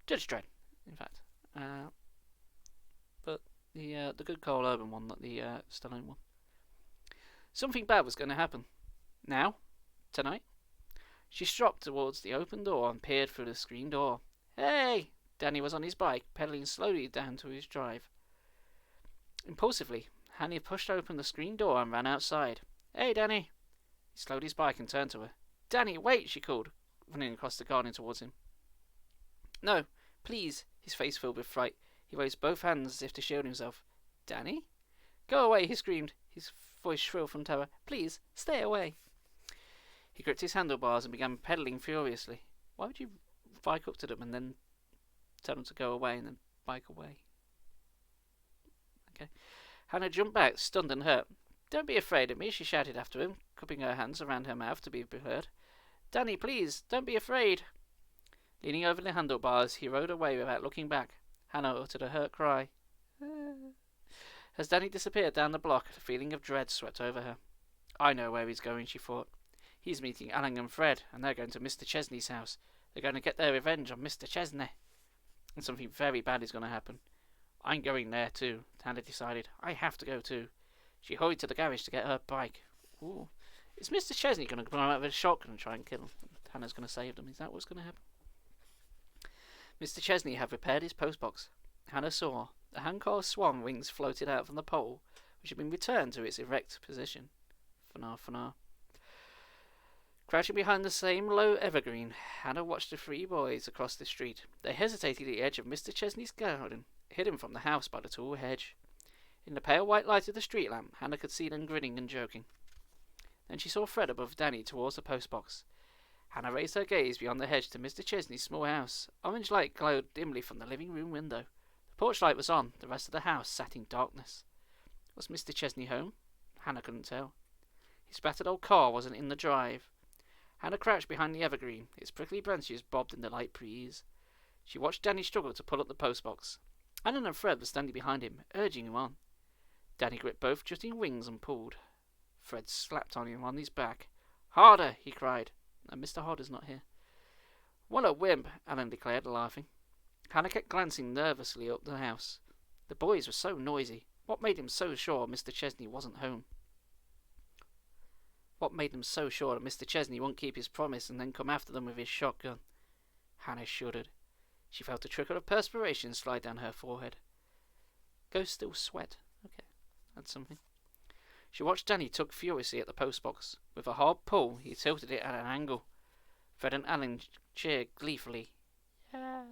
Judge Dread, in fact. But the good Cole Urban one, not the Stallone one. Something bad was going to happen. Now? Tonight? She stropped towards the open door and peered through the screen door. Hey! Danny was on his bike, pedaling slowly down to his drive. Impulsively, Hannah pushed open the screen door and ran outside. Hey, Danny! He slowed his bike and turned to her. Danny, wait! She called, running across the garden towards him. No, please! His face filled with fright. He raised both hands as if to shield himself. Danny? Go away! He screamed, his voice shrill from terror. Please, stay away! He gripped his handlebars and began pedaling furiously. Why would you bike up to them and then tell them to go away and then bike away? Okay. Hannah jumped back, stunned and hurt. Don't be afraid of me, she shouted after him, cupping her hands around her mouth to be heard. Danny, please, don't be afraid. Leaning over the handlebars, he rode away without looking back. Hannah uttered a hurt cry. As Danny disappeared down the block, a feeling of dread swept over her. I know where he's going, she thought. He's meeting Alan and Fred, and they're going to Mr. Chesney's house. They're going to get their revenge on Mr. Chesney. And something very bad is going to happen. I'm going there too, Hannah decided. I have to go too. She hurried to the garage to get her bike. Ooh. Is Mr. Chesney going to come out of a shotgun and try and kill him? Hannah's going to save them. Is that what's going to happen? Mr. Chesney had repaired his postbox. Hannah saw the hand-carved swan wings floated out from the pole, which had been returned to its erect position. Fanar. Crouching behind the same low evergreen, Hannah watched the three boys across the street. They hesitated at the edge of Mr. Chesney's garden, hidden from the house by the tall hedge. In the pale white light of the street lamp, Hannah could see them grinning and joking. Then she saw Fred above Danny towards the postbox. Hannah raised her gaze beyond the hedge to Mr. Chesney's small house. Orange light glowed dimly from the living room window. The porch light was on. The rest of the house sat in darkness. Was Mr. Chesney home? Hannah couldn't tell. His battered old car wasn't in the drive. Hannah crouched behind the evergreen. Its prickly branches bobbed in the light breeze. She watched Danny struggle to pull up the postbox. Alan and Fred were standing behind him, urging him on. Danny gripped both jutting wings and pulled. Fred slapped on him on his back. Harder, he cried. And Mr. Hodder's not here. What a wimp, Alan declared, laughing. Hannah kept glancing nervously up the house. The boys were so noisy. What made him so sure Mr. Chesney wasn't home? What made them so sure that Mr. Chesney won't keep his promise and then come after them with his shotgun? Hannah shuddered. She felt a trickle of perspiration slide down her forehead. Ghosts still sweat. Okay, that's something. She watched Danny tug furiously at the postbox. With a hard pull, he tilted it at an angle. Fred and Alan cheered gleefully. Yeah.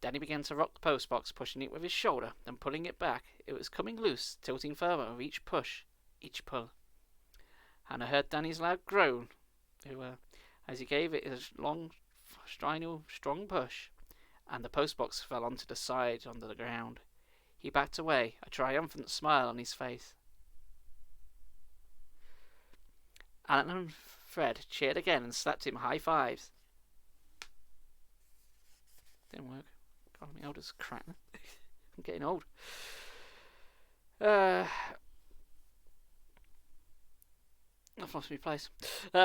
Danny began to rock the postbox, pushing it with his shoulder, then pulling it back. It was coming loose, tilting further with each push, each pull. Hannah heard Danny's loud groan, as he gave it a long, strong push, and the postbox fell onto the side onto the ground. He backed away, a triumphant smile on his face. Alan and Fred cheered again and slapped him high fives. Didn't work. God, my old as crap. I'm getting old. I've lost my place.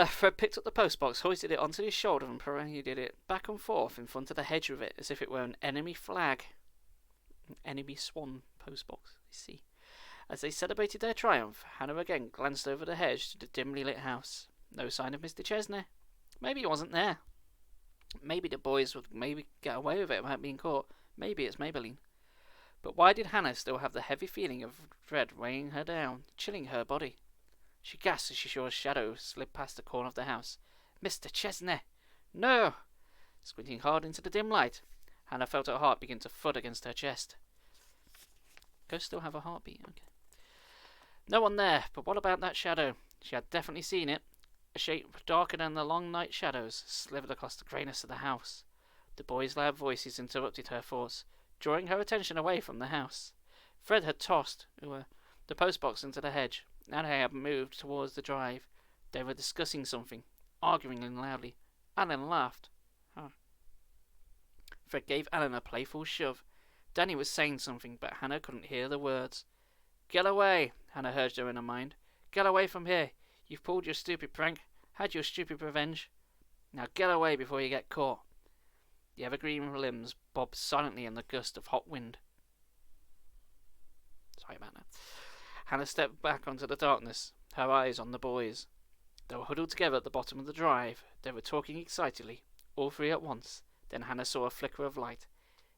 Fred picked up the postbox, hoisted it onto his shoulder, and paraded it back and forth in front of the hedge with it, as if it were an enemy flag. An enemy swan postbox, I see. As they celebrated their triumph, Hannah again glanced over the hedge to the dimly lit house. No sign of Mr. Chesney. Maybe he wasn't there. Maybe the boys would get away with it without being caught. Maybe it's Maybelline. But why did Hannah still have the heavy feeling of dread weighing her down, chilling her body? She gasped as she saw a shadow slip past the corner of the house. Mr. Chesney! No! Squinting hard into the dim light, Hannah felt her heart begin to thud against her chest. Ghosts still have a heartbeat, okay. No one there, but what about that shadow? She had definitely seen it. A shape darker than the long night shadows slithered across the greyness of the house. The boys' loud voices interrupted her thoughts, drawing her attention away from the house. Fred had tossed the postbox into the hedge. Now they had moved towards the drive. They were discussing something, arguing loudly. Alan laughed. Fred gave Alan a playful shove. Danny was saying something, but Hannah couldn't hear the words. Get away, Hannah urged her in her mind. Get away from here. You've pulled your stupid prank, had your stupid revenge. Now get away before you get caught. The evergreen limbs bobbed silently in the gust of hot wind. Sorry about that. Hannah stepped back onto the darkness, her eyes on the boys. They were huddled together at the bottom of the drive. They were talking excitedly, all three at once. Then Hannah saw a flicker of light.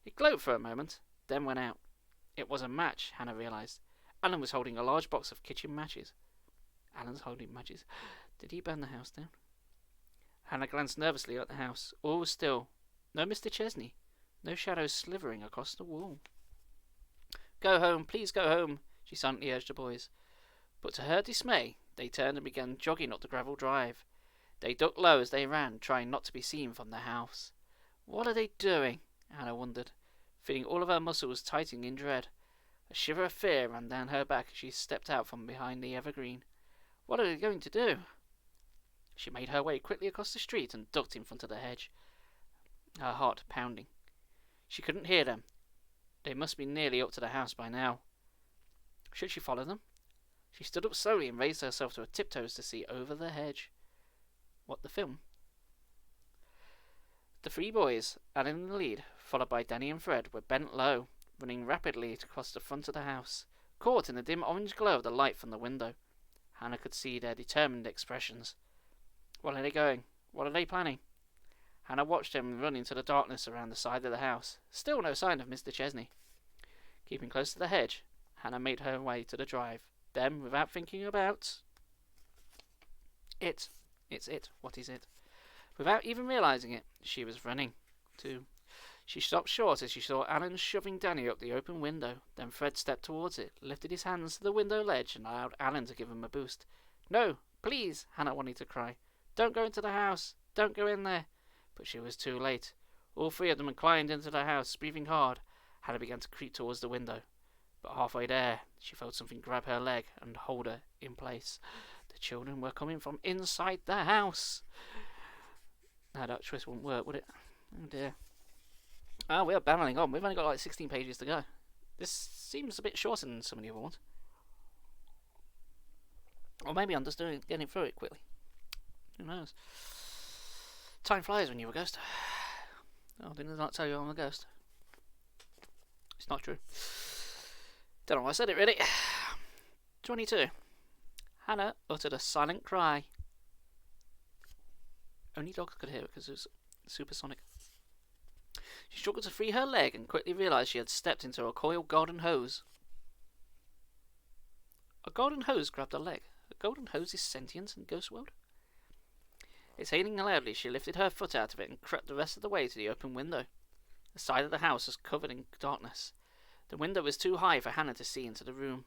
It glowed for a moment, then went out. It was a match, Hannah realised. Alan was holding a large box of kitchen matches. Alan's holding matches. Did he burn the house down? Hannah glanced nervously at the house. All was still. No Mr. Chesney. No shadows slithering across the wall. Go home, please go home, she silently urged the boys. But to her dismay, they turned and began jogging up the gravel drive. They ducked low as they ran, trying not to be seen from the house. What are they doing? Hannah wondered, feeling all of her muscles tightening in dread. A shiver of fear ran down her back as she stepped out from behind the evergreen. What are they going to do? She made her way quickly across the street and ducked in front of the hedge, her heart pounding. She couldn't hear them. They must be nearly up to the house by now. Should she follow them? She stood up slowly and raised herself to her tiptoes to see over the hedge. What, the film? The three boys, Alan in the lead, followed by Danny and Fred, were bent low, running rapidly across the front of the house, caught in the dim orange glow of the light from the window. Hannah could see their determined expressions. What are they going? What are they planning? Hannah watched them run into the darkness around the side of the house. Still no sign of Mr. Chesney. Keeping close to the hedge, Hannah made her way to the drive. Then, without thinking about it, what is it? Without even realising it, she was running, too. She stopped short as she saw Alan shoving Danny up the open window. Then Fred stepped towards it, lifted his hands to the window ledge, and allowed Alan to give him a boost. No, please, Hannah wanted to cry. Don't go into the house. Don't go in there. But she was too late. All three of them had climbed into the house, breathing hard. Hannah began to creep towards the window. But halfway there, she felt something grab her leg and hold her in place. The children were coming from inside the house. Now that twist wouldn't work, would it? Oh dear. Oh, we are barreling on. We've only got like 16 pages to go. This seems a bit shorter than some of the other ones. Or maybe I'm just getting through it quickly. Who knows? Time flies when you're a ghost. Oh, didn't I not tell you I'm a ghost? It's not true. Don't know why I said it, really. 22. Hannah uttered a silent cry. Only dogs could hear it because it was supersonic. She struggled to free her leg and quickly realised she had stepped into a coiled golden hose. A golden hose grabbed her leg. A golden hose is sentient in Ghost World? Exhaling loudly, she lifted her foot out of it and crept the rest of the way to the open window. The side of the house was covered in darkness. The window was too high for Hannah to see into the room.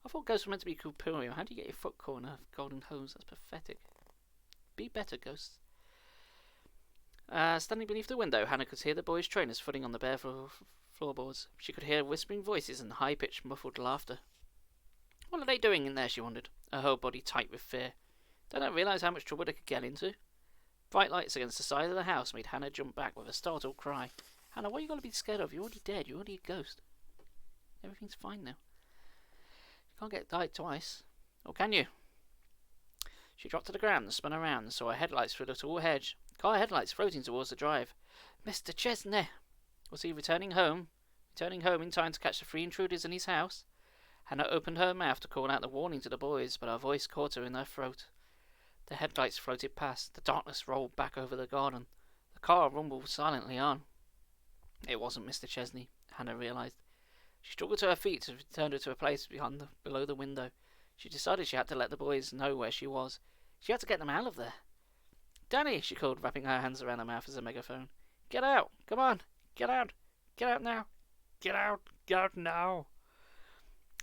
I thought ghosts were meant to be corporeal. How do you get your foot caught in a golden hose? That's pathetic. Be better, ghosts. Standing beneath the window, Hannah could hear the boys' trainers footing on the bare floorboards. She could hear whispering voices and high-pitched, muffled laughter. What are they doing in there, she wondered, her whole body tight with fear. Don't I realise how much trouble they could get into? Bright lights against the side of the house made Hannah jump back with a startled cry. Hannah, what are you going to be scared of? You're already dead. You're already a ghost. Everything's fine now. You can't get died twice. Or can you? She dropped to the ground and spun around and saw her headlights through the tall hedge. Car headlights floating towards the drive. Mr. Chesney! Was he returning home? Returning home in time to catch the 3 intruders in his house? Hannah opened her mouth to call out the warning to the boys, but her voice caught her in her throat. The headlights floated past. The darkness rolled back over the garden. The car rumbled silently on. It wasn't Mr. Chesney, Hannah realised. She struggled to her feet to return her to a place below the window. She decided she had to let the boys know where she was. She had to get them out of there. Danny, she called, wrapping her hands around her mouth as a megaphone. Get out! Come on! Get out! Get out now! Get out! Get out now!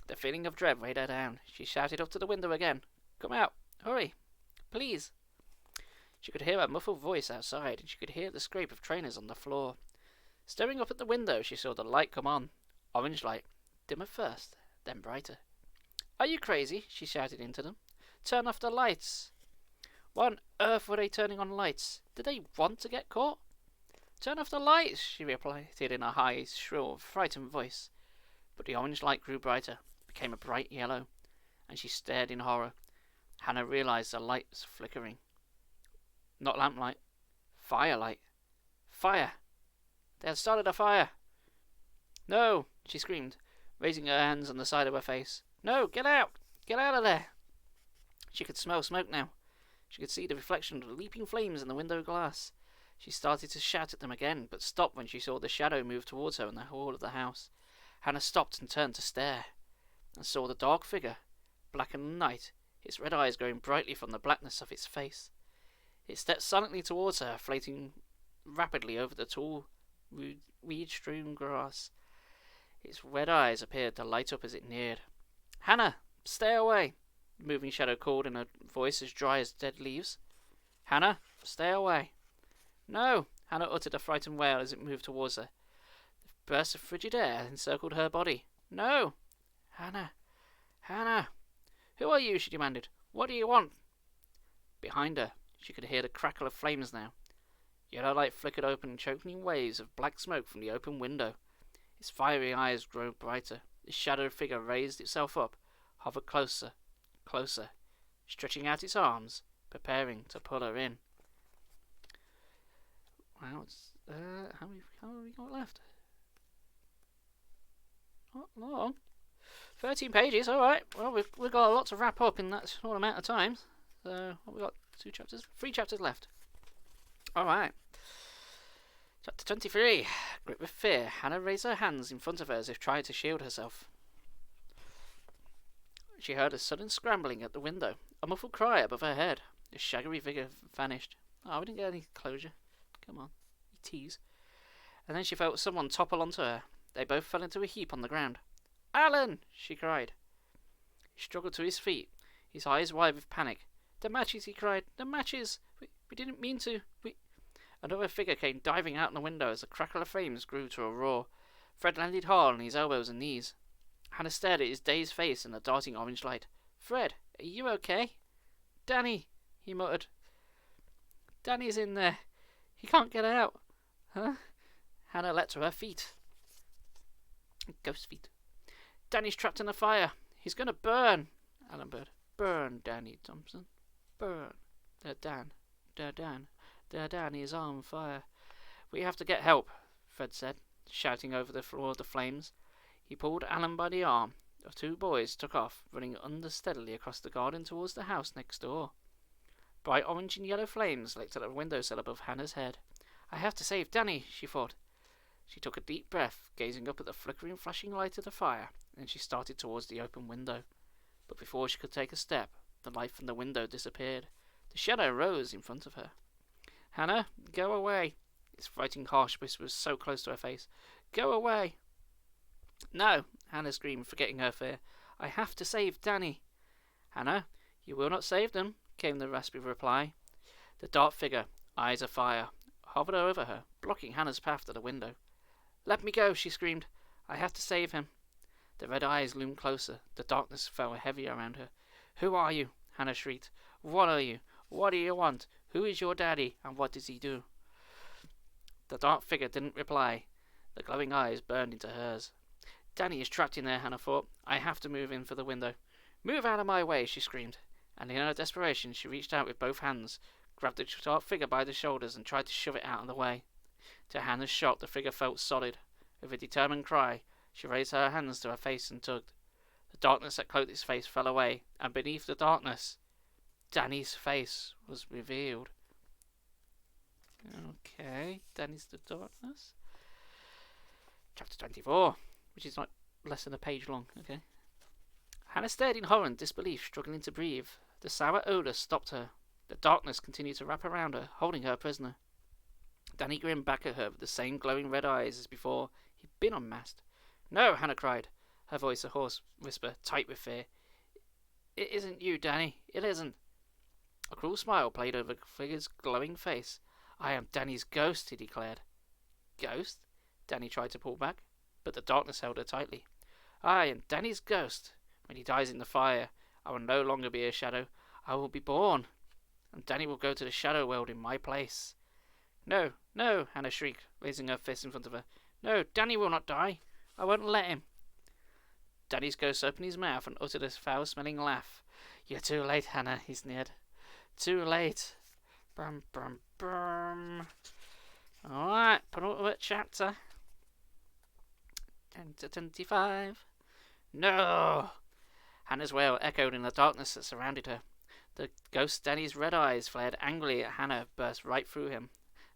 The feeling of dread weighed her down. She shouted up to the window again. Come out! Hurry! Please! She could hear a muffled voice outside, and she could hear the scrape of trainers on the floor. Staring up at the window, she saw the light come on. Orange light. Dim at first, then brighter. Are you crazy? She shouted into them. Turn off the lights! Why on earth were they turning on lights? Did they want to get caught? Turn off the lights, she replied in a high, shrill, frightened voice. But the orange light grew brighter, became a bright yellow, and she stared in horror. Hannah realised the light was flickering. Not lamplight. Firelight. Fire! They had started a fire! No! She screamed, raising her hands on the side of her face. No! Get out! Get out of there! She could smell smoke now. She could see the reflection of the leaping flames in the window glass. She started to shout at them again, but stopped when she saw the shadow move towards her in the hall of the house. Hannah stopped and turned to stare, and saw the dark figure, black in the night, its red eyes glowing brightly from the blackness of its face. It stepped silently towards her, floating rapidly over the tall, weed-strewn grass. Its red eyes appeared to light up as it neared. Hannah, stay away! The moving shadow called in a voice as dry as dead leaves. Hannah, stay away! No! Hannah uttered a frightened wail as it moved towards her. The burst of frigid air encircled her body. No! Hannah! Hannah! Who are you? She demanded. What do you want? Behind her, she could hear the crackle of flames now. Yellow light flickered open in choking waves of black smoke from the open window. Its fiery eyes grew brighter. The shadowed figure raised itself up, hovered closer, closer, stretching out its arms, preparing to pull her in. Wow, it's, how have we got left? Not long. 13 pages, alright. Well, we've got a lot to wrap up in that short amount of time. So, what we got? 2 chapters? 3 chapters left. Alright. Chapter 23. Gripped with fear, Hannah raised her hands in front of her as if trying to shield herself. She heard a sudden scrambling at the window, a muffled cry above her head. The shaggy figure vanished. Oh, we didn't get any closure. Come on, you tease. And then she felt someone topple onto her. They both fell into a heap on the ground. Alan! She cried. He struggled to his feet, his eyes wide with panic. The matches, he cried. The matches! We didn't mean to. Another figure came diving out the window as the crackle of flames grew to a roar. Fred landed hard on his elbows and knees. Hannah stared at his dazed face in the darting orange light. Fred, are you okay? Danny, he muttered. Danny's in there. He can't get out. Huh? Hannah leapt to her feet. Ghost feet. Danny's trapped in the fire. He's going to burn. Alan Bird. Burn, Danny Thompson. Burn. Dan. Danny is on fire. We have to get help, Fred said, shouting over the floor of the flames. He pulled Alan by the arm. The 2 boys took off, running unsteadily across the garden towards the house next door. Bright orange and yellow flames licked at the windowsill above Hannah's head. I have to save Danny, she thought. She took a deep breath, gazing up at the flickering, flashing light of the fire, and she started towards the open window. But before she could take a step, the light from the window disappeared. The shadow rose in front of her. Hannah, go away. Its frightened harsh whisper was so close to her face. Go away! No, Hannah screamed, forgetting her fear. I have to save Danny. Hannah, you will not save them, came the raspy reply. The dark figure, eyes afire, hovered over her, blocking Hannah's path to the window. Let me go, she screamed. I have to save him. The red eyes loomed closer. The darkness fell heavy around her. Who are you? Hannah shrieked. What are you? What do you want? Who is your daddy, and what does he do? The dark figure didn't reply. The glowing eyes burned into hers. Danny is trapped in there, Hannah thought. I have to move in for the window. Move out of my way, she screamed, and in her desperation she reached out with both hands, grabbed the dark figure by the shoulders and tried to shove it out of the way. To Hannah's shock, the figure felt solid. With a determined cry, she raised her hands to her face and tugged. The darkness that cloaked its face fell away, and beneath the darkness, Danny's face was revealed. Okay, Danny's the darkness. Chapter 24, which is like less than a page long. Okay. Hannah stared in horror and disbelief, struggling to breathe. The sour odour stopped her. The darkness continued to wrap around her, holding her prisoner. Danny grinned back at her with the same glowing red eyes as before. He'd been unmasked. No, Hannah cried, her voice a hoarse whisper, tight with fear. It isn't you, Danny. It isn't. A cruel smile played over the figure's glowing face. I am Danny's ghost, he declared. Ghost? Danny tried to pull back, but the darkness held her tightly. I am Danny's ghost. When he dies in the fire, I will no longer be a shadow. I will be born, and Danny will go to the shadow world in my place. No, no, Hannah shrieked, raising her fist in front of her. No, Danny will not die. I won't let him. Danny's ghost opened his mouth and uttered a foul-smelling laugh. You're too late, Hannah, he sneered. Too late. Brum, brum, brum. Alright, penultimate chapter. 10 to 25. No! Hannah's wail echoed in the darkness that surrounded her. The ghost Danny's red eyes flared angrily at Hannah, burst right through him.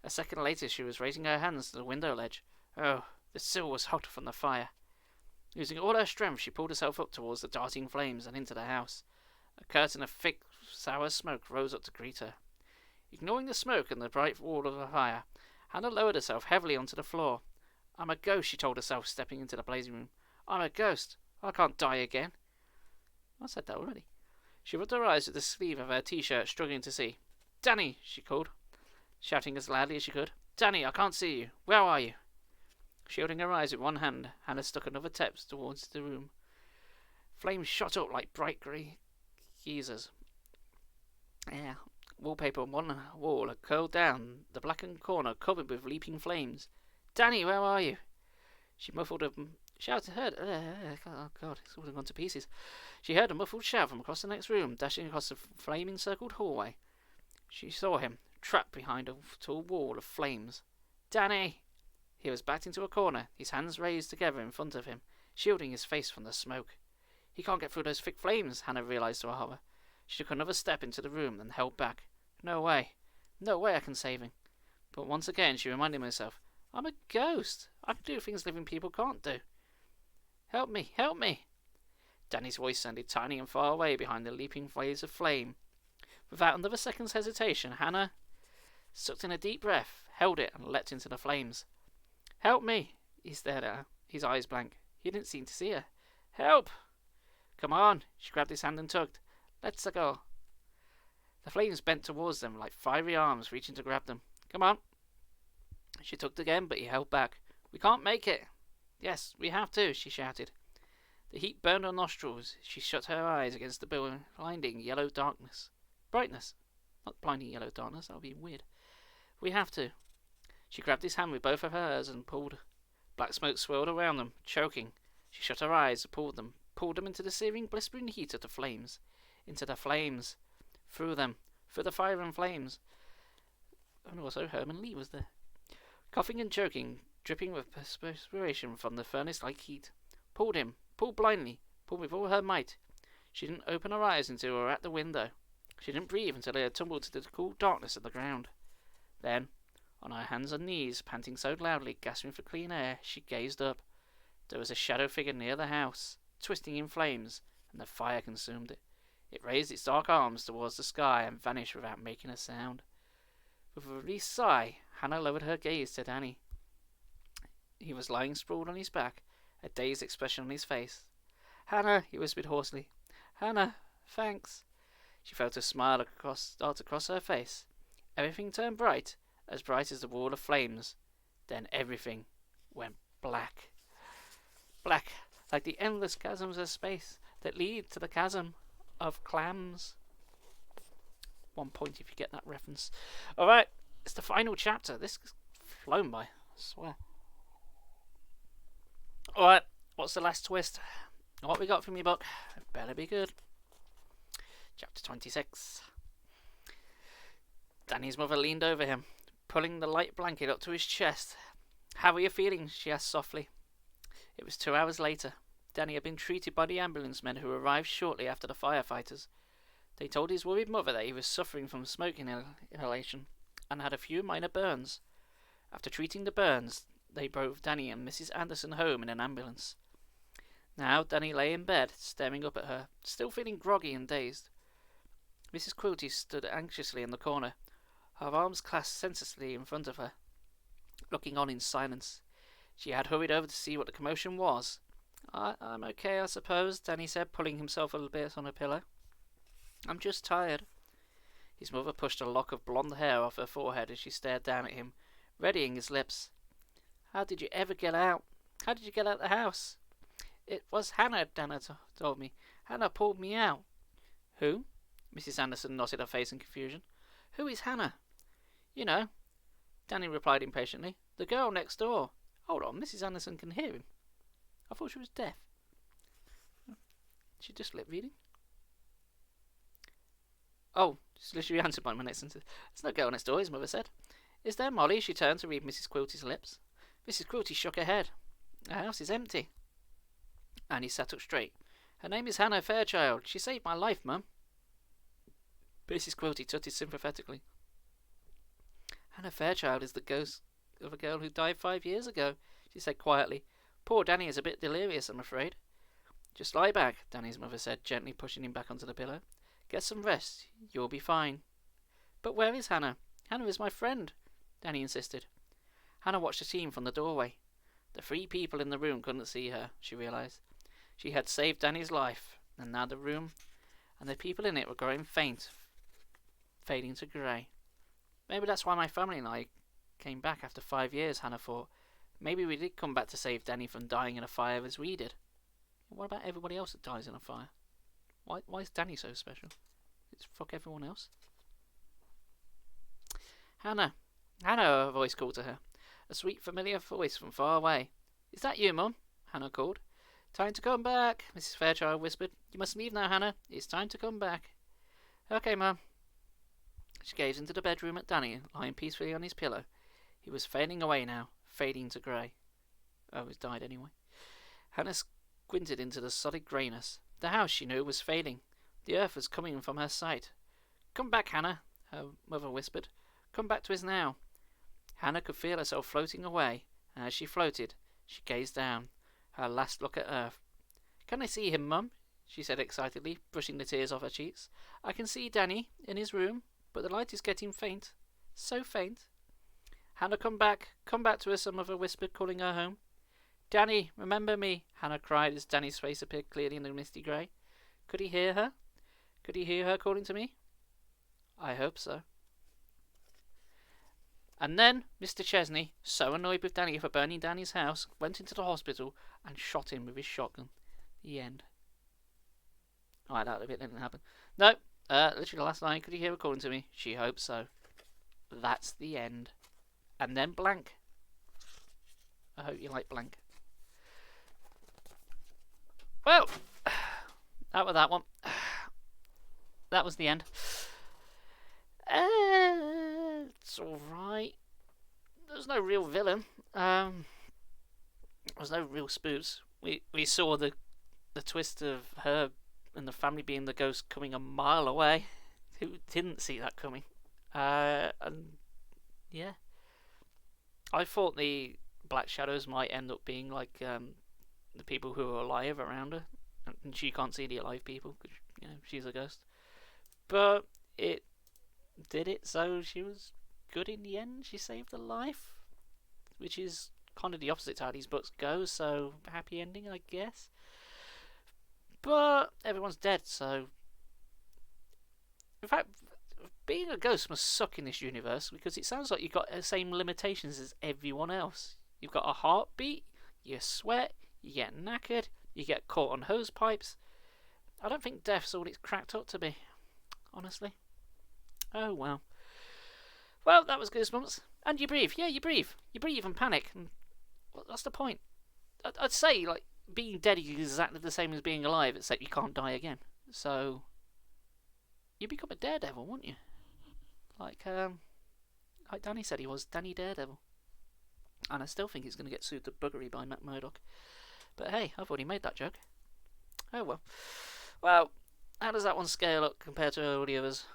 A second later she was raising her hands to the window ledge. Oh, the sill was hot from the fire. Using all her strength, she pulled herself up towards the darting flames and into the house. A curtain of thick, sour smoke rose up to greet her. Ignoring the smoke and the bright wall of the fire, Hannah lowered herself heavily onto the floor. I'm a ghost, she told herself, stepping into the blazing room. I'm a ghost. I can't die again. I said that already. She rubbed her eyes with the sleeve of her t-shirt, struggling to see. Danny, she called, shouting as loudly as she could. Danny, I can't see you. Where are you? Shielding her eyes with one hand, Hannah stuck another step towards the room. Flames shot up like bright grey geysers. Yeah. Wallpaper on one wall had curled down, the blackened corner covered with leaping flames. Danny, where are you? She muffled a shout. Oh God, it's all gone to pieces. She heard a muffled shout from across the next room, dashing across the flame-encircled hallway. She saw him, trapped behind a tall wall of flames. Danny! He was backed into a corner, his hands raised together in front of him, shielding his face from the smoke. He can't get through those thick flames, Hannah realised to her horror. She took another step into the room, then held back. No way. No way I can save him. But once again she reminded herself, I'm a ghost. I can do things living people can't do. Help me, help me. Danny's voice sounded tiny and far away behind the leaping blaze of flame. Without another second's hesitation, Hannah sucked in a deep breath, held it, and leapt into the flames. Help me! He stared at her, his eyes blank. He didn't seem to see her. Help! Come on! She grabbed his hand and tugged. Let's go. The flames bent towards them like fiery arms reaching to grab them. Come on! She tugged again, but he held back. We can't make it! Yes, we have to, she shouted. The heat burned her nostrils. She shut her eyes against the blinding yellow darkness. Brightness. Not blinding yellow darkness, that would be weird. We have to. She grabbed his hand with both of hers and pulled. Black smoke swirled around them, choking. She shut her eyes and pulled them into the searing, blistering heat of the flames. Into the flames. Through them. Through the fire and flames. And also Herman Lee was there. Coughing and choking, dripping with perspiration from the furnace-like heat. Pulled him. Pulled blindly. Pulled with all her might. She didn't open her eyes until they were at the window. She didn't breathe until they had tumbled to the cool darkness of the ground. Then, on her hands and knees, panting so loudly, gasping for clean air, she gazed up. There was a shadow figure near the house, twisting in flames, and the fire consumed it. It raised its dark arms towards the sky and vanished without making a sound. With a released sigh, Hannah lowered her gaze to Danny. He was lying sprawled on his back, a dazed expression on his face. "Hannah," he whispered hoarsely. "Hannah, thanks." She felt a smile start across her face. Everything turned bright as the wall of flames. Then everything went black. Black, like the endless chasms of space that lead to the chasm of clams. 1 point if you get that reference. Alright, it's the final chapter. This has flown by, I swear. Alright, what's the last twist? What we got from your book? It better be good. Chapter 26. Danny's mother leaned over him, pulling the light blanket up to his chest. "How are you feeling?" she asked softly. It was 2 hours later. Danny had been treated by the ambulance men who arrived shortly after the firefighters. They told his worried mother that he was suffering from smoke inhalation and had a few minor burns. After treating the burns, they drove Danny and Mrs. Anderson home in an ambulance. Now Danny lay in bed, staring up at her, still feeling groggy and dazed. Mrs. Quilty stood anxiously in the corner, her arms clasped senselessly in front of her, looking on in silence. She had hurried over to see what the commotion was. I'm okay, I suppose," Danny said, pulling himself a little bit on a pillow. "I'm just tired." His mother pushed a lock of blonde hair off her forehead as she stared down at him, readying his lips. "How did you ever get out? How did you get out of the house?" "It was Hannah," Dana told me. "Hannah pulled me out." "Who?" Mrs. Anderson nodded her face in confusion. "Who is Hannah?" "You know," Danny replied impatiently. "The girl next door." "Hold on, Mrs. Anderson can hear him. I thought she was deaf." She just lip reading. "Oh," she literally answered by my next sentence. "There's no girl next door," his mother said. "Is there, Molly?" She turned to read Mrs. Quilty's lips. Mrs. Quilty shook her head. "The house is empty." And he sat up straight. "Her name is Hannah Fairchild. She saved my life, Mum." Mrs. Quilty tutted sympathetically. "Hannah Fairchild is the ghost of a girl who died 5 years ago," she said quietly. "Poor Danny is a bit delirious, I'm afraid." "Just lie back," Danny's mother said, gently pushing him back onto the pillow. "Get some rest. You'll be fine." "But where is Hannah? Hannah is my friend," Danny insisted. Hannah watched the scene from the doorway. The 3 people in the room couldn't see her, she realized. She had saved Danny's life, and now the room and the people in it were growing faint, fading to grey. Maybe that's why my family and I came back after 5 years, Hannah thought. Maybe we did come back to save Danny from dying in a fire as we did. What about everybody else that dies in a fire? Why is Danny so special? It's fuck everyone else. "Hannah! Hannah!" a voice called to her. A sweet, familiar voice from far away. "Is that you, Mum?" Hannah called. "Time to come back," Mrs. Fairchild whispered. "You must leave now, Hannah. It's time to come back." "Okay, Mum." She gazed into the bedroom at Danny, lying peacefully on his pillow. He was fading away now, fading to grey. Oh, he's died anyway. Hannah squinted into the solid greyness. The house, she knew, was fading. The earth was coming from her sight. "Come back, Hannah," her mother whispered. "Come back to us now." Hannah could feel herself floating away, and as she floated, she gazed down, her last look at earth. "Can I see him, Mum?" she said excitedly, brushing the tears off her cheeks. "I can see Danny in his room, but the light is getting faint. So faint." "Hannah, come back to us," her mother whispered, calling her home. "Danny, remember me," Hannah cried as Danny's face appeared clearly in the misty grey. Could he hear her? Could he hear her calling to me? I hope so. And then Mr. Chesney, so annoyed with Danny for burning down his house, went into the hospital and shot him with his shotgun. The end. Alright, that bit didn't happen. No, literally last line, could you hear her calling to me? She hopes so. That's the end. And then blank. I hope you like blank. Well, that was that one. That was the end. It's alright. There's no real villain. There's no real spooks. We saw the twist of her and the family being the ghost coming a mile away. Who didn't see that coming? And yeah, I thought the Black Shadows might end up being like the people who are alive around her, and she can't see the alive people because she's a ghost. But it did it, so she was good in the end. She saved her life, which is kind of the opposite to how these books go. So happy ending, I guess. But everyone's dead, so in fact, being a ghost must suck in this universe because it sounds like you've got the same limitations as everyone else. You've got a heartbeat, you sweat, you get knackered, you get caught on hose pipes. I don't think death's all it's cracked up to be, honestly. Oh well. Well, that was Goosebumps. And you breathe. Yeah, you breathe. You breathe and panic. And that's the point. I'd say, like, being dead is exactly the same as being alive, except you can't die again. So, you become a daredevil, wouldn't you? Like Danny said he was, Danny Daredevil. And I still think he's going to get sued to buggery by Matt Murdock. But hey, I've already made that joke. Oh well. Well, how does that one scale up compared to all the others?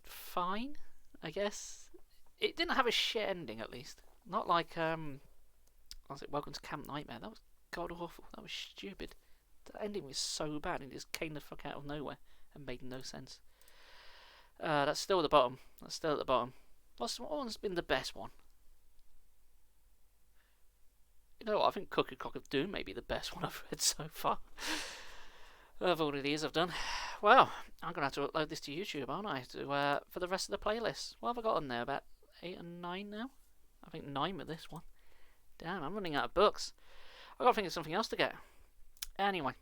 Fine, I guess. It didn't have a shit ending, at least. Not like, was it Welcome to Camp Nightmare? That was god awful. That was stupid. The ending was so bad, it just came the fuck out of nowhere and made no sense. That's still at the bottom. That's still at the bottom. What one's been the best one? You know what? I think Cookie Cock of Doom may be the best one I've read so far. Of all of these I've done. Well, I'm going to have to upload this to YouTube, aren't I? For the rest of the playlist. What have I got on there? About 8 and 9 now? I think 9 with this one. Damn, I'm running out of books. I've got to think of something else to get. Anyway.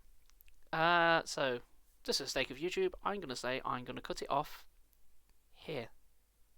So, just for the sake of YouTube, I'm going to say I'm going to cut it off here.